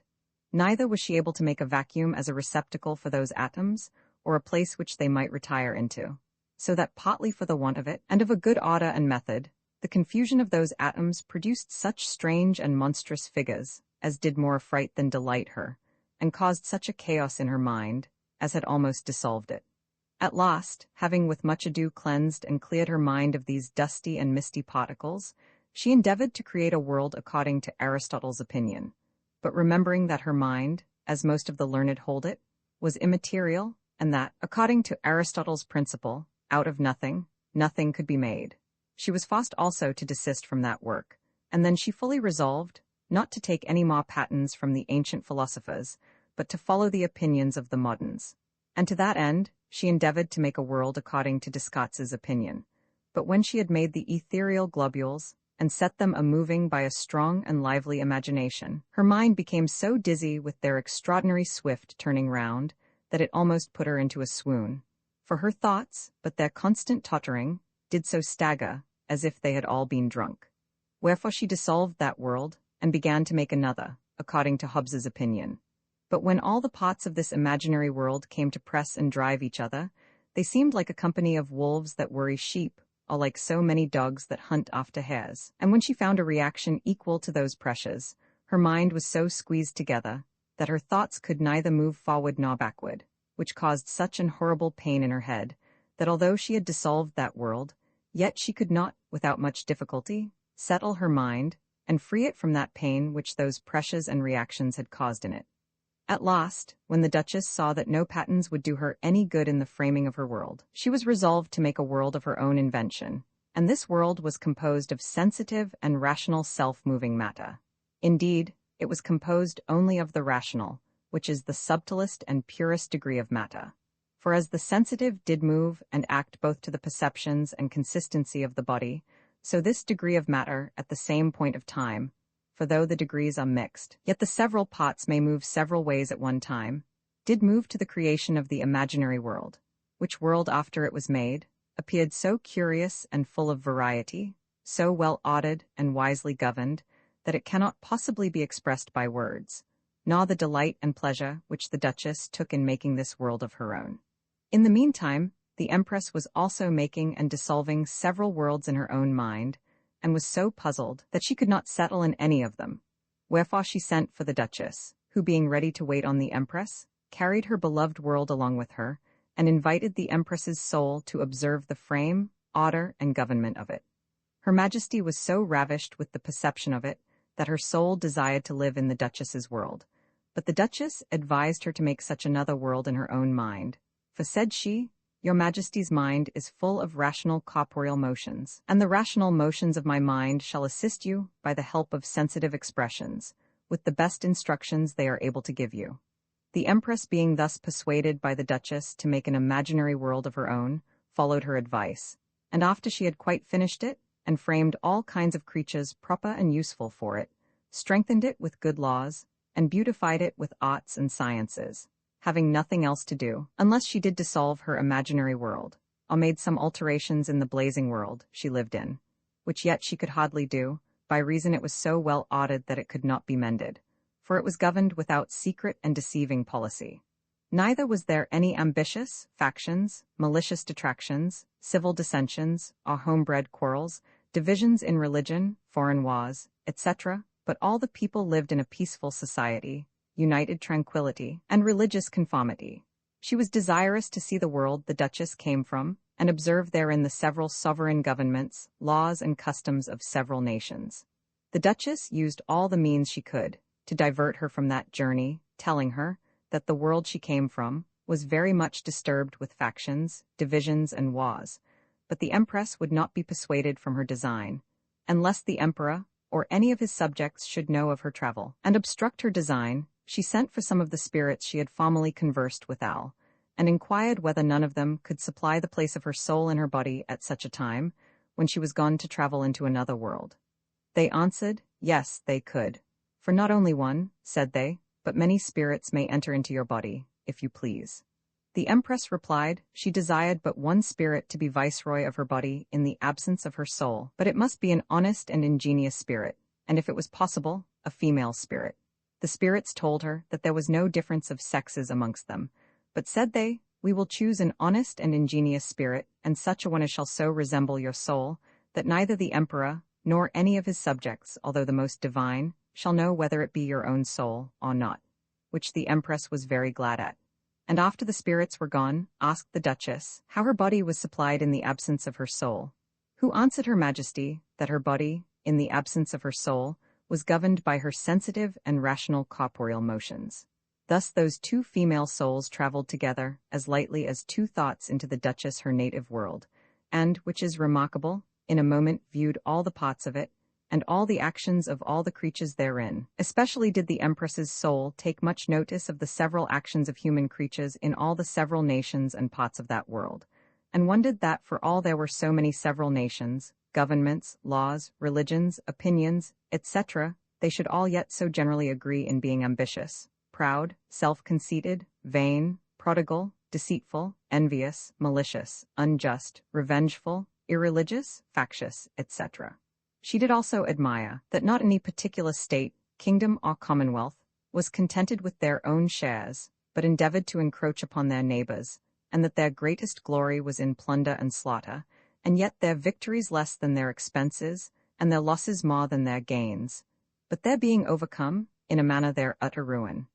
[SPEAKER 1] Neither was she able to make a vacuum as a receptacle for those atoms, or a place which they might retire into. So that partly for the want of it, and of a good order and method, the confusion of those atoms produced such strange and monstrous figures, as did more affright than delight her, and caused such a chaos in her mind, as had almost dissolved it. At last, having with much ado cleansed and cleared her mind of these dusty and misty particles, she endeavored to create a world according to Aristotle's opinion, but remembering that her mind, as most of the learned hold it, was immaterial, and that, according to Aristotle's principle, out of nothing, nothing could be made, she was forced also to desist from that work, and then she fully resolved not to take any more patterns from the ancient philosophers, but to follow the opinions of the moderns. And to that end, she endeavored to make a world according to Descartes's opinion. But when she had made the ethereal globules, and set them a-moving by a strong and lively imagination, her mind became so dizzy with their extraordinary swift turning round, that it almost put her into a swoon. For her thoughts, but their constant tottering, did so stagger, as if they had all been drunk. Wherefore she dissolved that world, and began to make another, according to Hobbes's opinion. But when all the parts of this imaginary world came to press and drive each other, they seemed like a company of wolves that worry sheep, or like so many dogs that hunt after hares. And when she found a reaction equal to those pressures, her mind was so squeezed together that her thoughts could neither move forward nor backward, which caused such an horrible pain in her head, that although she had dissolved that world, yet she could not, without much difficulty, settle her mind, and free it from that pain which those pressures and reactions had caused in it. At last, when the Duchess saw that no patterns would do her any good in the framing of her world, she was resolved to make a world of her own invention, and this world was composed of sensitive and rational self-moving matter. Indeed, it was composed only of the rational, which is the subtlest and purest degree of matter. For as the sensitive did move and act both to the perceptions and consistency of the body, so this degree of matter at the same point of time, for though the degrees are mixed, yet the several parts may move several ways at one time, did move to the creation of the imaginary world, which world after it was made, appeared so curious and full of variety, so well ordered and wisely governed, that it cannot possibly be expressed by words, nor the delight and pleasure which the Duchess took in making this world of her own. In the meantime, the Empress was also making and dissolving several worlds in her own mind, and was so puzzled that she could not settle in any of them. Wherefore she sent for the Duchess, who being ready to wait on the Empress, carried her beloved world along with her, and invited the Empress's soul to observe the frame, order, and government of it. Her Majesty was so ravished with the perception of it, that her soul desired to live in the Duchess's world. But the Duchess advised her to make such another world in her own mind. For said she, "Your Majesty's mind is full of rational corporeal motions, and the rational motions of my mind shall assist you, by the help of sensitive expressions, with the best instructions they are able to give you." The Empress, being thus persuaded by the Duchess to make an imaginary world of her own, followed her advice, and after she had quite finished it, and framed all kinds of creatures proper and useful for it, strengthened it with good laws, and beautified it with arts and sciences, having nothing else to do, unless she did dissolve her imaginary world, or made some alterations in the blazing world she lived in, which yet she could hardly do, by reason it was so well ordered that it could not be mended, for it was governed without secret and deceiving policy. Neither was there any ambitious factions, malicious detractions, civil dissensions, or homebred quarrels, divisions in religion, foreign wars, etc., but all the people lived in a peaceful society, united tranquillity, and religious conformity. She was desirous to see the world the Duchess came from, and observe therein the several sovereign governments, laws, and customs of several nations. The Duchess used all the means she could to divert her from that journey, telling her that the world she came from was very much disturbed with factions, divisions, and wars, but the Empress would not be persuaded from her design, and lest the Emperor or any of his subjects should know of her travel, and obstruct her design, she sent for some of the spirits she had formerly conversed with Al, and inquired whether none of them could supply the place of her soul in her body at such a time, when she was gone to travel into another world. They answered, yes, they could. For not only one, said they, but many spirits may enter into your body, if you please. The Empress replied, she desired but one spirit to be viceroy of her body in the absence of her soul, but it must be an honest and ingenious spirit, and if it was possible, a female spirit. The spirits told her that there was no difference of sexes amongst them, but said they, we will choose an honest and ingenious spirit, and such a one as shall so resemble your soul, that neither the Emperor, nor any of his subjects, although the most divine, shall know whether it be your own soul or not, which the Empress was very glad at. And after the spirits were gone, asked the Duchess how her body was supplied in the absence of her soul, who answered her Majesty that her body, in the absence of her soul, was governed by her sensitive and rational corporeal motions. Thus those two female souls travelled together as lightly as two thoughts into the Duchess her native world, and, which is remarkable, in a moment viewed all the parts of it, and all the actions of all the creatures therein. Especially did the Empress's soul take much notice of the several actions of human creatures in all the several nations and parts of that world, and wondered that for all there were so many several nations, governments, laws, religions, opinions, etc., they should all yet so generally agree in being ambitious, proud, self-conceited, vain, prodigal, deceitful, envious, malicious, unjust, revengeful, irreligious, factious, etc. She did also admire that not any particular state, kingdom, or commonwealth was contented with their own shares, but endeavored to encroach upon their neighbors, and that their greatest glory was in plunder and slaughter, and yet their victories less than their expenses, and their losses more than their gains, but their being overcome, in a manner their utter ruin.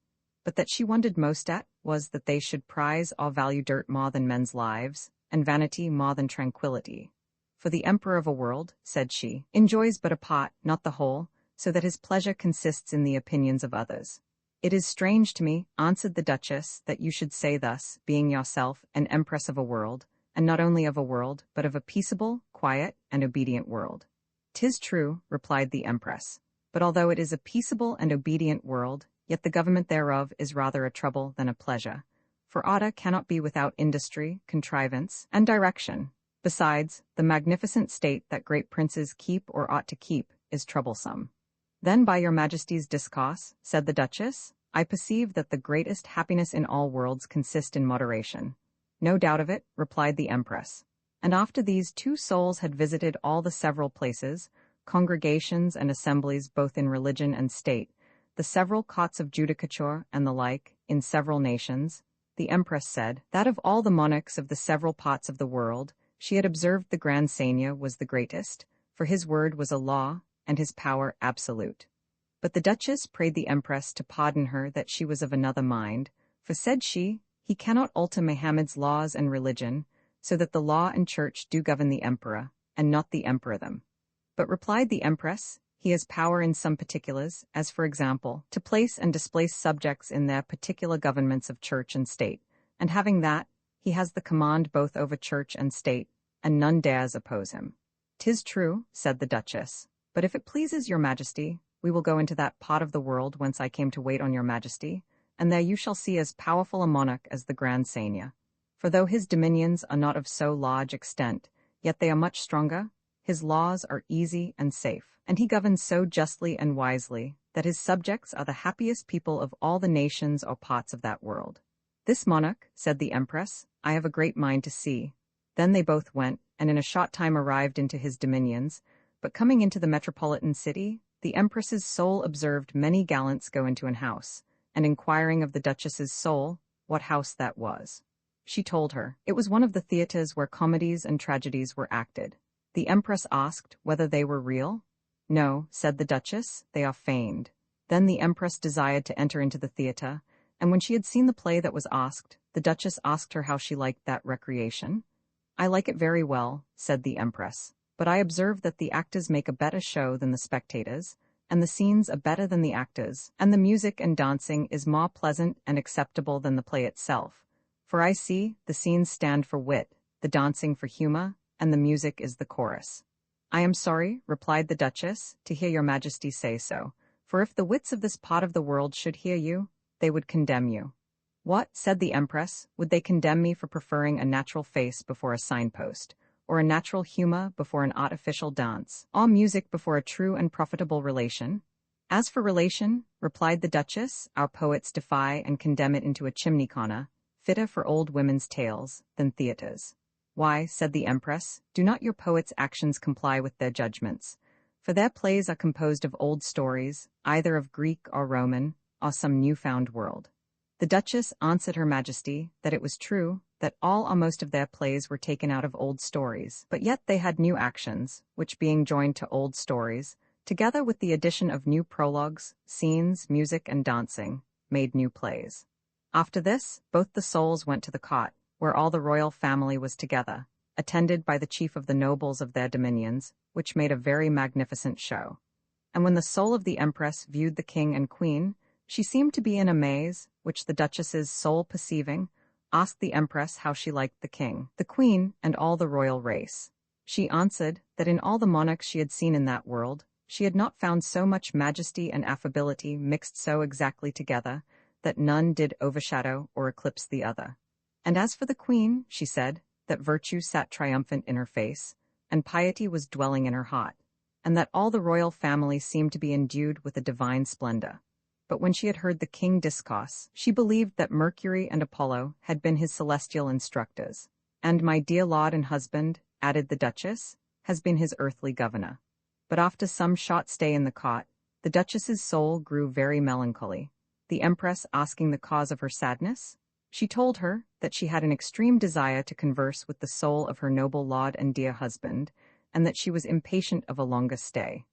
[SPEAKER 1] But that she wondered most at was that they should prize or value dirt more than men's lives, and vanity more than tranquillity. For the Emperor of a world, said she, enjoys but a part, not the whole, so that his pleasure consists in the opinions of others. It is strange to me, answered the Duchess, that you should say thus, being yourself an Empress of a world, and not only of a world, but of a peaceable, quiet, and obedient world. 'Tis true, replied the Empress, but although it is a peaceable and obedient world, yet the government thereof is rather a trouble than a pleasure. For Otta cannot be without industry, contrivance, and direction. Besides, the magnificent state that great princes keep or ought to keep is troublesome. Then by your majesty's discourse, said the Duchess, I perceive that the greatest happiness in all worlds consist in moderation. No doubt of it, replied the Empress. And after these two souls had visited all the several places, congregations and assemblies both in religion and state, the several courts of judicature and the like, in several nations, the Empress said, that of all the monarchs of the several parts of the world, she had observed the Grand Seigneur was the greatest, for his word was a law, and his power absolute. But the Duchess prayed the Empress to pardon her that she was of another mind, for said she, he cannot alter Mohammed's laws and religion, so that the law and church do govern the emperor, and not the emperor them. But replied the Empress, he has power in some particulars, as for example, to place and displace subjects in their particular governments of church and state, and having that, he has the command both over church and state, and none dares oppose him. 'Tis true, said the Duchess, but if it pleases your majesty, we will go into that part of the world whence I came to wait on your majesty, and there you shall see as powerful a monarch as the Grand Seigneur. For though his dominions are not of so large extent, yet they are much stronger, his laws are easy and safe, and he governs so justly and wisely, that his subjects are the happiest people of all the nations or parts of that world. This monarch, said the Empress, I have a great mind to see. Then they both went, and in a short time arrived into his dominions, but coming into the metropolitan city, the Empress's soul observed many gallants go into an house, and inquiring of the Duchess's soul what house that was. She told her, it was one of the theatres where comedies and tragedies were acted. The Empress asked whether they were real. No, said the Duchess, they are feigned. Then the Empress desired to enter into the theatre, and when she had seen the play that was asked, the Duchess asked her how she liked that recreation. I like it very well, said the Empress, but I observe that the actors make a better show than the spectators, and the scenes are better than the actors, and the music and dancing is more pleasant and acceptable than the play itself. For I see, the scenes stand for wit, the dancing for humor, and the music is the chorus. I am sorry, replied the Duchess, to hear your majesty say so, for if the wits of this part of the world should hear you, they would condemn you. What, said the Empress, would they condemn me for preferring a natural face before a signpost, or a natural humor before an artificial dance, or music before a true and profitable relation? As for relation, replied the Duchess, our poets defy and condemn it into a chimney corner, fitter for old women's tales than theatres. Why, said the Empress, do not your poets' actions comply with their judgments? For their plays are composed of old stories, either of Greek or Roman, or some new-found world. The Duchess answered Her Majesty that it was true that all or most of their plays were taken out of old stories, but yet they had new actions, which being joined to old stories, together with the addition of new prologues, scenes, music, and dancing, made new plays. After this, both the souls went to the court, where all the royal family was together, attended by the chief of the nobles of their dominions, which made a very magnificent show. And when the soul of the Empress viewed the king and queen, she seemed to be in a maze, which the Duchess's soul perceiving, asked the Empress how she liked the king, the queen, and all the royal race. She answered that in all the monarchs she had seen in that world, she had not found so much majesty and affability mixed so exactly together, that none did overshadow or eclipse the other. And as for the queen, she said, that virtue sat triumphant in her face, and piety was dwelling in her heart, and that all the royal family seemed to be endued with a divine splendor. But when she had heard the king discourse, she believed that Mercury and Apollo had been his celestial instructors, and my dear lord and husband, added the Duchess, has been his earthly governor. But after some short stay in the court, the Duchess's soul grew very melancholy. The Empress asking the cause of her sadness, she told her that she had an extreme desire to converse with the soul of her noble lord and dear husband, and that she was impatient of a longer stay.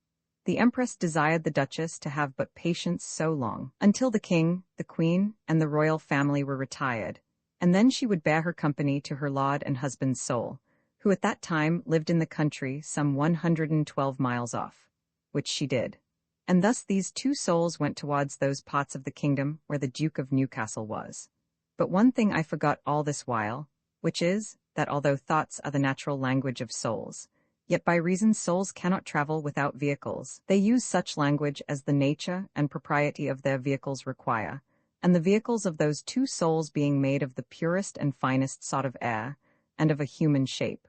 [SPEAKER 1] The Empress desired the Duchess to have but patience so long, until the king, the queen, and the royal family were retired, and then she would bear her company to her lord and husband's soul, who at that time lived in the country some 112 miles off, which she did. And thus these two souls went towards those parts of the kingdom where the Duke of Newcastle was. But one thing I forgot all this while, which is, that although thoughts are the natural language of souls, Yet by reason souls cannot travel without vehicles, they use such language as the nature and propriety of their vehicles require, and the vehicles of those two souls being made of the purest and finest sort of air, and of a human shape.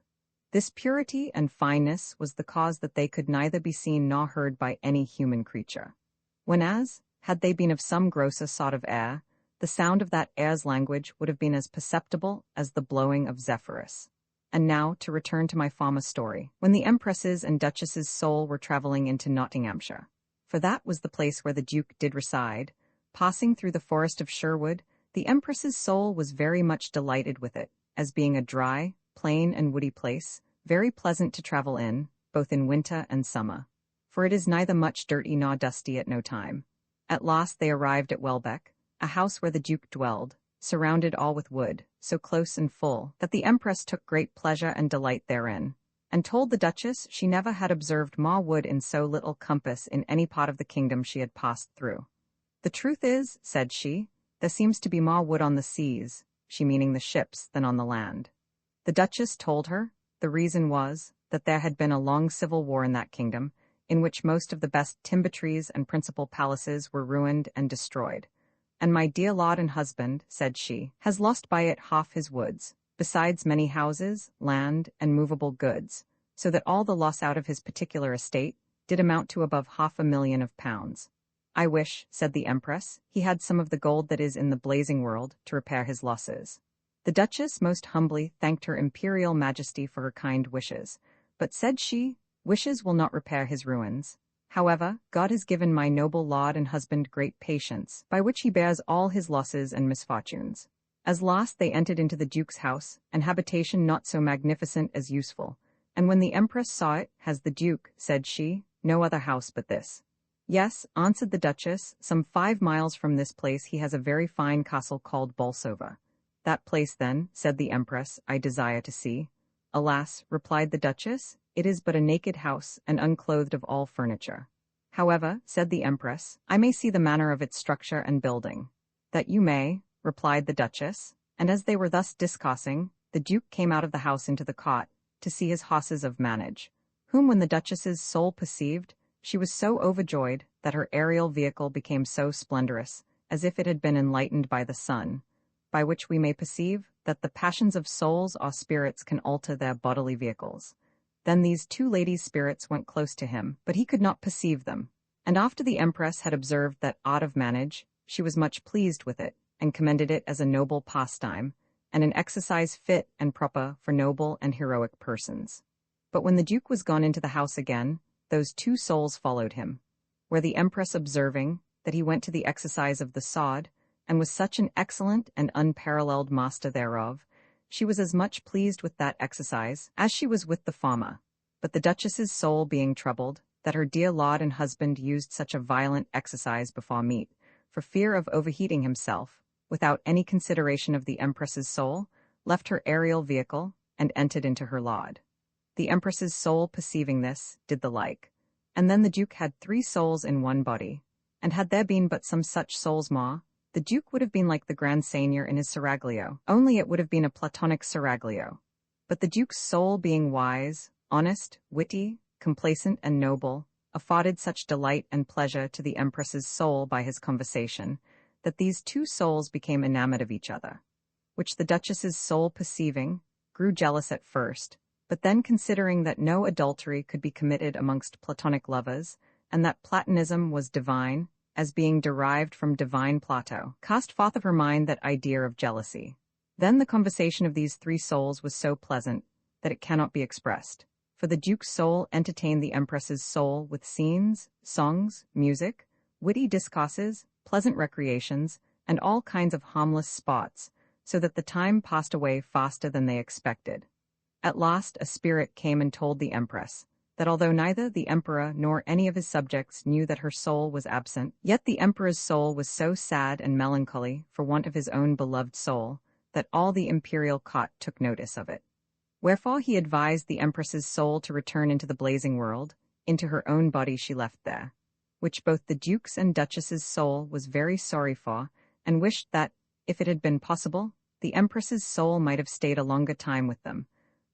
[SPEAKER 1] This purity and fineness was the cause that they could neither be seen nor heard by any human creature. Whenas, had they been of some grosser sort of air, the sound of that air's language would have been as perceptible as the blowing of Zephyrus. And now, to return to my former story, when the Empress's and Duchess's soul were travelling into Nottinghamshire, for that was the place where the Duke did reside, passing through the forest of Sherwood, the Empress's soul was very much delighted with it, as being a dry, plain and woody place, very pleasant to travel in, both in winter and summer. For it is neither much dirty nor dusty at no time. At last they arrived at Welbeck, a house where the Duke dwelled, surrounded all with wood, so close and full, that the Empress took great pleasure and delight therein, and told the Duchess she never had observed more wood in so little compass in any part of the kingdom she had passed through. The truth is, said she, there seems to be more wood on the seas, she meaning the ships, than on the land. The Duchess told her the reason was that there had been a long civil war in that kingdom, in which most of the best timber trees and principal palaces were ruined and destroyed. And my dear lord and husband, said she, has lost by it half his woods, besides many houses, land, and movable goods, so that all the loss out of his particular estate did amount to above £500,000. I wish, said the Empress, he had some of the gold that is in the blazing world to repair his losses. The Duchess most humbly thanked her Imperial Majesty for her kind wishes, but said she, wishes will not repair his ruins. However, God has given my noble lord and husband great patience, by which he bears all his losses and misfortunes. As last they entered into the Duke's house, an habitation not so magnificent as useful, and when the Empress saw it, has the Duke, said she, no other house but this? Yes, answered the Duchess, some 5 miles from this place he has a very fine castle called Bolsover. That place then, said the Empress, I desire to see. Alas, replied the Duchess, it is but a naked house, and unclothed of all furniture. However, said the Empress, I may see the manner of its structure and building. That you may, replied the Duchess, and as they were thus discoursing, the Duke came out of the house into the court, to see his horses of manage, whom when the Duchess's soul perceived, she was so overjoyed that her aerial vehicle became so splendorous, as if it had been enlightened by the sun, by which we may perceive that the passions of souls or spirits can alter their bodily vehicles. Then these two ladies' spirits went close to him, but he could not perceive them. And after the Empress had observed that art of manage, she was much pleased with it, and commended it as a noble pastime, and an exercise fit and proper for noble and heroic persons. But when the Duke was gone into the house again, those two souls followed him, where the Empress observing that he went to the exercise of the sword, and was such an excellent and unparalleled master thereof, she was as much pleased with that exercise as she was with the former. But the Duchess's soul being troubled, that her dear lord and husband used such a violent exercise before meat, for fear of overheating himself, without any consideration of the Empress's soul, left her aerial vehicle, and entered into her lord. The Empress's soul perceiving this, did the like. And then the Duke had 3 souls in one body, and had there been but some such souls more, the Duke would have been like the Grand Seigneur in his seraglio, only it would have been a Platonic seraglio. But the Duke's soul being wise, honest, witty, complacent, and noble, afforded such delight and pleasure to the Empress's soul by his conversation, that these 2 souls became enamored of each other, which the Duchess's soul perceiving, grew jealous at first, but then considering that no adultery could be committed amongst Platonic lovers, and that Platonism was divine, as being derived from divine Plato, cast forth of her mind that idea of jealousy. Then the conversation of these 3 souls was so pleasant that it cannot be expressed, for the Duke's soul entertained the Empress's soul with scenes, songs, music, witty discourses, pleasant recreations, and all kinds of harmless sports, so that the time passed away faster than they expected. At last a spirit came and told the Empress that although neither the Emperor nor any of his subjects knew that her soul was absent, yet the Emperor's soul was so sad and melancholy for want of his own beloved soul, that all the imperial court took notice of it. Wherefore he advised the Empress's soul to return into the blazing world, into her own body she left there, which both the Duke's and Duchess's soul was very sorry for, and wished that, if it had been possible, the Empress's soul might have stayed a longer time with them.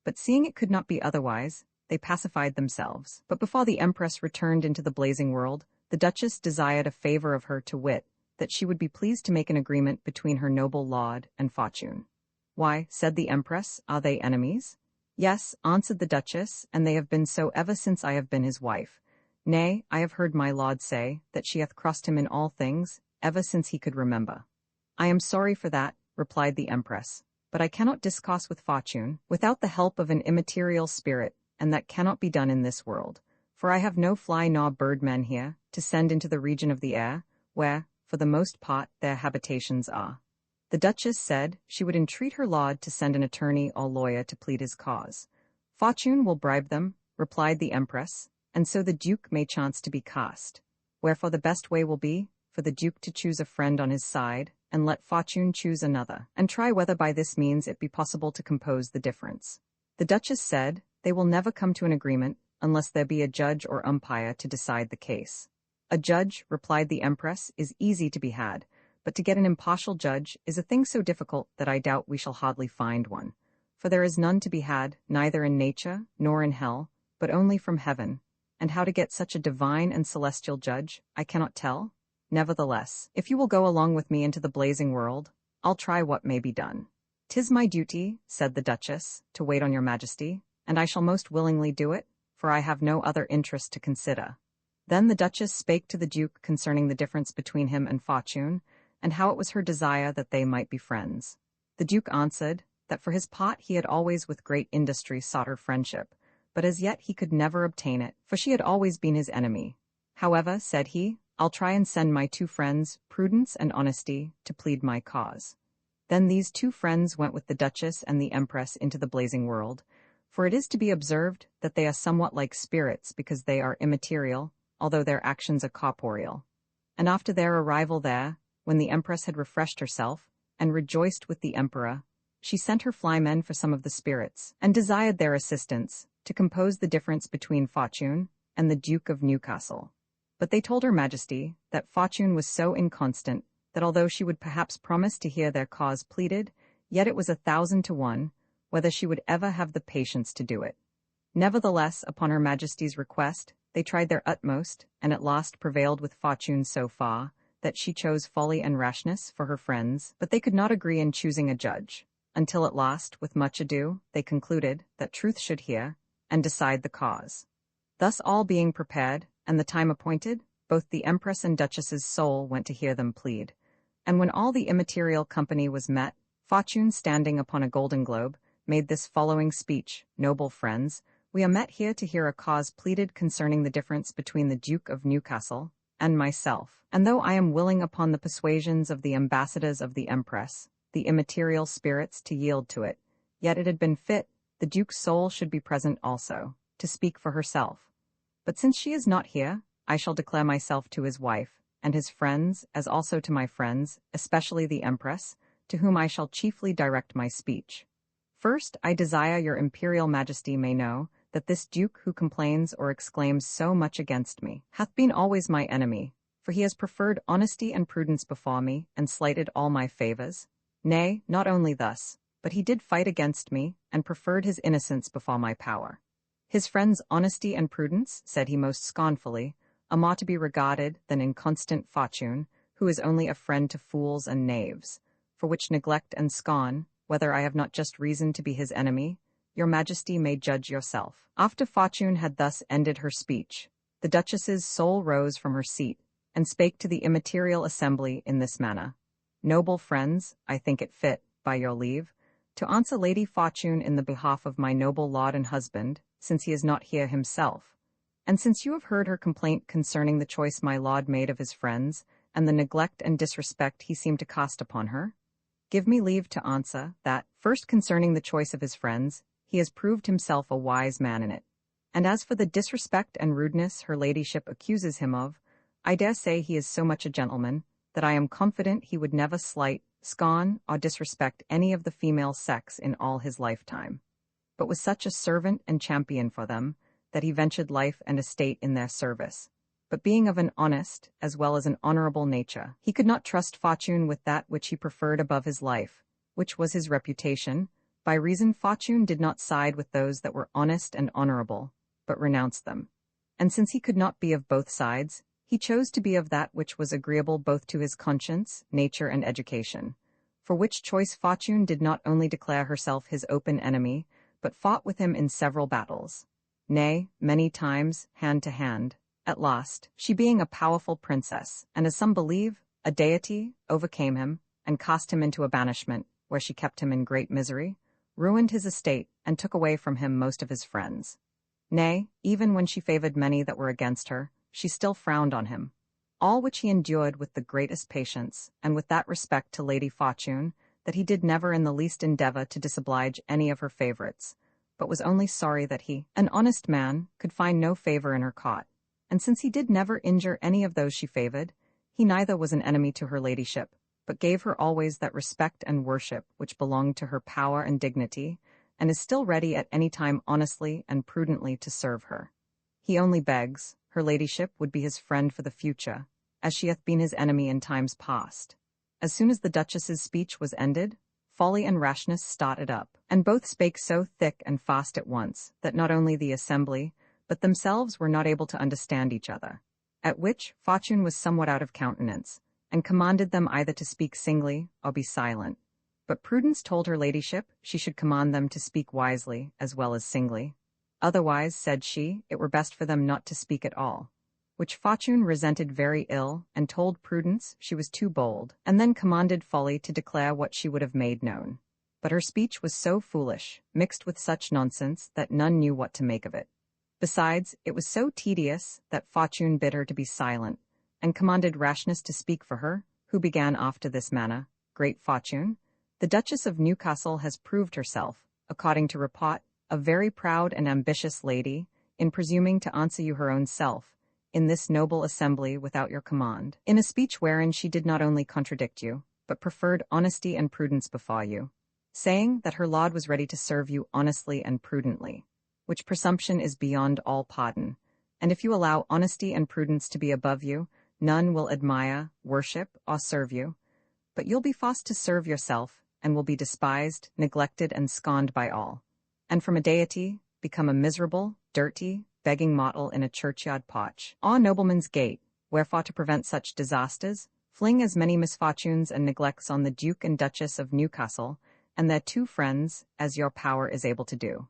[SPEAKER 1] But seeing it could not be otherwise, they pacified themselves. But before the Empress returned into the blazing world, the Duchess desired a favor of her, to wit, that she would be pleased to make an agreement between her noble lord and Fortune. Why, said the Empress, are they enemies? Yes, answered the Duchess, and they have been so ever since I have been his wife. Nay, I have heard my lord say that she hath crossed him in all things, ever since he could remember. I am sorry for that, replied the Empress, but I cannot discourse with Fortune without the help of an immaterial spirit, and that cannot be done in this world, for I have no fly nor birdmen here to send into the region of the air, where, for the most part, their habitations are. The Duchess said she would entreat her lord to send an attorney or lawyer to plead his cause. Fortune will bribe them, replied the Empress, and so the Duke may chance to be cast. Wherefore the best way will be for the Duke to choose a friend on his side, and let Fortune choose another, and try whether by this means it be possible to compose the difference. The Duchess said they will never come to an agreement unless there be a judge or umpire to decide the case. A judge, replied the Empress, is easy to be had, but to get an impartial judge is a thing so difficult that I doubt we shall hardly find one. For there is none to be had, neither in nature nor in hell, but only from heaven, and how to get such a divine and celestial judge, I cannot tell. Nevertheless, if you will go along with me into the blazing world, I'll try what may be done. 'Tis my duty, said the Duchess, to wait on your Majesty, and I shall most willingly do it, for I have no other interest to consider. Then the Duchess spake to the Duke concerning the difference between him and Fortune, and how it was her desire that they might be friends. The Duke answered that for his part he had always with great industry sought her friendship, but as yet he could never obtain it, for she had always been his enemy. However, said he, I'll try and send my two friends, Prudence and Honesty, to plead my cause. Then these two friends went with the Duchess and the Empress into the blazing world, for it is to be observed that they are somewhat like spirits because they are immaterial, although their actions are corporeal. And after their arrival there, when the Empress had refreshed herself, and rejoiced with the Emperor, she sent her flymen for some of the spirits, and desired their assistance, to compose the difference between Fortune and the Duke of Newcastle. But they told her Majesty that Fortune was so inconstant that although she would perhaps promise to hear their cause pleaded, yet it was 1,000 to 1 whether she would ever have the patience to do it. Nevertheless, upon her Majesty's request, they tried their utmost, and at last prevailed with Fortune so far that she chose folly and rashness for her friends, but they could not agree in choosing a judge, until at last, with much ado, they concluded that truth should hear and decide the cause. Thus all being prepared, and the time appointed, both the Empress and Duchess's soul went to hear them plead. And when all the immaterial company was met, Fortune, standing upon a golden globe, made this following speech: Noble friends, we are met here to hear a cause pleaded concerning the difference between the Duke of Newcastle and myself, and though I am willing upon the persuasions of the ambassadors of the Empress, the immaterial spirits, to yield to it, yet it had been fit the Duke's soul should be present also, to speak for herself. But since she is not here, I shall declare myself to his wife, and his friends, as also to my friends, especially the Empress, to whom I shall chiefly direct my speech. First, I desire your Imperial Majesty may know that this Duke who complains or exclaims so much against me hath been always my enemy, for he has preferred honesty and prudence before me, and slighted all my favors. Nay, not only thus, but he did fight against me, and preferred his innocence before my power. His friends' honesty and prudence, said he most scornfully, are more to be regarded than inconstant Fortune, who is only a friend to fools and knaves, for which neglect and scorn, whether I have not just reason to be his enemy, your Majesty may judge yourself. After Fortune had thus ended her speech, the Duchess's soul rose from her seat, and spake to the immaterial assembly in this manner: Noble friends, I think it fit, by your leave, to answer Lady Fortune in the behalf of my noble lord and husband, since he is not here himself, and since you have heard her complaint concerning the choice my lord made of his friends, and the neglect and disrespect he seemed to cast upon her, give me leave to answer that, first concerning the choice of his friends, he has proved himself a wise man in it, and as for the disrespect and rudeness her ladyship accuses him of, I dare say he is so much a gentleman, that I am confident he would never slight, scorn, or disrespect any of the female sex in all his lifetime, but was such a servant and champion for them, that he ventured life and estate in their service. But being of an honest, as well as an honorable nature, he could not trust Fortune with that which he preferred above his life, which was his reputation, by reason Fortune did not side with those that were honest and honorable, but renounced them. And since he could not be of both sides, he chose to be of that which was agreeable both to his conscience, nature, and education, for which choice Fortune did not only declare herself his open enemy, but fought with him in several battles. Nay, many times, hand to hand. At last, she being a powerful princess, and as some believe, a deity, overcame him, and cast him into a banishment, where she kept him in great misery, ruined his estate, and took away from him most of his friends. Nay, even when she favored many that were against her, she still frowned on him, all which he endured with the greatest patience, and with that respect to Lady Fortune, that he did never in the least endeavour to disoblige any of her favourites, but was only sorry that he, an honest man, could find no favour in her cot, and since he did never injure any of those she favoured, he neither was an enemy to her ladyship, but gave her always that respect and worship which belonged to her power and dignity, and is still ready at any time honestly and prudently to serve her. He only begs, her ladyship would be his friend for the future, as she hath been his enemy in times past. As soon as the Duchess's speech was ended, Folly and Rashness started up, and both spake so thick and fast at once, that not only the assembly, but themselves were not able to understand each other, at which Fortune was somewhat out of countenance, and commanded them either to speak singly or be silent. But Prudence told her ladyship she should command them to speak wisely as well as singly. Otherwise, said she, it were best for them not to speak at all, which Fortune resented very ill, and told Prudence she was too bold, and then commanded Folly to declare what she would have made known. But her speech was so foolish, mixed with such nonsense, that none knew what to make of it. Besides, it was so tedious that Fortune bid her to be silent, and commanded Rashness to speak for her, who began after this manner: Great Fortune, the Duchess of Newcastle has proved herself, according to report, a very proud and ambitious lady, in presuming to answer you her own self, in this noble assembly without your command, in a speech wherein she did not only contradict you, but preferred honesty and prudence before you, saying that her lord was ready to serve you honestly and prudently, which presumption is beyond all pardon, and if you allow honesty and prudence to be above you, none will admire, worship, or serve you, but you'll be forced to serve yourself, and will be despised, neglected, and scorned by all, and from a deity become a miserable, dirty, begging mortal in a churchyard porch, or nobleman's gate, wherefore to prevent such disasters, fling as many misfortunes and neglects on the Duke and Duchess of Newcastle, and their two friends, as your power is able to do.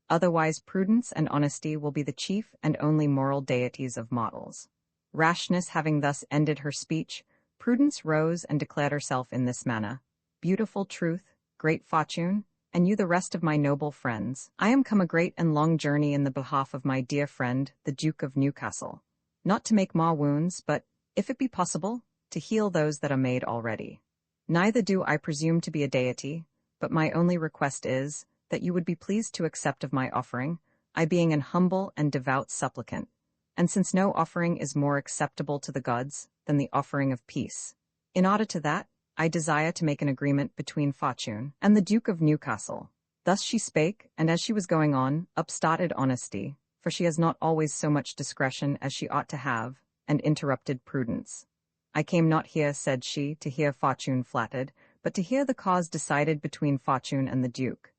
[SPEAKER 1] Otherwise prudence and honesty will be the chief and only moral deities of mortals. Rashness having thus ended her speech, Prudence rose and declared herself in this manner: Beautiful Truth, Great Fortune, and you the rest of my noble friends, I am come a great and long journey in the behalf of my dear friend, the Duke of Newcastle, not to make more wounds, but, if it be possible, to heal those that are made already. Neither do I presume to be a deity, but my only request is, that you would be pleased to accept of my offering, I being an humble and devout supplicant, and since no offering is more acceptable to the gods than the offering of peace, in order to that, I desire to make an agreement between Fortune and the Duke of Newcastle. Thus she spake, and as she was going on, up started Honesty, for she has not always so much discretion as she ought to have, and interrupted Prudence. I came not here, said she, to hear Fortune flattered, but to hear the cause decided between Fortune and the Duke.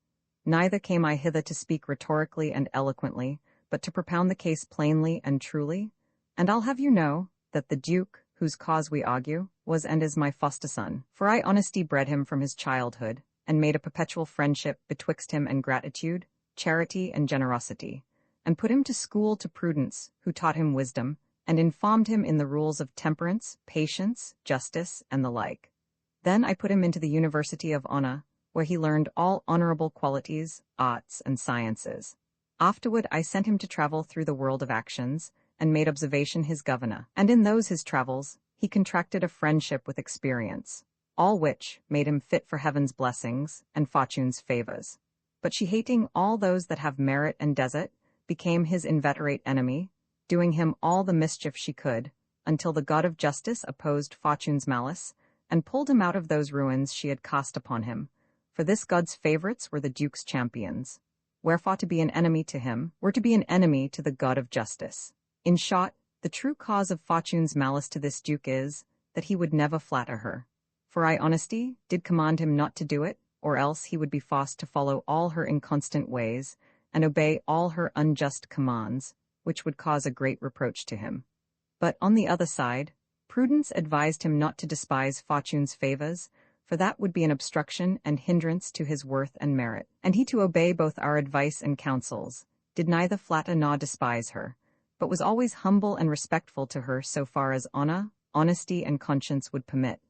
[SPEAKER 1] Neither came I hither to speak rhetorically and eloquently, but to propound the case plainly and truly, and I'll have you know, that the Duke, whose cause we argue, was and is my foster son, for I honesty bred him from his childhood, and made a perpetual friendship betwixt him and gratitude, charity, and generosity, and put him to school to Prudence, who taught him wisdom, and informed him in the rules of temperance, patience, justice, and the like. Then I put him into the University of Honor, where he learned all honorable qualities, arts, and sciences. Afterward I sent him to travel through the world of actions, and made observation his governor, and in those his travels, he contracted a friendship with experience, all which made him fit for heaven's blessings and Fortune's favors. But she, hating all those that have merit and desert, became his inveterate enemy, doing him all the mischief she could, until the god of justice opposed Fortune's malice, and pulled him out of those ruins she had cast upon him, for this god's favorites were the Duke's champions. Wherefore to be an enemy to him were to be an enemy to the god of justice. In short, the true cause of Fortune's malice to this Duke is, that he would never flatter her. For I honesty did command him not to do it, or else he would be forced to follow all her inconstant ways, and obey all her unjust commands, which would cause a great reproach to him. But on the other side, prudence advised him not to despise fortune's favors, for that would be an obstruction and hindrance to his worth and merit. And he to obey both our advice and counsels, did neither flatter nor despise her, but was always humble and respectful to her so far as honor, honesty, and conscience would permit,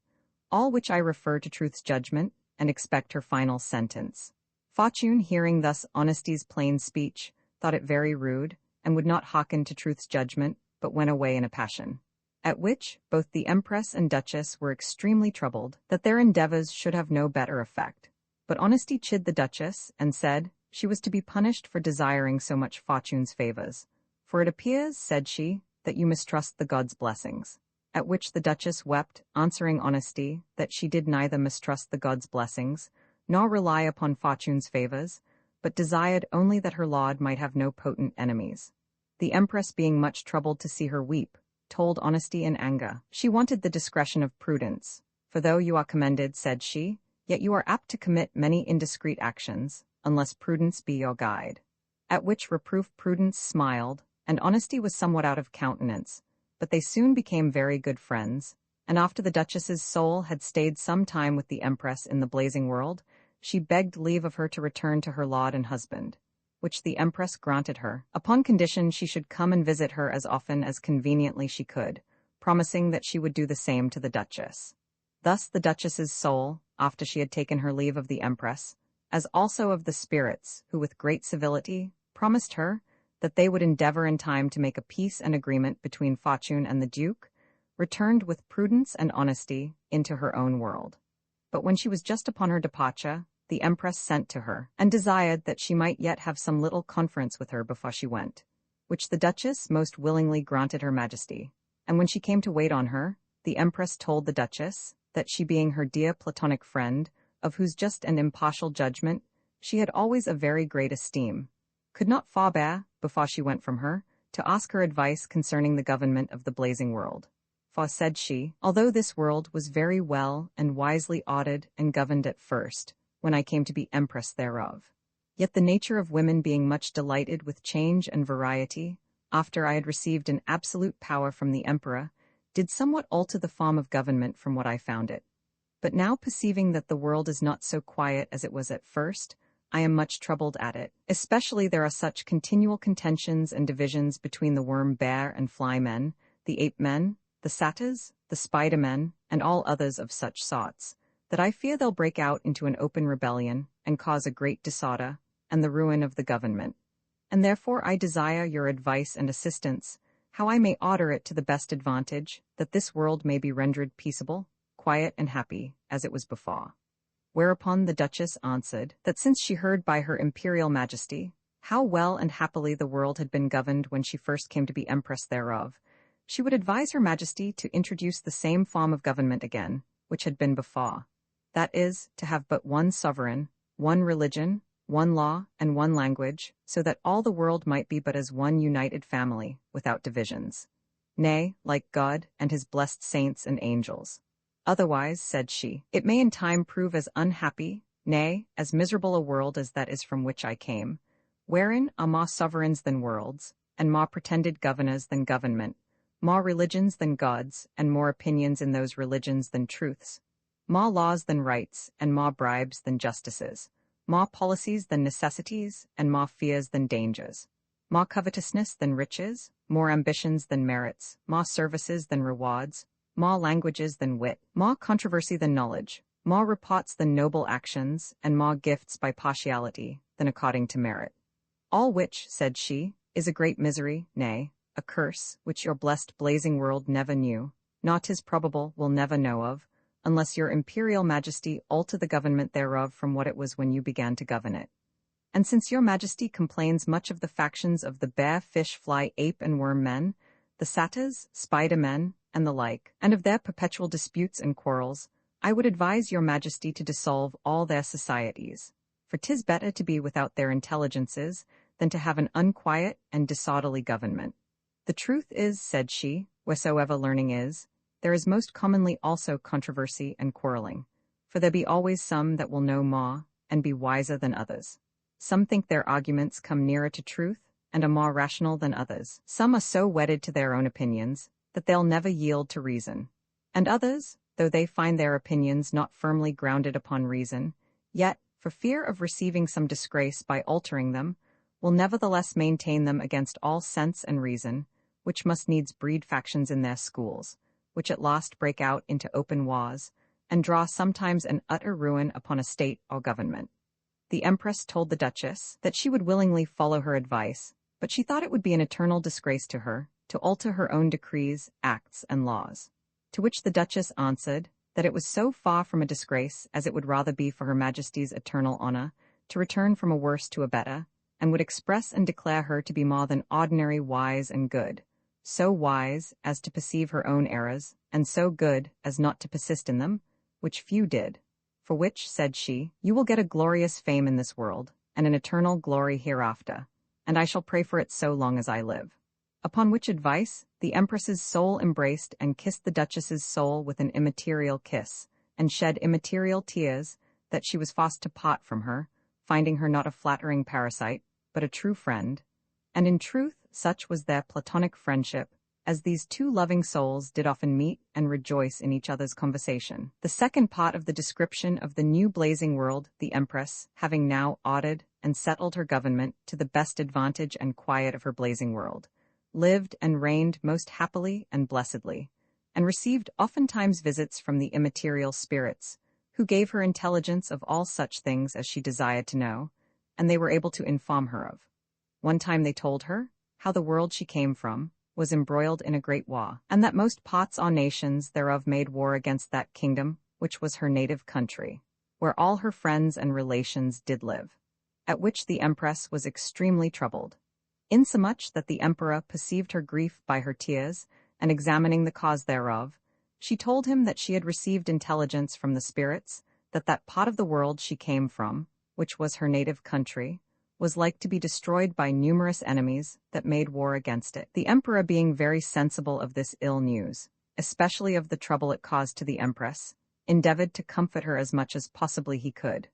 [SPEAKER 1] all which I refer to truth's judgment, and expect her final sentence. Fortune, hearing thus honesty's plain speech, thought it very rude, and would not hearken to truth's judgment, but went away in a passion. At which both the Empress and Duchess were extremely troubled, that their endeavors should have no better effect. But honesty chid the Duchess, and said, she was to be punished for desiring so much fortune's favors. For it appears, said she, that you mistrust the gods' blessings. At which the Duchess wept, answering honesty, that she did neither mistrust the gods' blessings, nor rely upon fortune's favors, but desired only that her lord might have no potent enemies. The Empress, being much troubled to see her weep, told honesty in anger. She wanted the discretion of prudence, for though you are commended, said she, yet you are apt to commit many indiscreet actions, unless prudence be your guide. At which reproof Prudence smiled, and honesty was somewhat out of countenance, but they soon became very good friends, and after the Duchess's soul had stayed some time with the Empress in the blazing world, she begged leave of her to return to her lord and husband, which the Empress granted her, upon condition she should come and visit her as often as conveniently she could, promising that she would do the same to the Duchess. Thus the Duchess's soul, after she had taken her leave of the Empress, as also of the spirits, who with great civility promised her that they would endeavor in time to make a peace and agreement between Fortune and the Duke, returned with prudence and honesty into her own world. But when she was just upon her departure, the Empress sent to her, and desired that she might yet have some little conference with her before she went, which the Duchess most willingly granted her Majesty. And when she came to wait on her, the Empress told the Duchess that she being her dear platonic friend, of whose just and impartial judgment she had always a very great esteem, could not forbear, before she went from her, to ask her advice concerning the government of the blazing world. For, said she, although this world was very well and wisely ordered and governed at first, when I came to be Empress thereof, yet the nature of women being much delighted with change and variety, after I had received an absolute power from the Emperor, did somewhat alter the form of government from what I found it. But now perceiving that the world is not so quiet as it was at first, I am much troubled at it. Especially there are such continual contentions and divisions between the worm bear and fly men, the ape men, the satyrs, the spider men, and all others of such sorts, that I fear they'll break out into an open rebellion, and cause a great disorder, and the ruin of the government. And therefore I desire your advice and assistance, how I may order it to the best advantage, that this world may be rendered peaceable, quiet, and happy, as it was before. Whereupon the Duchess answered, that since she heard by her Imperial Majesty how well and happily the world had been governed when she first came to be Empress thereof, she would advise her Majesty to introduce the same form of government again, which had been before. That is, to have but one sovereign, one religion, one law, and one language, so that all the world might be but as one united family, without divisions. Nay, like God and his blessed saints and angels. Otherwise, said she, it may in time prove as unhappy, nay, as miserable a world as that is from which I came, wherein are more sovereigns than worlds, and more pretended governors than government, more religions than gods, and more opinions in those religions than truths, more laws than rights, and more bribes than justices, more policies than necessities, and more fears than dangers, more covetousness than riches, more ambitions than merits, more services than rewards, more languages than wit, more controversy than knowledge, more reports than noble actions, and more gifts by partiality than according to merit. All which, said she, is a great misery, nay, a curse, which your blessed blazing world never knew, nor 'tis probable will never know of, unless your Imperial Majesty alter the government thereof from what it was when you began to govern it. And since your Majesty complains much of the factions of the bear, fish, fly, ape, and worm men, the satyrs, spider men, and the like, and of their perpetual disputes and quarrels, I would advise your Majesty to dissolve all their societies, for 'tis better to be without their intelligences than to have an unquiet and disorderly government. The truth is, said she, wheresoever learning is, there is most commonly also controversy and quarreling, for there be always some that will know more, and be wiser than others. Some think their arguments come nearer to truth and are more rational than others. Some are so wedded to their own opinions that they'll never yield to reason. And others, though they find their opinions not firmly grounded upon reason, yet, for fear of receiving some disgrace by altering them, will nevertheless maintain them against all sense and reason, which must needs breed factions in their schools, which at last break out into open wars, and draw sometimes an utter ruin upon a state or government. The Empress told the Duchess that she would willingly follow her advice, but she thought it would be an eternal disgrace to her to alter her own decrees, acts, and laws. To which the Duchess answered that it was so far from a disgrace as it would rather be for Her Majesty's eternal honor to return from a worse to a better, and would express and declare her to be more than ordinary wise and good, so wise as to perceive her own errors, and so good as not to persist in them, which few did. For which, said she, you will get a glorious fame in this world, and an eternal glory hereafter, and I shall pray for it so long as I live. Upon which advice, the Empress's soul embraced and kissed the Duchess's soul with an immaterial kiss, and shed immaterial tears, that she was forced to part from her, finding her not a flattering parasite, but a true friend. And in truth, such was their platonic friendship, as these two loving souls did often meet and rejoice in each other's conversation. The second part of the description of the new blazing world, the Empress, having now ordered and settled her government to the best advantage and quiet of her blazing world, lived and reigned most happily and blessedly, and received oftentimes visits from the immaterial spirits, who gave her intelligence of all such things as she desired to know, and they were able to inform her of. One time they told her how the world she came from was embroiled in a great war, and that most parts or nations thereof made war against that kingdom, which was her native country, where all her friends and relations did live. At which the Empress was extremely troubled, insomuch that the Emperor perceived her grief by her tears, and examining the cause thereof, she told him that she had received intelligence from the spirits that that part of the world she came from, which was her native country, was like to be destroyed by numerous enemies that made war against it. The Emperor, being very sensible of this ill news, especially of the trouble it caused to the Empress, endeavored to comfort her as much as possibly he could,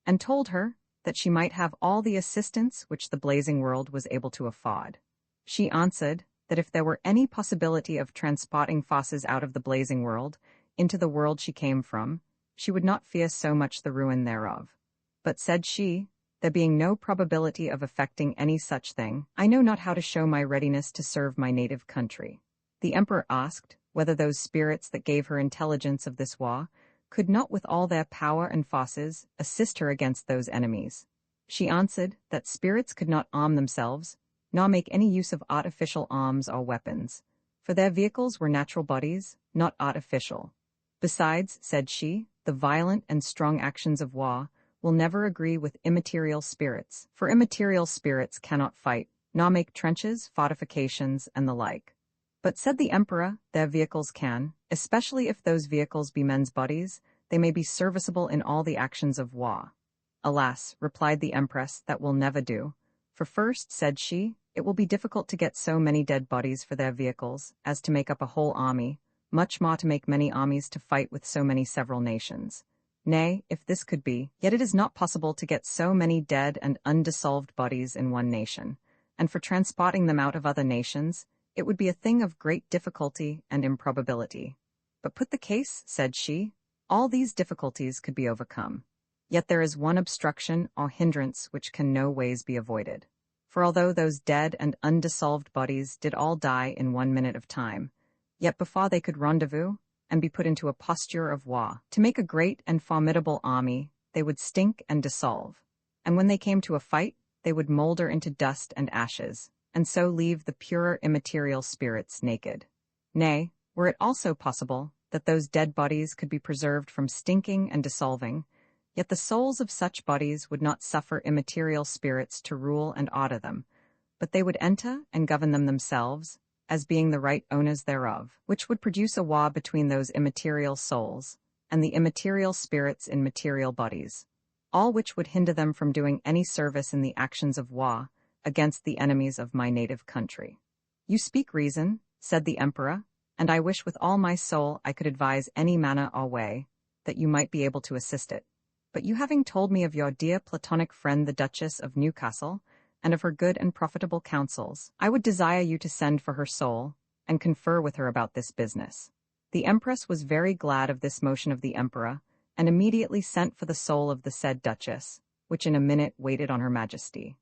[SPEAKER 1] and told her that she might have all the assistance which the blazing world was able to afford. She answered that if there were any possibility of transporting forces out of the blazing world into the world she came from, she would not fear so much the ruin thereof. But said she, there being no probability of effecting any such thing, I know not how to show my readiness to serve my native country. The Emperor asked whether those spirits that gave her intelligence of this war could not with all their power and forces assist her against those enemies. She answered that spirits could not arm themselves, nor make any use of artificial arms or weapons, for their vehicles were natural bodies, not artificial. Besides, said she, the violent and strong actions of war will never agree with immaterial spirits, for immaterial spirits cannot fight, nor make trenches, fortifications, and the like. But said the Emperor, their vehicles can, especially if those vehicles be men's bodies, they may be serviceable in all the actions of war. Alas, replied the Empress, that will never do. For first, said she, it will be difficult to get so many dead bodies for their vehicles, as to make up a whole army, much more to make many armies to fight with so many several nations. Nay, if this could be, yet it is not possible to get so many dead and undissolved bodies in one nation, and for transporting them out of other nations, it would be a thing of great difficulty and improbability. But put the case, said she, all these difficulties could be overcome. Yet there is one obstruction or hindrance which can no ways be avoided. For although those dead and undissolved bodies did all die in 1 minute of time, yet before they could rendezvous and be put into a posture of war, to make a great and formidable army, they would stink and dissolve, and when they came to a fight, they would moulder into dust and ashes, and so leave the purer immaterial spirits naked. Nay, were it also possible that those dead bodies could be preserved from stinking and dissolving, yet the souls of such bodies would not suffer immaterial spirits to rule and order them, but they would enter and govern them themselves, as being the right owners thereof, which would produce a war between those immaterial souls and the immaterial spirits in material bodies, all which would hinder them from doing any service in the actions of war against the enemies of my native country. You speak reason, said the Emperor, and I wish with all my soul I could advise any manner or way that you might be able to assist it. But you having told me of your dear platonic friend the Duchess of Newcastle, and of her good and profitable counsels, I would desire you to send for her soul, and confer with her about this business. The Empress was very glad of this motion of the Emperor, and immediately sent for the soul of the said Duchess, which in a minute waited on her Majesty.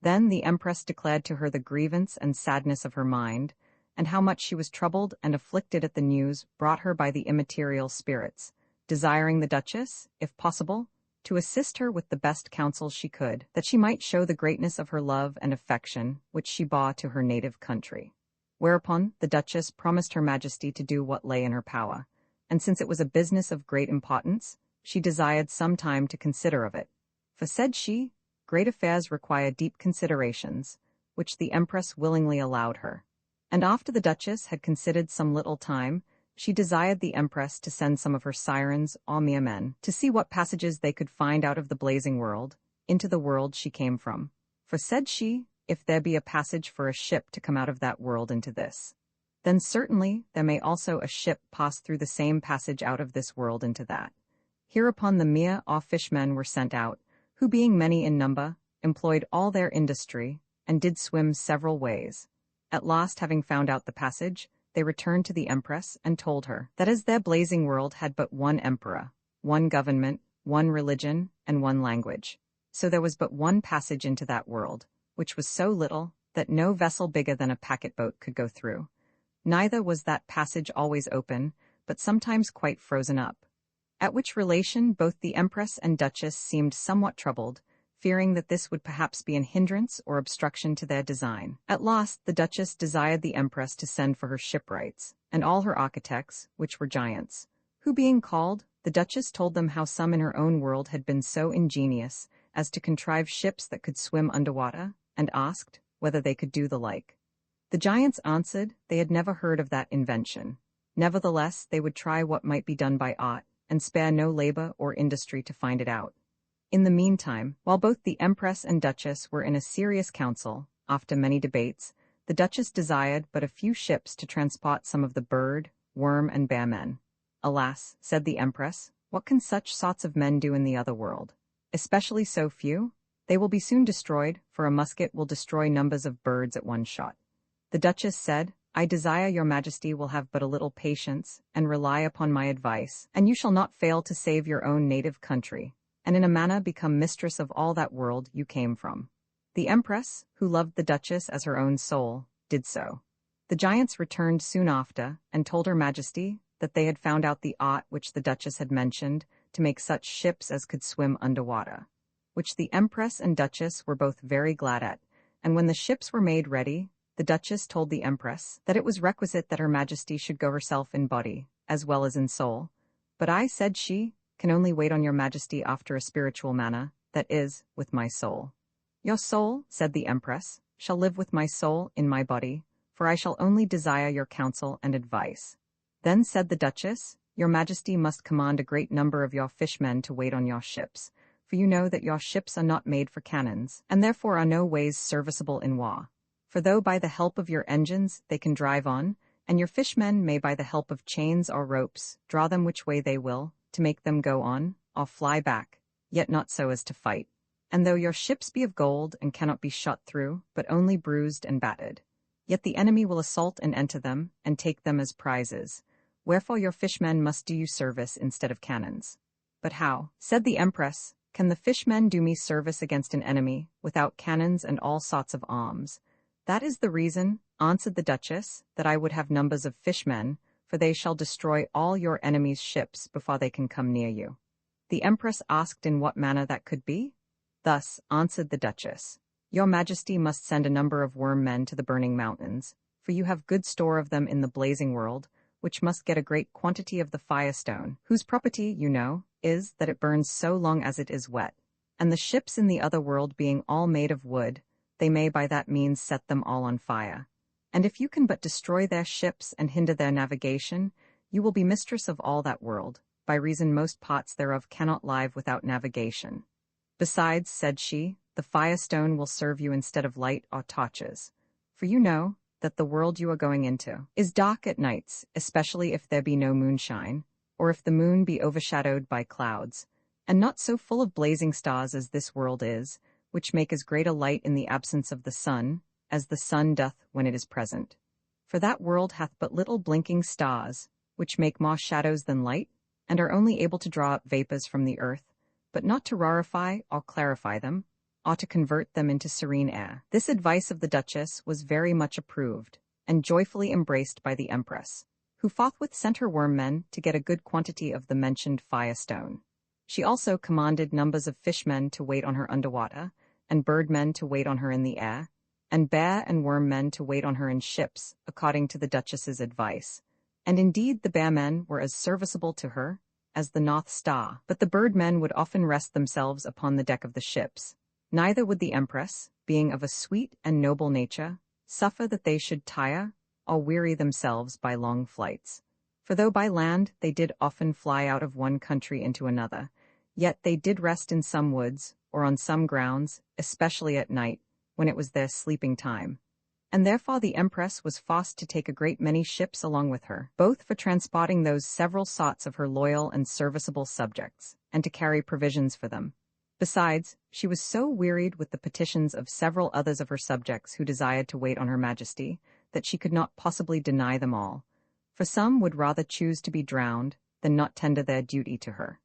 [SPEAKER 1] Then the Empress declared to her the grievance and sadness of her mind, and how much she was troubled and afflicted at the news brought her by the immaterial spirits, desiring the Duchess, if possible, to assist her with the best counsels she could, that she might show the greatness of her love and affection which she bore to her native country. Whereupon the Duchess promised her Majesty to do what lay in her power, and since it was a business of great importance, she desired some time to consider of it. For, said she, great affairs require deep considerations, which the Empress willingly allowed her. And after the Duchess had considered some little time, she desired the Empress to send some of her sirens or mere men to see what passages they could find out of the blazing world, into the world she came from. For, said she, if there be a passage for a ship to come out of that world into this, then certainly there may also a ship pass through the same passage out of this world into that. Hereupon the mere or fishmen were sent out, who being many in number, employed all their industry, and did swim several ways. At last, having found out the passage, they returned to the Empress and told her that as their blazing world had but one emperor, one government, one religion, and one language, so there was but one passage into that world, which was so little that no vessel bigger than a packet-boat could go through. Neither was that passage always open, but sometimes quite frozen up. At which relation both the Empress and Duchess seemed somewhat troubled, fearing that this would perhaps be an hindrance or obstruction to their design. At last the Duchess desired the Empress to send for her shipwrights, and all her architects, which were giants, who being called, the Duchess told them how some in her own world had been so ingenious as to contrive ships that could swim underwater, and asked whether they could do the like. The giants answered they had never heard of that invention. Nevertheless, they would try what might be done by art, and spare no labor or industry to find it out. In the meantime, while both the Empress and Duchess were in a serious council, after many debates, the Duchess desired but a few ships to transport some of the bird, worm, and bear men. Alas, said the Empress, what can such sorts of men do in the other world? Especially so few? They will be soon destroyed, for a musket will destroy numbers of birds at one shot. The Duchess said, I desire your Majesty will have but a little patience, and rely upon my advice, and you shall not fail to save your own native country, and in a manner become mistress of all that world you came from. The Empress, who loved the Duchess as her own soul, did so. The giants returned soon after, and told her Majesty that they had found out the art which the Duchess had mentioned, to make such ships as could swim underwater, which the Empress and Duchess were both very glad at, and when the ships were made ready, the Duchess told the Empress that it was requisite that her Majesty should go herself in body, as well as in soul. But I, said she, can only wait on your Majesty after a spiritual manner, that is, with my soul. Your soul, said the Empress, shall live with my soul in my body, for I shall only desire your counsel and advice. Then said the Duchess, your Majesty must command a great number of your fishmen to wait on your ships, for you know that your ships are not made for cannons, and therefore are no ways serviceable in war. For though by the help of your engines they can drive on, and your fishmen may by the help of chains or ropes draw them which way they will, to make them go on, or fly back, yet not so as to fight. And though your ships be of gold and cannot be shot through, but only bruised and battered, yet the enemy will assault and enter them, and take them as prizes. Wherefore your fishmen must do you service instead of cannons. But how, said the Empress, can the fishmen do me service against an enemy, without cannons and all sorts of arms? That is the reason, answered the Duchess, that I would have numbers of fishmen, for they shall destroy all your enemies' ships before they can come near you. The Empress asked in what manner that could be. Thus, answered the Duchess, your Majesty must send a number of worm men to the burning mountains, for you have good store of them in the blazing world, which must get a great quantity of the firestone, whose property, you know, is that it burns so long as it is wet. And the ships in the other world being all made of wood, they may by that means set them all on fire. And if you can but destroy their ships and hinder their navigation, you will be mistress of all that world, by reason most parts thereof cannot live without navigation. Besides, said she, the firestone will serve you instead of light or torches, for you know that the world you are going into is dark at nights, especially if there be no moonshine, or if the moon be overshadowed by clouds, and not so full of blazing stars as this world is, which make as great a light in the absence of the sun, as the sun doth when it is present. For that world hath but little blinking stars, which make more shadows than light, and are only able to draw up vapors from the earth, but not to rarefy or clarify them, or to convert them into serene air. This advice of the Duchess was very much approved, and joyfully embraced by the Empress, who forthwith sent her worm-men to get a good quantity of the mentioned firestone. She also commanded numbers of fishmen to wait on her underwater, and birdmen to wait on her in the air, and bear and worm-men to wait on her in ships, according to the Duchess's advice. And indeed the bear-men were as serviceable to her as the North Star, but the bird-men would often rest themselves upon the deck of the ships. Neither would the Empress, being of a sweet and noble nature, suffer that they should tire or weary themselves by long flights. For though by land they did often fly out of one country into another, yet they did rest in some woods, or on some grounds, especially at night, when it was their sleeping time. And therefore the Empress was forced to take a great many ships along with her, both for transporting those several sorts of her loyal and serviceable subjects, and to carry provisions for them. Besides, she was so wearied with the petitions of several others of her subjects who desired to wait on her Majesty, that she could not possibly deny them all, for some would rather choose to be drowned than not tender their duty to her.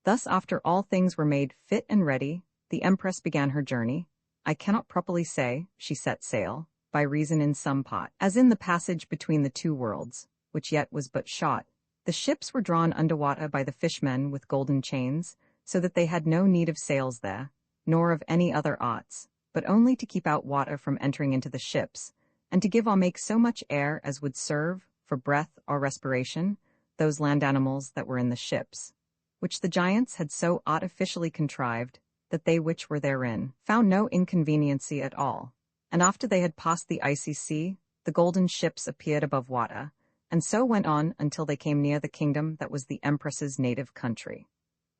[SPEAKER 1] Thus, after all things were made fit and ready, the Empress began her journey. I cannot properly say she set sail, by reason in some part, as in the passage between the two worlds, which yet was but short. The ships were drawn under water by the fishmen with golden chains, so that they had no need of sails there, nor of any other arts, but only to keep out water from entering into the ships, and to give or make so much air as would serve, for breath or respiration, those land animals that were in the ships, which the giants had so artificially contrived, that they which were therein found no inconveniency at all. And after they had passed the icy sea, the golden ships appeared above water, and so went on until they came near the kingdom that was the Empress's native country,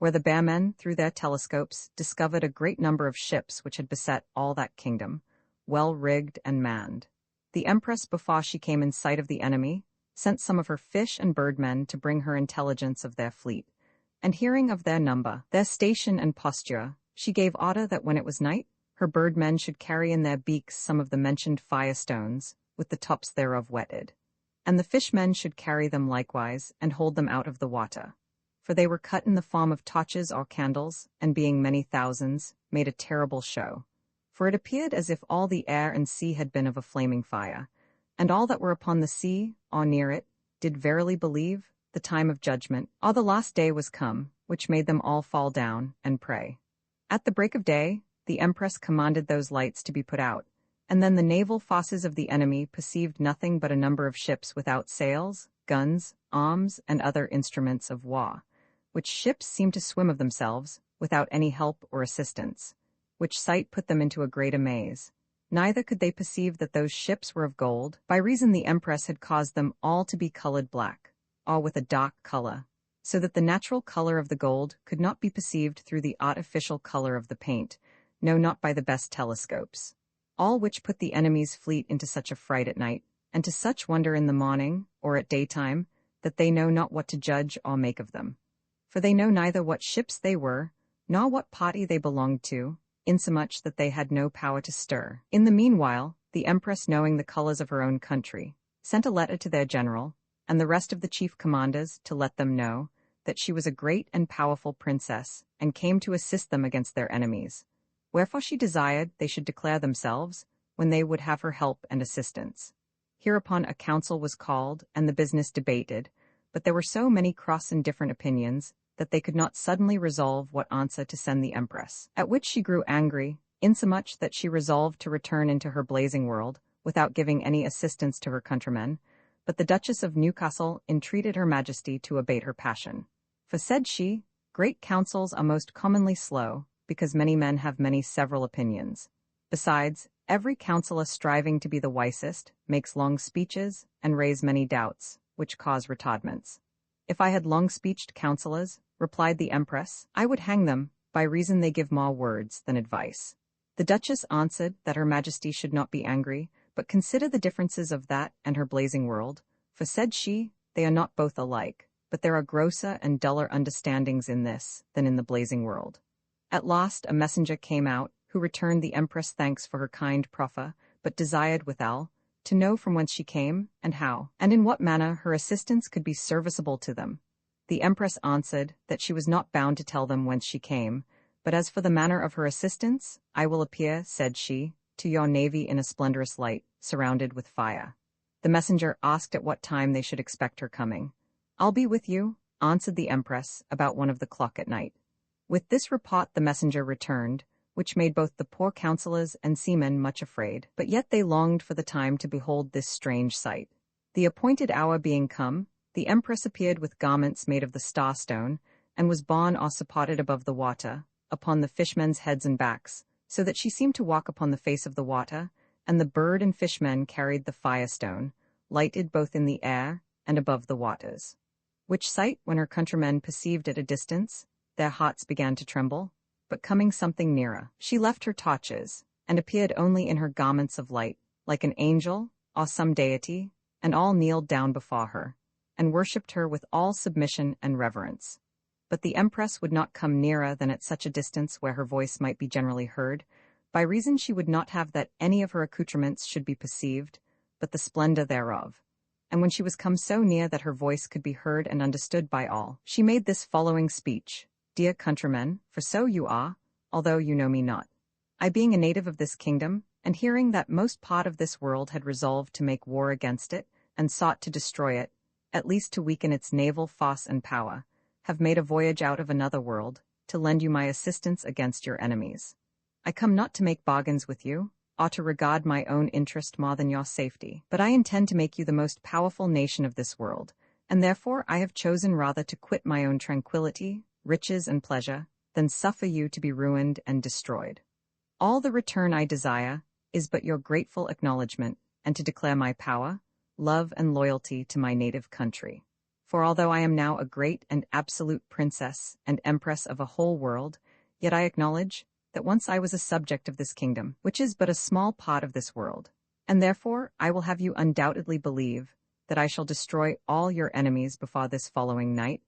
[SPEAKER 1] where the bearmen, through their telescopes, discovered a great number of ships which had beset all that kingdom, well rigged and manned. The Empress, before she came in sight of the enemy, sent some of her fish and birdmen to bring her intelligence of their fleet, and hearing of their number, their station and posture, she gave order that when it was night, her birdmen should carry in their beaks some of the mentioned firestones, with the tops thereof wetted, and the fishmen should carry them likewise, and hold them out of the water. For they were cut in the form of torches or candles, and being many thousands, made a terrible show. For it appeared as if all the air and sea had been of a flaming fire, and all that were upon the sea, or near it, did verily believe the time of judgment, or the last day was come, which made them all fall down and pray. At the break of day, the Empress commanded those lights to be put out, and then the naval forces of the enemy perceived nothing but a number of ships without sails, guns, arms, and other instruments of war, which ships seemed to swim of themselves, without any help or assistance, which sight put them into a great amaze. Neither could they perceive that those ships were of gold, by reason the Empress had caused them all to be colored black, or with a dark color, so that the natural color of the gold could not be perceived through the artificial color of the paint, no, not by the best telescopes. All which put the enemy's fleet into such a fright at night, and to such wonder in the morning, or at daytime, that they know not what to judge or make of them. For they know neither what ships they were, nor what party they belonged to, insomuch that they had no power to stir. In the meanwhile, the Empress, knowing the colors of her own country, sent a letter to their general, and the rest of the chief commanders, to let them know that she was a great and powerful princess, and came to assist them against their enemies. Wherefore she desired they should declare themselves, when they would have her help and assistance. Hereupon a council was called, and the business debated, but there were so many cross and different opinions, that they could not suddenly resolve what answer to send the Empress, at which she grew angry, insomuch that she resolved to return into her blazing world, without giving any assistance to her countrymen. But the Duchess of Newcastle entreated her Majesty to abate her passion. For, said she, great councils are most commonly slow, because many men have many several opinions. Besides, every counsellor striving to be the wisest makes long speeches and raise many doubts, which cause retardments. If I had long-speeched counsellors, replied the Empress, I would hang them, by reason they give more words than advice. The Duchess answered that her Majesty should not be angry, but consider the differences of that and her blazing world, for, said she, they are not both alike. but there are grosser and duller understandings in this than in the blazing world. At last a messenger came out, who returned the empress thanks for her kind proffer, but desired withal to know from whence she came, and how, and in what manner her assistance could be serviceable to them. The empress answered that she was not bound to tell them whence she came, but as for the manner of her assistance, I will appear, said she, to your navy in a splendorous light, surrounded with fire. The messenger asked at what time they should expect her coming. I'll be with you, answered the empress, about 1 o'clock at night. With this report the messenger returned, which made both the poor counsellors and seamen much afraid, but yet they longed for the time to behold this strange sight. The appointed hour being come, the empress appeared with garments made of the star-stone, and was borne or supported above the water, upon the fishmen's heads and backs, so that she seemed to walk upon the face of the water, and the bird and fishmen carried the firestone, lighted both in the air and above the waters. Which sight, when her countrymen perceived at a distance, their hearts began to tremble, but coming something nearer, she left her torches, and appeared only in her garments of light, like an angel, or some deity, and all kneeled down before her, and worshipped her with all submission and reverence. But the empress would not come nearer than at such a distance where her voice might be generally heard, by reason she would not have that any of her accoutrements should be perceived, but the splendor thereof. And when she was come so near that her voice could be heard and understood by all, she made this following speech: Dear countrymen, for so you are, although you know me not. I being a native of this kingdom, and hearing that most part of this world had resolved to make war against it, and sought to destroy it, at least to weaken its naval force and power, have made a voyage out of another world, to lend you my assistance against your enemies. I come not to make bargains with you, or to regard my own interest more than your safety, but I intend to make you the most powerful nation of this world, and therefore I have chosen rather to quit my own tranquility, riches, and pleasure, than suffer you to be ruined and destroyed. All the return I desire is but your grateful acknowledgement, and to declare my power, love, and loyalty to my native country. For although I am now a great and absolute princess and empress of a whole world, yet I acknowledge that once I was a subject of this kingdom, which is but a small part of this world, and therefore I will have you undoubtedly believe that I shall destroy all your enemies before this following night,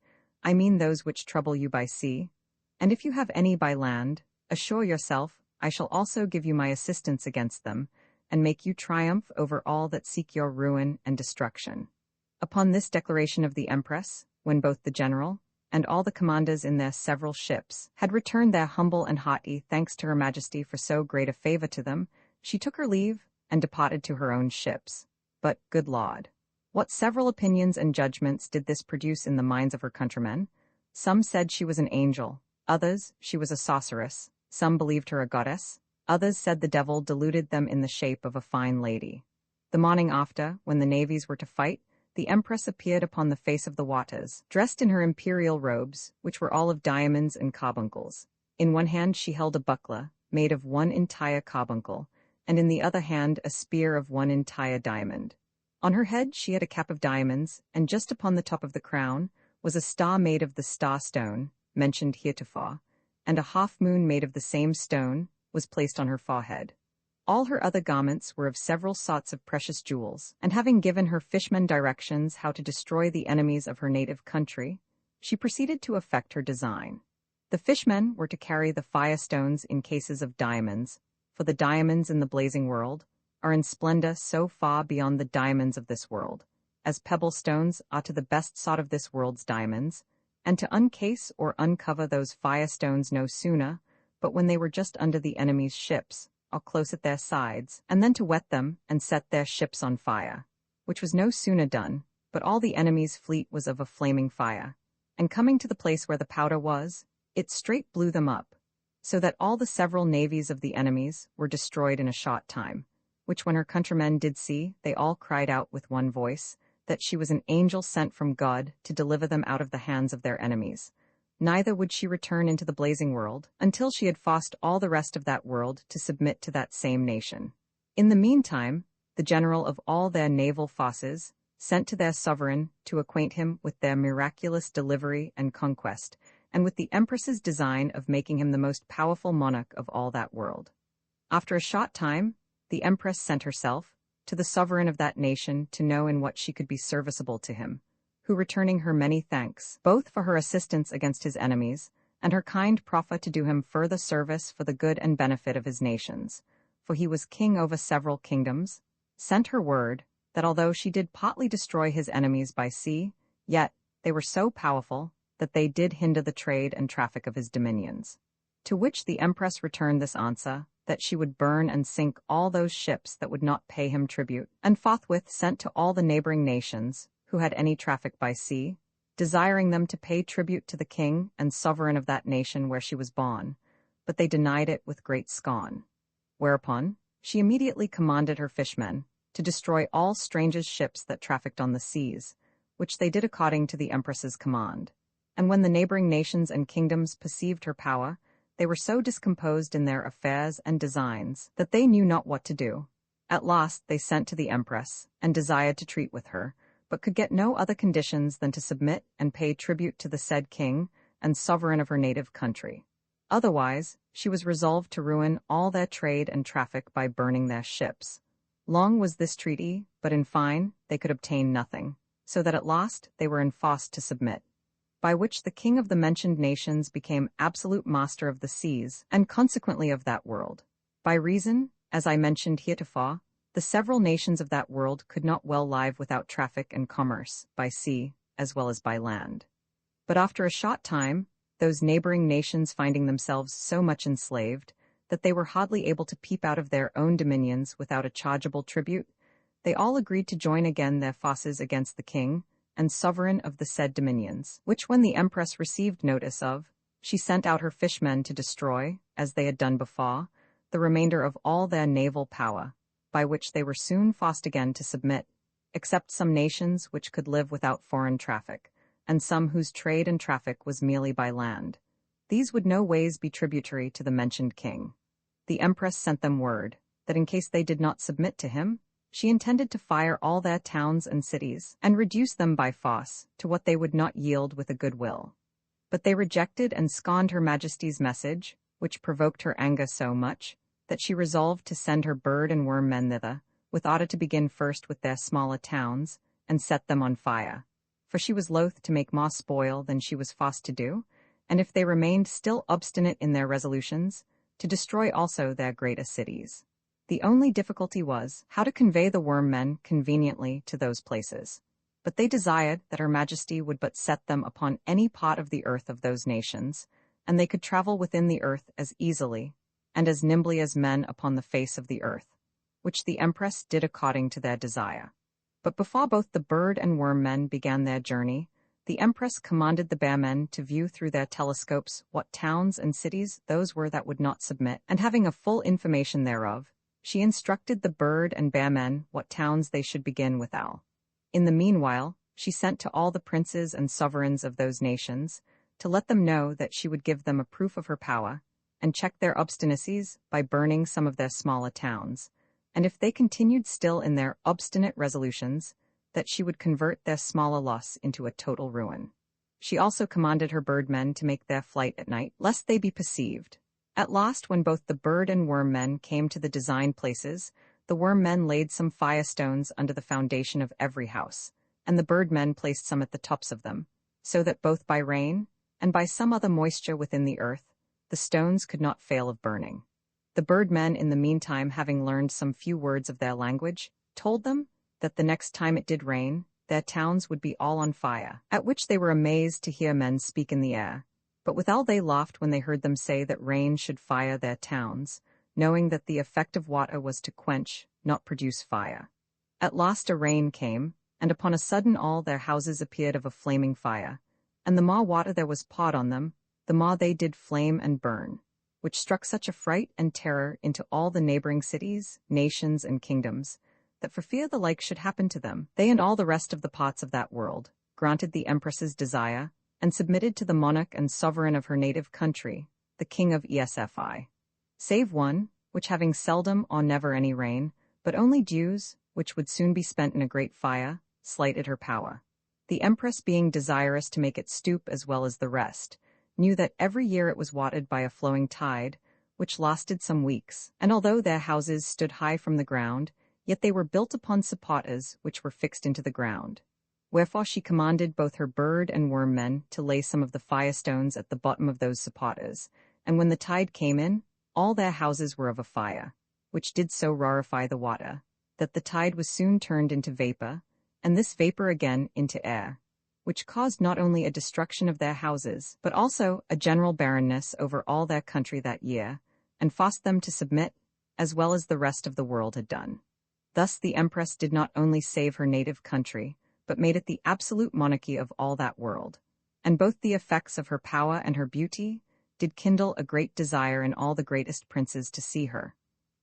[SPEAKER 1] I mean those which trouble you by sea, and if you have any by land, assure yourself I shall also give you my assistance against them, and make you triumph over all that seek your ruin and destruction. Upon this declaration of the empress, when both the general and all the commanders in their several ships had returned their humble and hearty thanks to her majesty for so great a favor to them, she took her leave and departed to her own ships. But, good Lord, what several opinions and judgments did this produce in the minds of her countrymen? Some said she was an angel, others she was a sorceress, some believed her a goddess, others said the devil deluded them in the shape of a fine lady. The morning after, when the navies were to fight, the empress appeared upon the face of the waters, dressed in her imperial robes, which were all of diamonds and carbuncles. In one hand she held a buckler, made of one entire carbuncle, and in the other hand a spear of one entire diamond. On her head she had a cap of diamonds, and just upon the top of the crown was a star made of the star-stone, mentioned heretofore, and a half-moon made of the same stone was placed on her forehead. All her other garments were of several sorts of precious jewels, and having given her fishmen directions how to destroy the enemies of her native country, she proceeded to effect her design. The fishmen were to carry the firestones in cases of diamonds, for the diamonds in the blazing world are in splendor so far beyond the diamonds of this world, as pebble stones are to the best sort of this world's diamonds, and to uncase or uncover those firestones no sooner, but when they were just under the enemy's ships, or close at their sides, and then to wet them and set their ships on fire, which was no sooner done, but all the enemy's fleet was of a flaming fire, and coming to the place where the powder was, it straight blew them up, so that all the several navies of the enemies were destroyed in a short time, which when her countrymen did see, they all cried out with one voice, that she was an angel sent from God to deliver them out of the hands of their enemies. Neither would she return into the blazing world until she had forced all the rest of that world to submit to that same nation. In the meantime, the general of all their naval forces sent to their sovereign to acquaint him with their miraculous delivery and conquest, and with the empress's design of making him the most powerful monarch of all that world. After a short time, the empress sent herself to the sovereign of that nation to know in what she could be serviceable to him, who returning her many thanks, both for her assistance against his enemies, and her kind proffer to do him further service for the good and benefit of his nations, for he was king over several kingdoms, sent her word, that although she did partly destroy his enemies by sea, yet they were so powerful that they did hinder the trade and traffic of his dominions. To which the empress returned this answer, that she would burn and sink all those ships that would not pay him tribute, and forthwith sent to all the neighboring nations, who had any traffic by sea, desiring them to pay tribute to the king and sovereign of that nation where she was born, but they denied it with great scorn. Whereupon she immediately commanded her fishmen to destroy all strangers' ships that trafficked on the seas, which they did according to the empress's command. And when the neighboring nations and kingdoms perceived her power, they were so discomposed in their affairs and designs that they knew not what to do. At last they sent to the empress, and desired to treat with her, but could get no other conditions than to submit and pay tribute to the said king and sovereign of her native country. Otherwise, she was resolved to ruin all their trade and traffic by burning their ships. Long was this treaty, but in fine, they could obtain nothing, so that at last they were enforced to submit, by which the king of the mentioned nations became absolute master of the seas, and consequently of that world. By reason, as I mentioned heretofore, the several nations of that world could not well live without traffic and commerce, by sea as well as by land. But after a short time, those neighboring nations finding themselves so much enslaved, that they were hardly able to peep out of their own dominions without a chargeable tribute, they all agreed to join again their forces against the king and sovereign of the said dominions, which when the empress received notice of, she sent out her fishmen to destroy, as they had done before, the remainder of all their naval power, by which they were soon forced again to submit, except some nations which could live without foreign traffic, and some whose trade and traffic was merely by land. These would no ways be tributary to the mentioned king. The empress sent them word, that in case they did not submit to him, she intended to fire all their towns and cities, and reduce them by force to what they would not yield with a good will. But they rejected and scorned her majesty's message, which provoked her anger so much, that she resolved to send her bird and worm men thither, with order to begin first with their smaller towns, and set them on fire. For she was loath to make more spoil than she was forced to do, and if they remained still obstinate in their resolutions, to destroy also their greater cities. The only difficulty was how to convey the worm men conveniently to those places. But they desired that her majesty would but set them upon any part of the earth of those nations, and they could travel within the earth as easily and as nimbly as men upon the face of the earth, which the empress did according to their desire. But before both the bird and worm men began their journey, the empress commanded the bear men to view through their telescopes what towns and cities those were that would not submit, and having a full information thereof, she instructed the bird and bear men what towns they should begin withal. In the meanwhile, she sent to all the princes and sovereigns of those nations, to let them know that she would give them a proof of her power, and check their obstinacies by burning some of their smaller towns, and if they continued still in their obstinate resolutions, that she would convert their smaller loss into a total ruin. She also commanded her birdmen to make their flight at night, lest they be perceived. At last, when both the bird and worm men came to the designed places, the worm men laid some firestones under the foundation of every house, and the bird men placed some at the tops of them, so that both by rain and by some other moisture within the earth, the stones could not fail of burning. The bird men, in the meantime, having learned some few words of their language, told them that the next time it did rain, their towns would be all on fire, at which they were amazed to hear men speak in the air. But withal they laughed when they heard them say that rain should fire their towns, knowing that the effect of water was to quench, not produce fire. At last a rain came, and upon a sudden all their houses appeared of a flaming fire, and the more water there was poured on them, the more they did flame and burn, which struck such a fright and terror into all the neighboring cities, nations, and kingdoms, that for fear the like should happen to them, they and all the rest of the parts of that world granted the empress's desire, and submitted to the monarch and sovereign of her native country, the king of Esfi. Save one, which having seldom or never any rain, but only dews, which would soon be spent in a great fire, slighted her power. The empress, being desirous to make it stoop as well as the rest, knew that every year it was watered by a flowing tide, which lasted some weeks, and although their houses stood high from the ground, yet they were built upon supporters which were fixed into the ground. Wherefore she commanded both her bird and worm men to lay some of the firestones at the bottom of those zapatas, and when the tide came in, all their houses were of a fire, which did so rarefy the water, that the tide was soon turned into vapor, and this vapor again into air, which caused not only a destruction of their houses, but also a general barrenness over all their country that year, and forced them to submit, as well as the rest of the world had done. Thus the empress did not only save her native country, but made it the absolute monarchy of all that world, and both the effects of her power and her beauty did kindle a great desire in all the greatest princes to see her,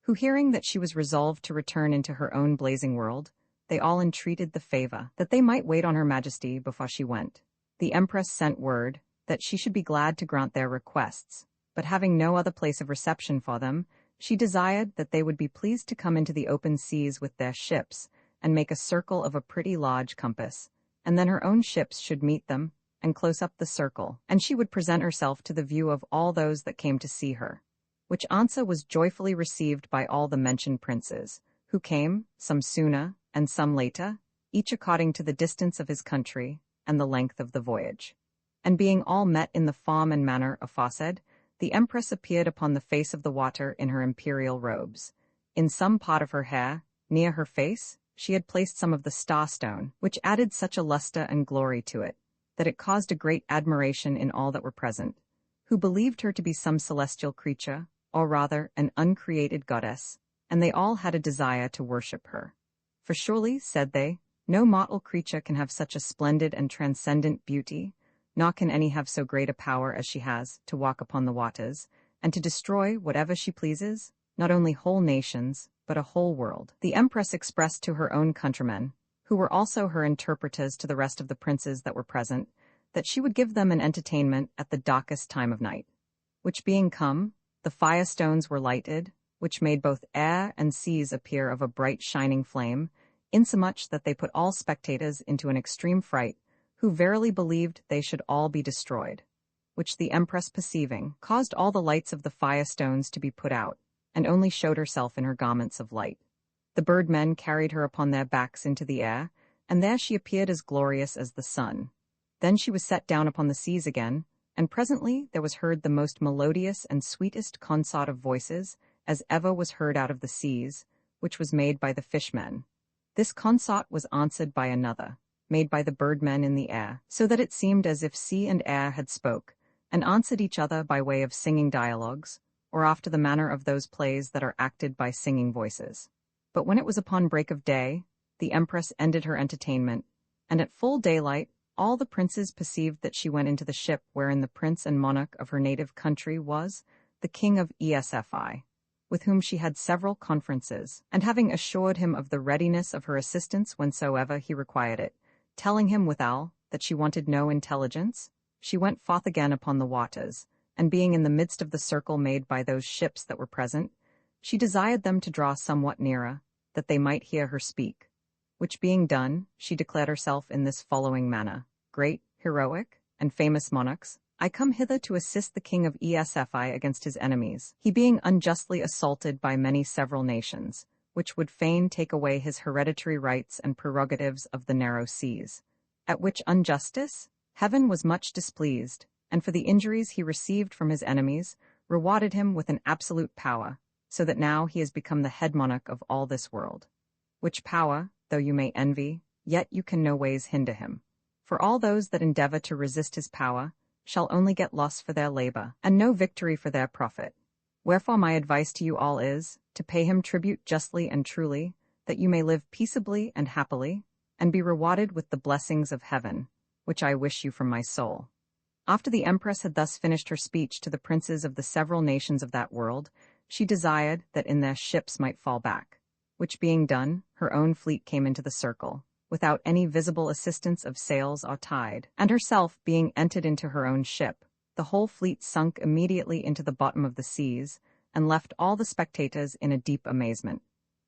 [SPEAKER 1] who hearing that she was resolved to return into her own blazing world, they all entreated the favor that they might wait on her majesty before she went. The empress sent word that she should be glad to grant their requests, but having no other place of reception for them, she desired that they would be pleased to come into the open seas with their ships, and make a circle of a pretty large compass, and then her own ships should meet them, and close up the circle, and she would present herself to the view of all those that came to see her. Which answer was joyfully received by all the mentioned princes, who came, some sooner, and some later, each according to the distance of his country, and the length of the voyage. And being all met in the form and manner aforesaid, the empress appeared upon the face of the water in her imperial robes. In some part of her hair, near her face, she had placed some of the star-stone, which added such a luster and glory to it, that it caused a great admiration in all that were present, who believed her to be some celestial creature, or rather an uncreated goddess, and they all had a desire to worship her. For surely, said they, no mortal creature can have such a splendid and transcendent beauty, nor can any have so great a power as she has to walk upon the waters, and to destroy whatever she pleases, not only whole nations, but a whole world. The empress expressed to her own countrymen, who were also her interpreters to the rest of the princes that were present, that she would give them an entertainment at the darkest time of night. Which being come, the firestones were lighted, which made both air and seas appear of a bright shining flame, insomuch that they put all spectators into an extreme fright, who verily believed they should all be destroyed. Which the empress perceiving, caused all the lights of the firestones to be put out, and only showed herself in her garments of light. The birdmen carried her upon their backs into the air, and there she appeared as glorious as the sun. Then she was set down upon the seas again, and presently there was heard the most melodious and sweetest consort of voices, as ever was heard out of the seas, which was made by the fishmen. This consort was answered by another, made by the birdmen in the air, so that it seemed as if sea and air had spoke, and answered each other by way of singing dialogues, or after the manner of those plays that are acted by singing voices. But when it was upon break of day, the empress ended her entertainment, and at full daylight all the princes perceived that she went into the ship wherein the prince and monarch of her native country was, the king of Esfi, with whom she had several conferences, and having assured him of the readiness of her assistance whensoever he required it, telling him withal that she wanted no intelligence, she went forth again upon the waters, and being in the midst of the circle made by those ships that were present, she desired them to draw somewhat nearer, that they might hear her speak. Which being done, she declared herself in this following manner: Great, heroic, and famous monarchs, I come hither to assist the king of Esfi against his enemies, he being unjustly assaulted by many several nations, which would fain take away his hereditary rights and prerogatives of the narrow seas. At which injustice, heaven was much displeased, and for the injuries he received from his enemies, rewarded him with an absolute power, so that now he has become the head monarch of all this world. Which power, though you may envy, yet you can no ways hinder him. For all those that endeavor to resist his power shall only get loss for their labor, and no victory for their profit. Wherefore my advice to you all is, to pay him tribute justly and truly, that you may live peaceably and happily, and be rewarded with the blessings of heaven, which I wish you from my soul. After the empress had thus finished her speech to the princes of the several nations of that world, she desired that in their ships might fall back. Which being done, her own fleet came into the circle, without any visible assistance of sails or tide, and herself being entered into her own ship, the whole fleet sunk immediately into the bottom of the seas, and left all the spectators in a deep amazement.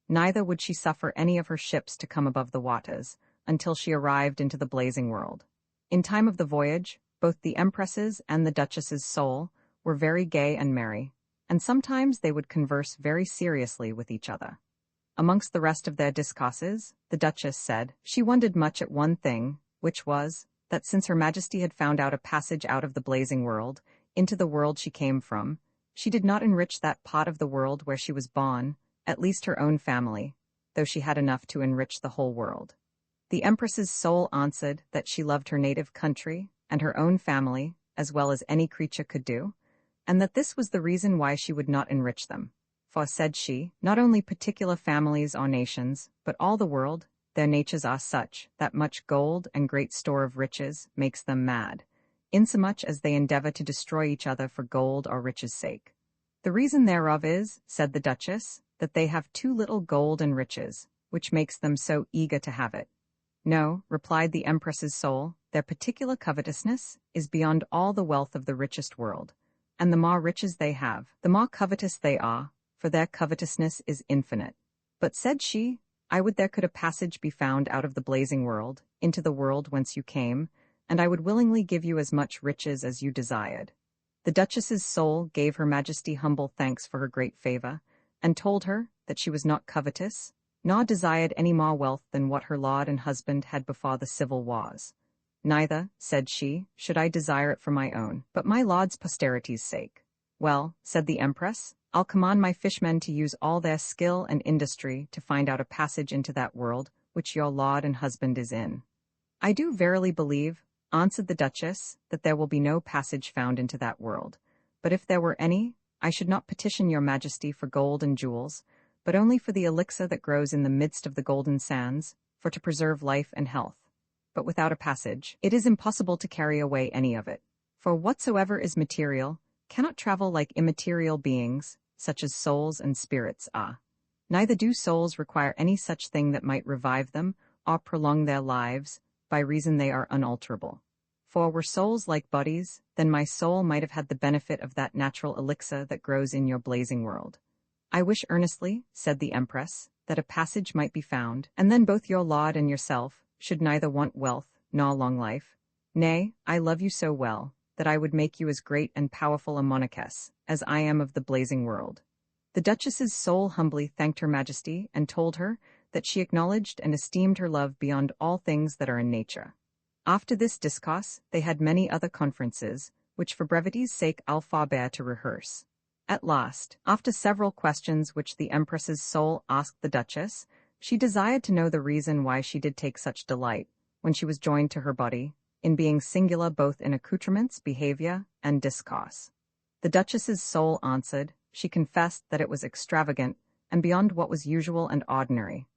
[SPEAKER 1] Neither would she suffer any of her ships to come above the waters, until she arrived into the blazing world. In time of the voyage, both the empress's and the duchess's soul were very gay and merry, and sometimes they would converse very seriously with each other. Amongst the rest of their discourses, the duchess said, she wondered much at one thing, which was, that since Her Majesty had found out a passage out of the blazing world, into the world she came from, she did not enrich that part of the world where she was born, at least her own family, though she had enough to enrich the whole world. The Empress's soul answered that she loved her native country and her own family as well as any creature could do, and that this was the reason why she would not enrich them. For, said she, not only particular families or nations, but all the world, their natures are such, that much gold and great store of riches makes them mad, insomuch as they endeavor to destroy each other for gold or riches' sake. The reason thereof is, said the Duchess, that they have too little gold and riches, which makes them so eager to have it. No, replied the Empress's soul, their particular covetousness is beyond all the wealth of the richest world, and the more riches they have, the more covetous they are, for their covetousness is infinite. But, said she, I would there could a passage be found out of the blazing world, into the world whence you came, and I would willingly give you as much riches as you desired. The Duchess's soul gave Her Majesty humble thanks for her great favor, and told her that she was not covetous, nor desired any more wealth than what her lord and husband had before the civil wars. Neither, said she, should I desire it for my own, but my lord's posterity's sake. Well, said the Empress, I'll command my fishmen to use all their skill and industry to find out a passage into that world which your lord and husband is in. I do verily believe, answered the Duchess, that there will be no passage found into that world, but if there were any, I should not petition your Majesty for gold and jewels, but only for the elixir that grows in the midst of the golden sands, for to preserve life and health. But without a passage, it is impossible to carry away any of it. For whatsoever is material cannot travel like immaterial beings, such as souls and spirits are. Neither do souls require any such thing that might revive them or prolong their lives, by reason they are unalterable. For were souls like bodies, then my soul might have had the benefit of that natural elixir that grows in your blazing world. I wish earnestly, said the Empress, that a passage might be found, and then both your lord and yourself should neither want wealth nor long life. Nay, I love you so well, that I would make you as great and powerful a monarchess as I am of the blazing world. The Duchess's soul humbly thanked Her Majesty and told her that she acknowledged and esteemed her love beyond all things that are in nature. After this discourse, they had many other conferences, which for brevity's sake I'll forbear to rehearse. At last, after several questions which the Empress's soul asked the Duchess, she desired to know the reason why she did take such delight, when she was joined to her body, in being singular both in accoutrements, behavior, and discourse. The Duchess's soul answered, she confessed that it was extravagant, and beyond what was usual and ordinary,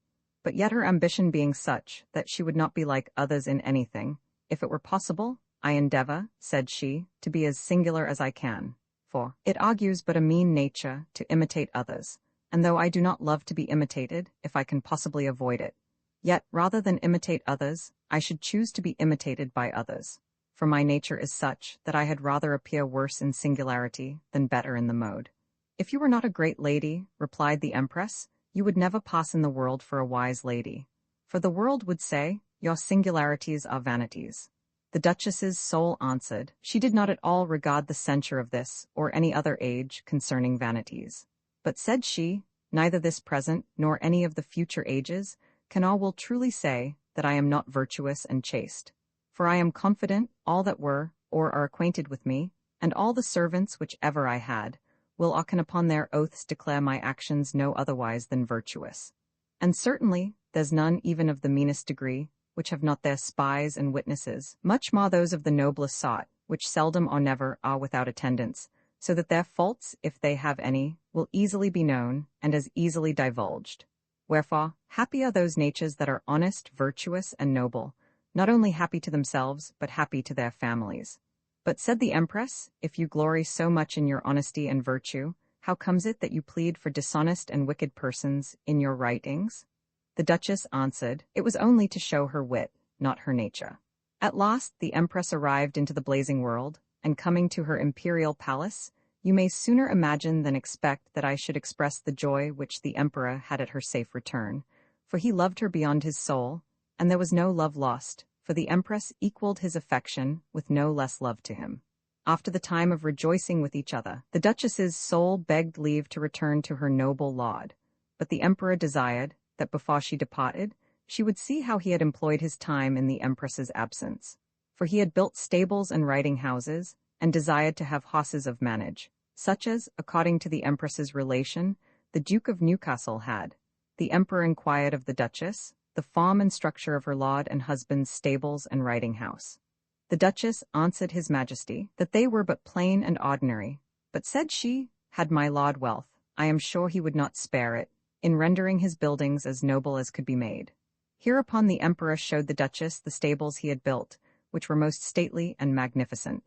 [SPEAKER 1] but yet her ambition being such that she would not be like others in anything, if it were possible, I endeavor, said she, to be as singular as I can, for it argues but a mean nature to imitate others, and though I do not love to be imitated, if I can possibly avoid it, yet rather than imitate others, I should choose to be imitated by others, for my nature is such that I had rather appear worse in singularity than better in the mode. If you were not a great lady, replied the Empress, you would never pass in the world for a wise lady, for the world would say, your singularities are vanities. The Duchess's soul answered, she did not at all regard the censure of this or any other age concerning vanities. But said she, neither this present nor any of the future ages can or will truly say that I am not virtuous and chaste. For I am confident all that were or are acquainted with me, and all the servants which ever I had, will ocken upon their oaths declare my actions no otherwise than virtuous. And certainly there's none even of the meanest degree, which have not their spies and witnesses, much more those of the noblest sort, which seldom or never are without attendants, so that their faults, if they have any, will easily be known, and as easily divulged. Wherefore, happy are those natures that are honest, virtuous, and noble, not only happy to themselves, but happy to their families. But said the Empress, if you glory so much in your honesty and virtue, how comes it that you plead for dishonest and wicked persons in your writings? The Duchess answered, it was only to show her wit, not her nature. At last the Empress arrived into the blazing world, and coming to her imperial palace, you may sooner imagine than expect that I should express the joy which the Emperor had at her safe return, for he loved her beyond his soul, and there was no love lost, for the Empress equaled his affection with no less love to him. After the time of rejoicing with each other, the Duchess's soul begged leave to return to her noble lord, but the Emperor desired that before she departed, she would see how he had employed his time in the empress's absence. For he had built stables and riding houses, and desired to have horses of manage, such as, according to the empress's relation, the Duke of Newcastle had. The emperor inquired of the duchess the form and structure of her lord and husband's stables and riding house. The duchess answered his majesty that they were but plain and ordinary, but said she, had my lord wealth, I am sure he would not spare it, in rendering his buildings as noble as could be made. Hereupon the emperor showed the duchess the stables he had built, which were most stately and magnificent.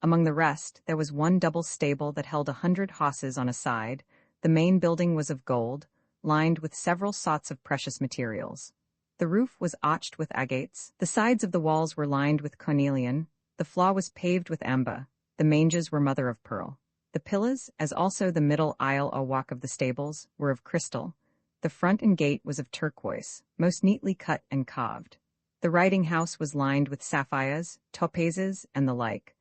[SPEAKER 1] Among the rest, there was one double stable that held 100 horses on a side. The main building was of gold, lined with several sorts of precious materials. The roof was arched with agates, the sides of the walls were lined with cornelian, the floor was paved with amber, the manges were mother of pearl. The pillars, as also the middle aisle or walk of the stables, were of crystal. The front and gate was of turquoise, most neatly cut and carved. The riding house was lined with sapphires, topazes, and the like.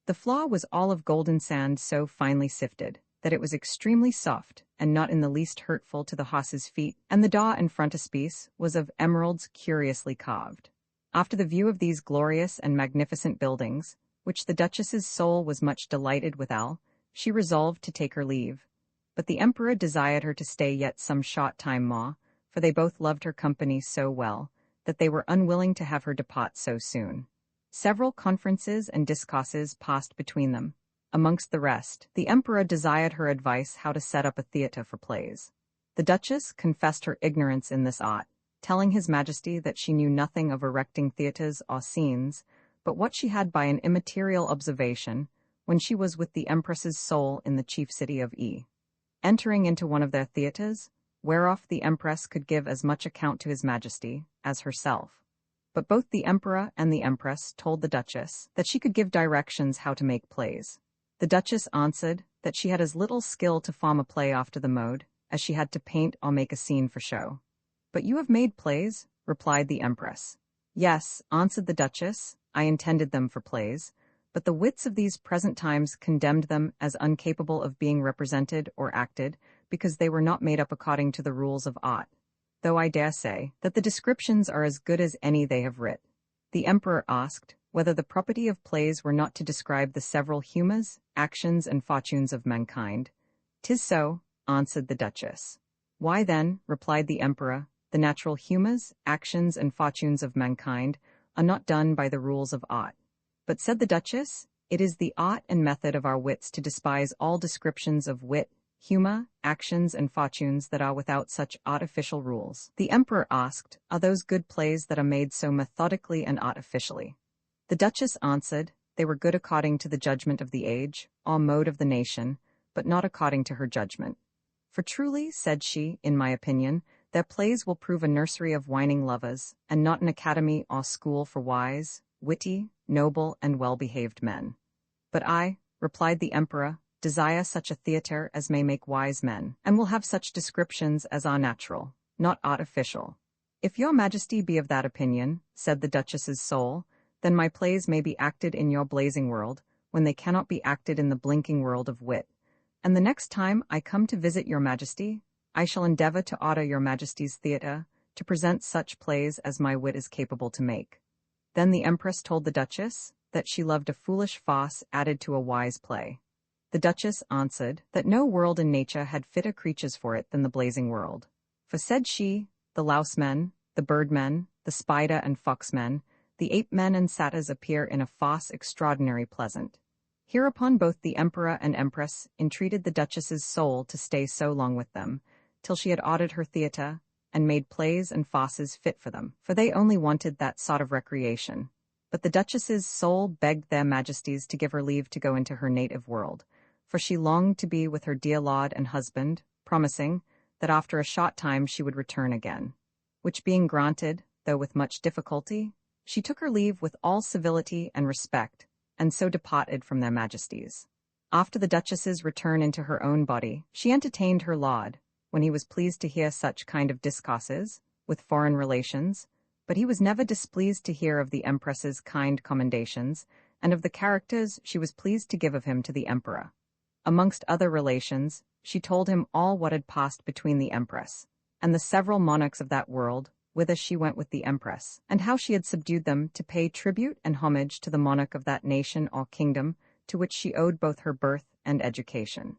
[SPEAKER 1] The floor was all of golden sand so finely sifted that it was extremely soft and not in the least hurtful to the horse's feet, and the door and frontispiece was of emeralds curiously carved. After the view of these glorious and magnificent buildings, which the duchess's soul was much delighted withal, she resolved to take her leave. But the emperor desired her to stay yet some short time more, for they both loved her company so well, that they were unwilling to have her depart so soon. Several conferences and discourses passed between them. Amongst the rest, the emperor desired her advice how to set up a theatre for plays. The duchess confessed her ignorance in this art, telling his majesty that she knew nothing of erecting theatres or scenes, but what she had by an immaterial observation, when she was with the empress's soul in the chief city of entering into one of their theatres, whereof the empress could give as much account to his majesty as herself. But both the emperor and the empress told the duchess that she could give directions how to make plays. The duchess answered that she had as little skill to form a play after the mode as she had to paint or make a scene for show. But you have made plays, replied the empress. Yes, answered the duchess, I intended them for plays, but the wits of these present times condemned them as incapable of being represented or acted, because they were not made up according to the rules of art, though I dare say that the descriptions are as good as any they have writ. The emperor asked whether the property of plays were not to describe the several humours, actions, and fortunes of mankind. 'Tis so, answered the duchess. Why then, replied the emperor, the natural humours, actions, and fortunes of mankind are not done by the rules of art. But, said the duchess, it is the art and method of our wits to despise all descriptions of wit, humour, actions, and fortunes that are without such artificial rules. The emperor asked, are those good plays that are made so methodically and artificially? The duchess answered, they were good according to the judgment of the age, or mode of the nation, but not according to her judgment. For truly, said she, in my opinion, their plays will prove a nursery of whining lovers, and not an academy or school for wise, witty, noble, and well-behaved men. But I, replied the emperor, desire such a theatre as may make wise men, and will have such descriptions as are natural, not artificial. If your majesty be of that opinion, said the duchess's soul, then my plays may be acted in your blazing world, when they cannot be acted in the blinking world of wit. And the next time I come to visit your majesty, I shall endeavour to order your majesty's theatre, to present such plays as my wit is capable to make. Then the empress told the duchess that she loved a foolish farce added to a wise play. The duchess answered that no world in nature had fitter creatures for it than the blazing world. For, said she, the louse-men, the bird-men, the spider and fox-men, the ape-men and satyrs appear in a farce extraordinary pleasant. Hereupon both the emperor and empress entreated the duchess's soul to stay so long with them, till she had ordered her theatre, and made plays and farces fit for them, for they only wanted that sort of recreation. But the duchess's soul begged their majesties to give her leave to go into her native world, for she longed to be with her dear lord and husband, promising that after a short time she would return again. Which being granted, though with much difficulty, she took her leave with all civility and respect, and so departed from their majesties. After the duchess's return into her own body, she entertained her lord, when he was pleased to hear such kind of discourses, with foreign relations, but he was never displeased to hear of the empress's kind commendations, and of the characters she was pleased to give of him to the emperor. Amongst other relations, she told him all what had passed between the empress and the several monarchs of that world, whither she went with the empress, and how she had subdued them to pay tribute and homage to the monarch of that nation or kingdom to which she owed both her birth and education.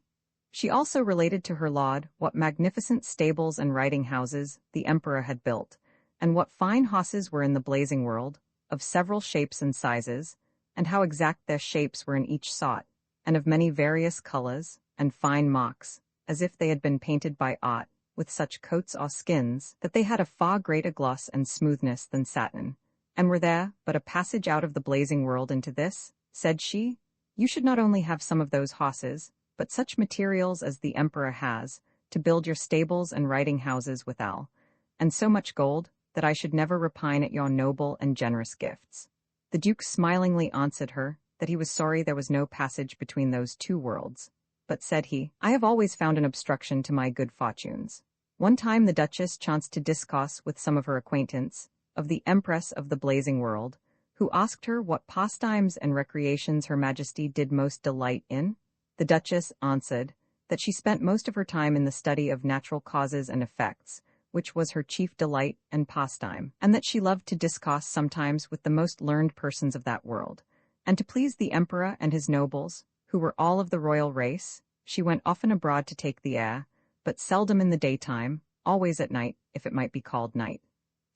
[SPEAKER 1] She also related to her lord what magnificent stables and riding houses the emperor had built, and what fine horses were in the blazing world, of several shapes and sizes, and how exact their shapes were in each sort, and of many various colors, and fine marks, as if they had been painted by art, with such coats or skins, that they had a far greater gloss and smoothness than satin. And were there but a passage out of the blazing world into this, said she, you should not only have some of those horses, but such materials as the emperor has, to build your stables and riding houses withal, and so much gold, that I should never repine at your noble and generous gifts. The duke smilingly answered her, that he was sorry there was no passage between those two worlds. But, said he, I have always found an obstruction to my good fortunes. One time the Duchess chanced to discourse with some of her acquaintance of the Empress of the blazing world, who asked her what pastimes and recreations her Majesty did most delight in. The Duchess answered that she spent most of her time in the study of natural causes and effects, which was her chief delight and pastime, and that she loved to discourse sometimes with the most learned persons of that world, and to please the Emperor and his nobles, who were all of the royal race, she went often abroad to take the air, but seldom in the daytime, always at night, if it might be called night.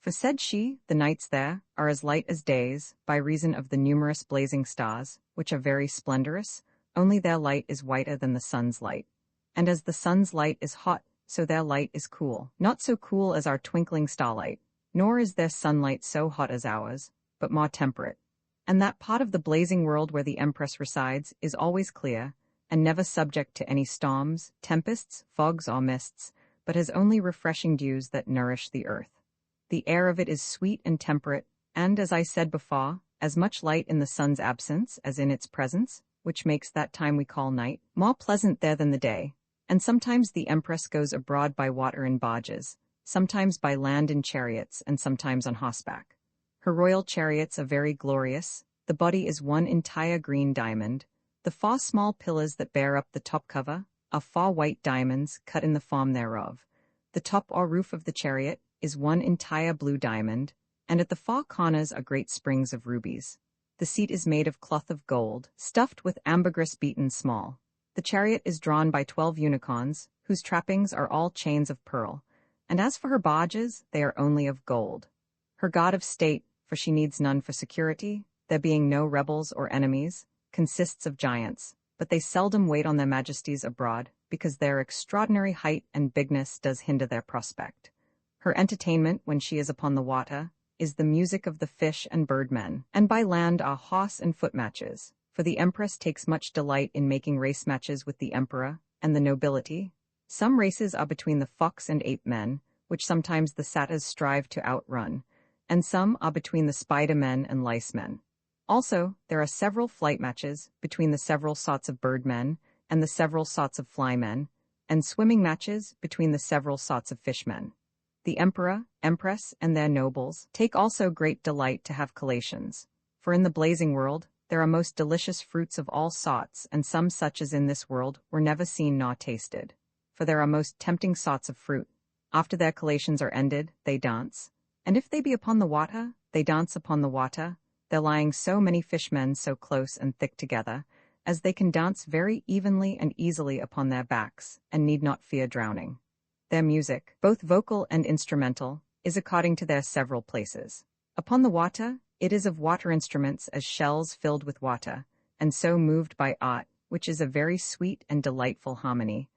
[SPEAKER 1] For, said she, the nights there are as light as days, by reason of the numerous blazing stars, which are very splendorous, only their light is whiter than the sun's light. And as the sun's light is hot, so their light is cool, not so cool as our twinkling starlight, nor is their sunlight so hot as ours, but more temperate. And that part of the blazing world where the Empress resides is always clear, and never subject to any storms, tempests, fogs, or mists, but has only refreshing dews that nourish the earth. The air of it is sweet and temperate, and, as I said before, as much light in the sun's absence as in its presence, which makes that time we call night more pleasant there than the day. And sometimes the Empress goes abroad by water in barges, sometimes by land in chariots, and sometimes on horseback. Her royal chariots are very glorious. The body is one entire green diamond. The 4 small pillars that bear up the top cover are 4 white diamonds cut in the form thereof. The top or roof of the chariot is one entire blue diamond, and at the 4 corners are great springs of rubies. The seat is made of cloth of gold, stuffed with ambergris beaten small. The chariot is drawn by 12 unicorns, whose trappings are all chains of pearl, and as for her barges, they are only of gold. Her guard of state, for she needs none for security, there being no rebels or enemies, consists of giants, but they seldom wait on their majesties abroad, because their extraordinary height and bigness does hinder their prospect. Her entertainment, when she is upon the water, is the music of the fish and birdmen, and by land are horse and foot matches, for the Empress takes much delight in making race matches with the Emperor and the nobility. Some races are between the fox and ape men, which sometimes the satyrs strive to outrun, and some are between the spider men and lice men. Also, there are several flight matches between the several sorts of birdmen and the several sorts of flymen, and swimming matches between the several sorts of fishmen. The Emperor, Empress, and their nobles take also great delight to have collations, for in the blazing world there are most delicious fruits of all sorts, and some such as in this world were never seen nor tasted. For there are most tempting sorts of fruit. After their collations are ended, they dance, and if they be upon the water, they dance upon the water, there lying so many fishmen so close and thick together, as they can dance very evenly and easily upon their backs, and need not fear drowning. Their music, both vocal and instrumental, is according to their several places. Upon the water, it is of water instruments as shells filled with water, and so moved by art, which is a very sweet and delightful harmony.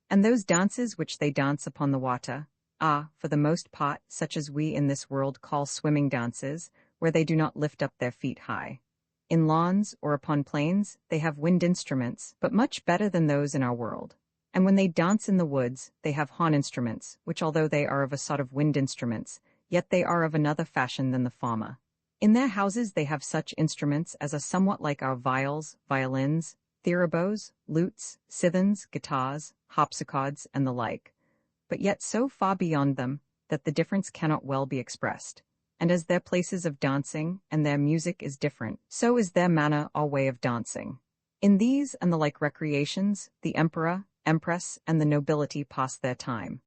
[SPEAKER 1] And those dances which they dance upon the water are, for the most part, such as we in this world call swimming dances, where they do not lift up their feet high. In lawns or upon plains, they have wind instruments, but much better than those in our world. And when they dance in the woods, they have horn instruments, which although they are of a sort of wind instruments, yet they are of another fashion than the former. In their houses they have such instruments as are somewhat like our viols, violins, theorbows, lutes, cithens, guitars, harpsichords, and the like, but yet so far beyond them that the difference cannot well be expressed. And as their places of dancing and their music is different, so is their manner or way of dancing. In these and the like recreations, the Emperor, Empress, and the nobility pass their time.